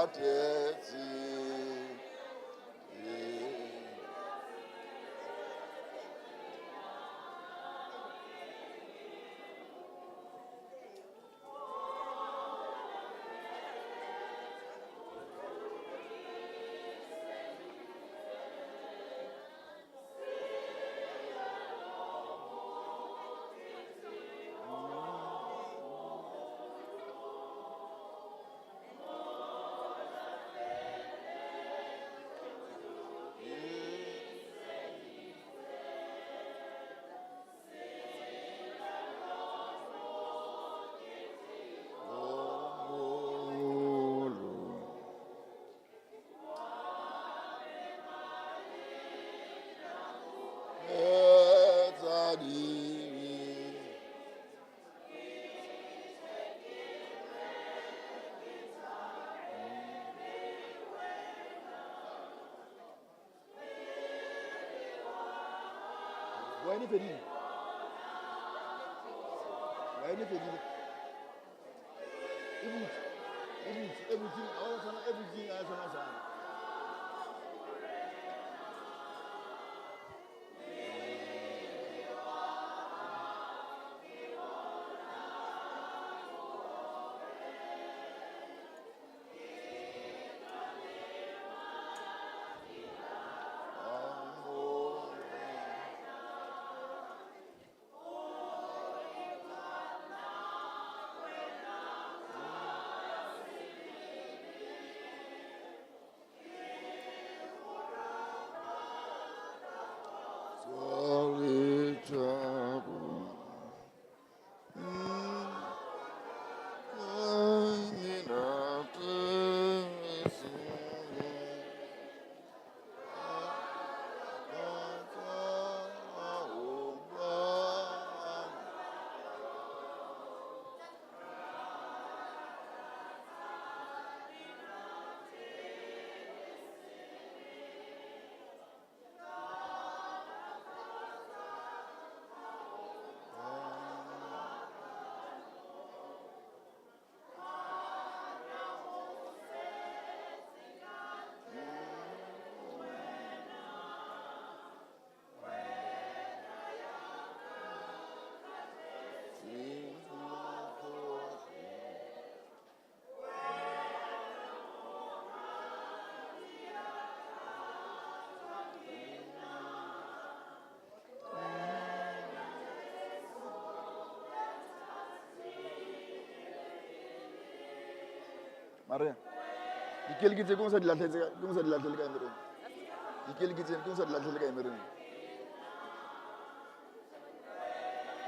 patetse. Why ni fedile? Why ni fedile? Everything, everything I want to Maria, dikeli kitse kung sa dilatle ka meron. Dikeli kitse kung sa dilatle ka meron.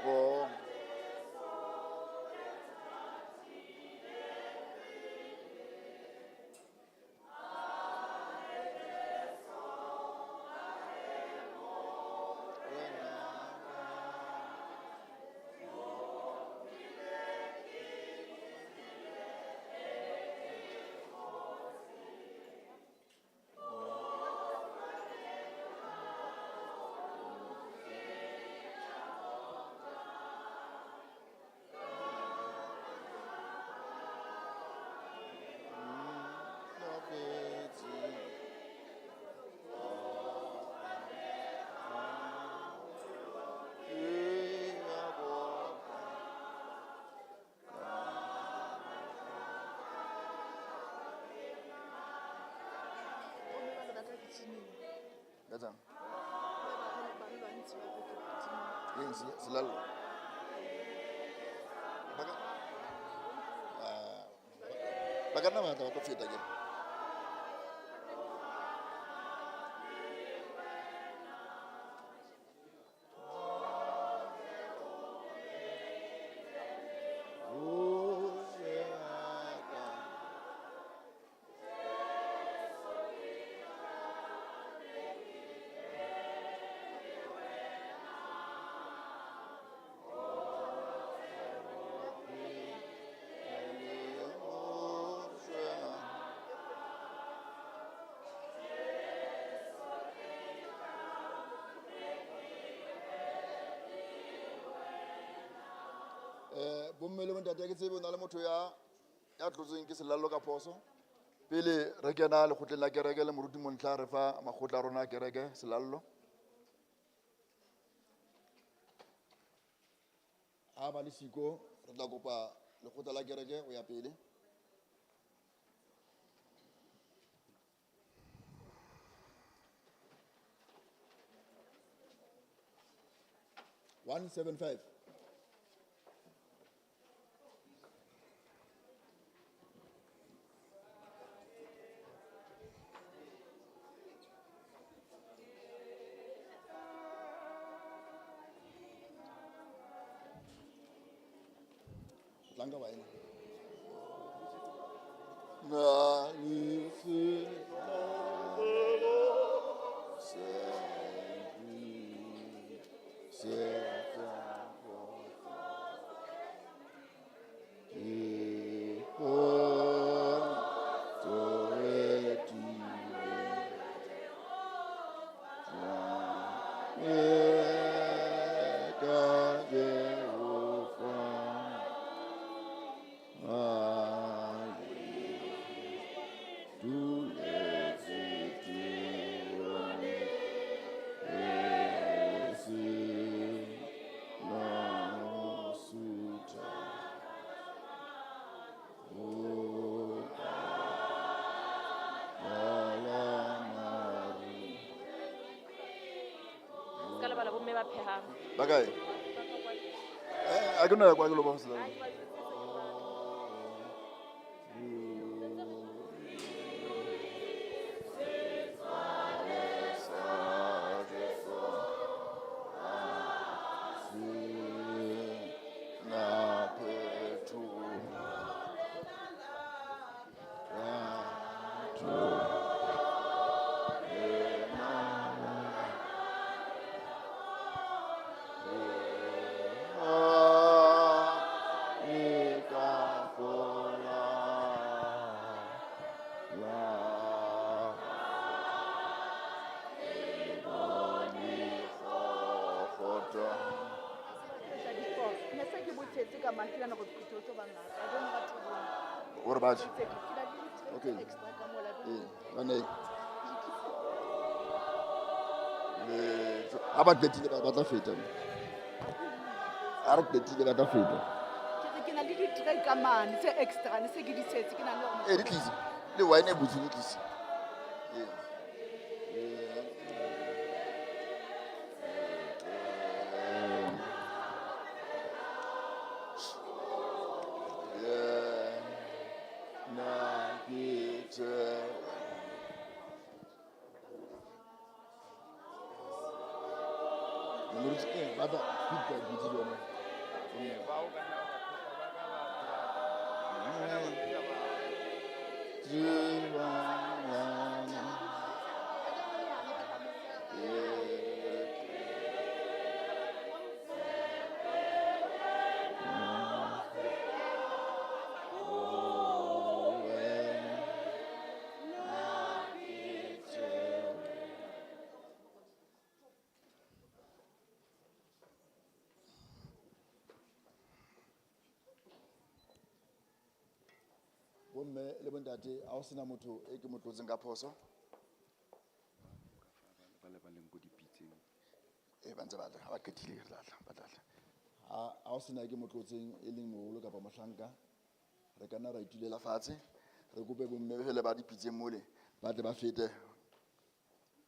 Oh. Datang. Yang selalu. Bagan nama atau apa fit aja. Bommele mo ntate ke tsebe o na le motho ya tlotseng ke selalo ka phoso pele re kena lekgotleng la kereke le moruti montla re fa makgotla a rona a kereke selallo a ba le siko re tla kopa lekgotla la kereke go ya pele 175. Tlanga wa ena. Na ifi Bagay. I don't know what you're about to say. What about you? Okay. How about the tea about the fit? I don't get the other fit. It is the wine opportunities. Bomme le bontate a o sena motho e ke mo tlotseng ka phoso ba le baleng go dipitseng ba ntse ba tla ba ketile re tla a o sena ke mo tlotseng e leng mogolo kapa mohlanka re ka nna ra itulela fatshe re kope bomme hele ba dipitseng mole ba tle ba fete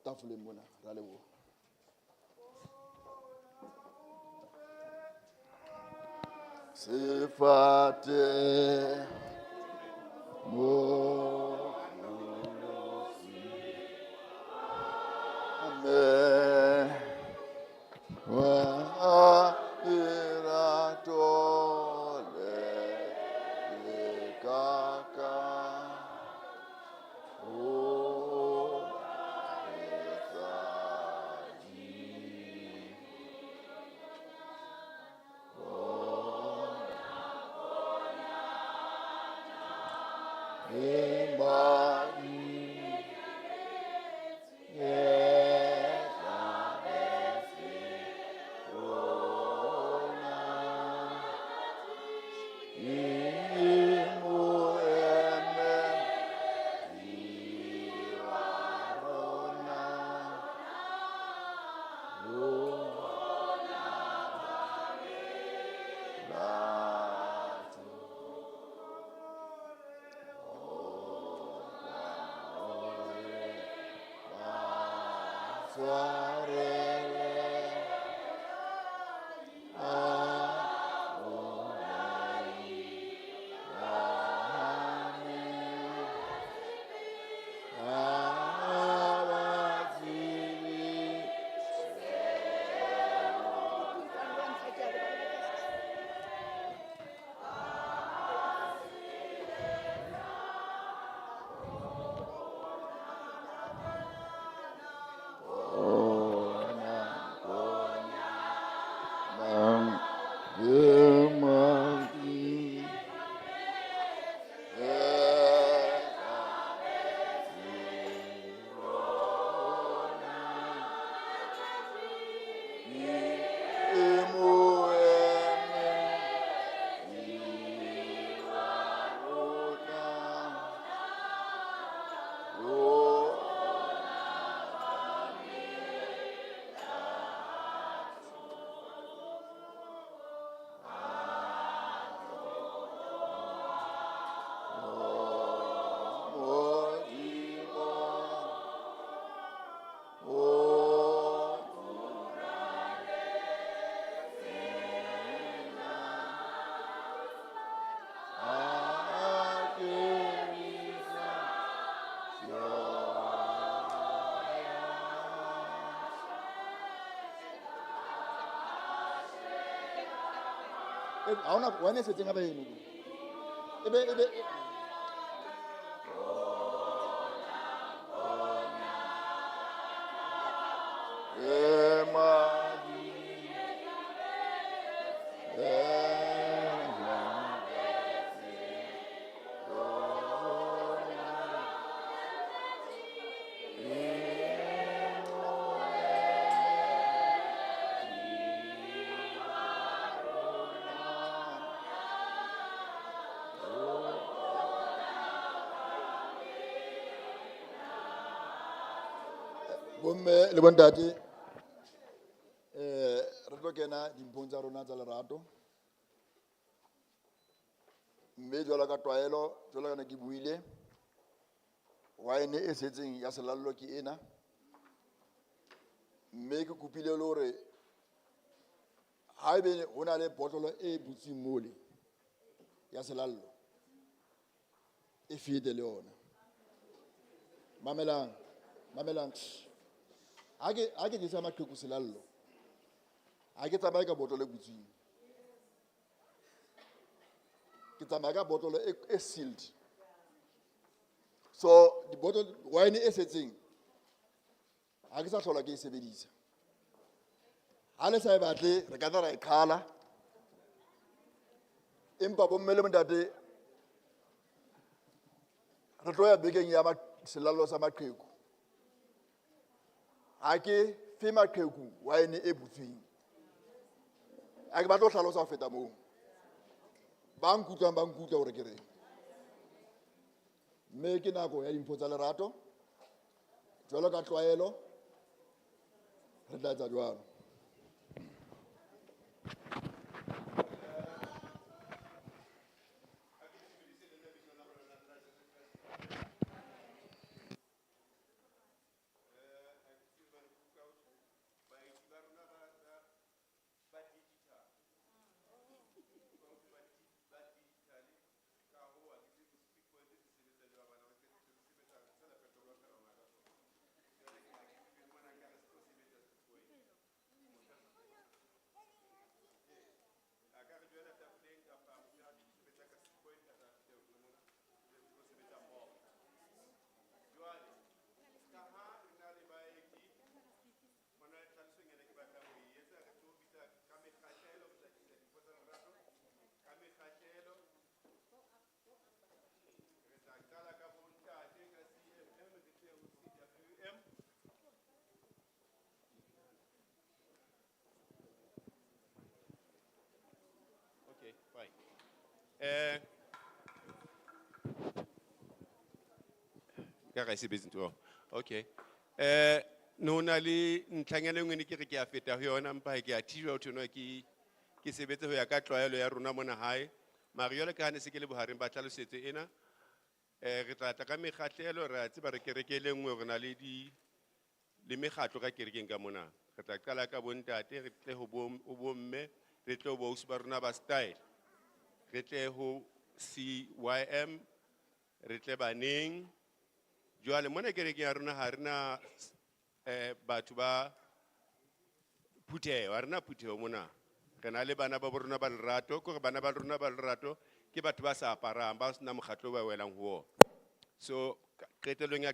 tafoleng mona ra leboha Sefate Ha ona wena e setseng a baeno. Ebe bomme le bontate re tlo kena dimphong tsa rona tsa lerato, mme jwalo ka tlwaelo jwalo ka ne ke buile wine e setseng ya selallo ke ena, mme ke kopile le hore ha ebe ho na le botlolo e butsweng mole ya selallo e fete le yona. Mamelang ha ke disa maqheku selallo ha ke tsamaye ka botlolo e butsweng, ke tsamaya ka botlolo e sealed. So di bottle wine e setseng ha ke sa hlola ke e sebedisa. Ha le sa e batle re ka ra e khala, empa bomme le bontate re tlo ya bekeng ya selallo sa maqheku. Ha ke fe maqheku wine e butsweng, ha ke batla ho hlalosa ho feta moo. Ba nkutlwa hore ke reng. Mme ke nako ya dimpho tsa lerato, jwalo ka tlwaelo re tla etsa jwalo. Okay, fine. Ka ga se bezinto. Okay. No na le ntlhanyana e nngwe ne ke re ke a feta ho yona mpa ke a thibela ho thona ke sebetse ho ya ka tlwaelo ya rona mona hae. Mariole ka hane se ke le bohareng ba tlalosetse ena. Re tla tla ka mekgahlelo re a tseba re kerekele nngwe re na le le mekgatlo ka kerekeng ka mona. Re tla qala ka bontate, re tle ho bomme, re tle ho boausi ba rona ba style, re tle ho CYM, re tle baneng. Jwale mona kerekeng ya rona ha rena batho ba phutheho, ha rena phutheho mona. Re na le bana ba rona ba lerato, ke bana ba rona ba lerato ke batho ba sa aparang, ba sena mokgatlo ba welang ho ona. So qetellong ya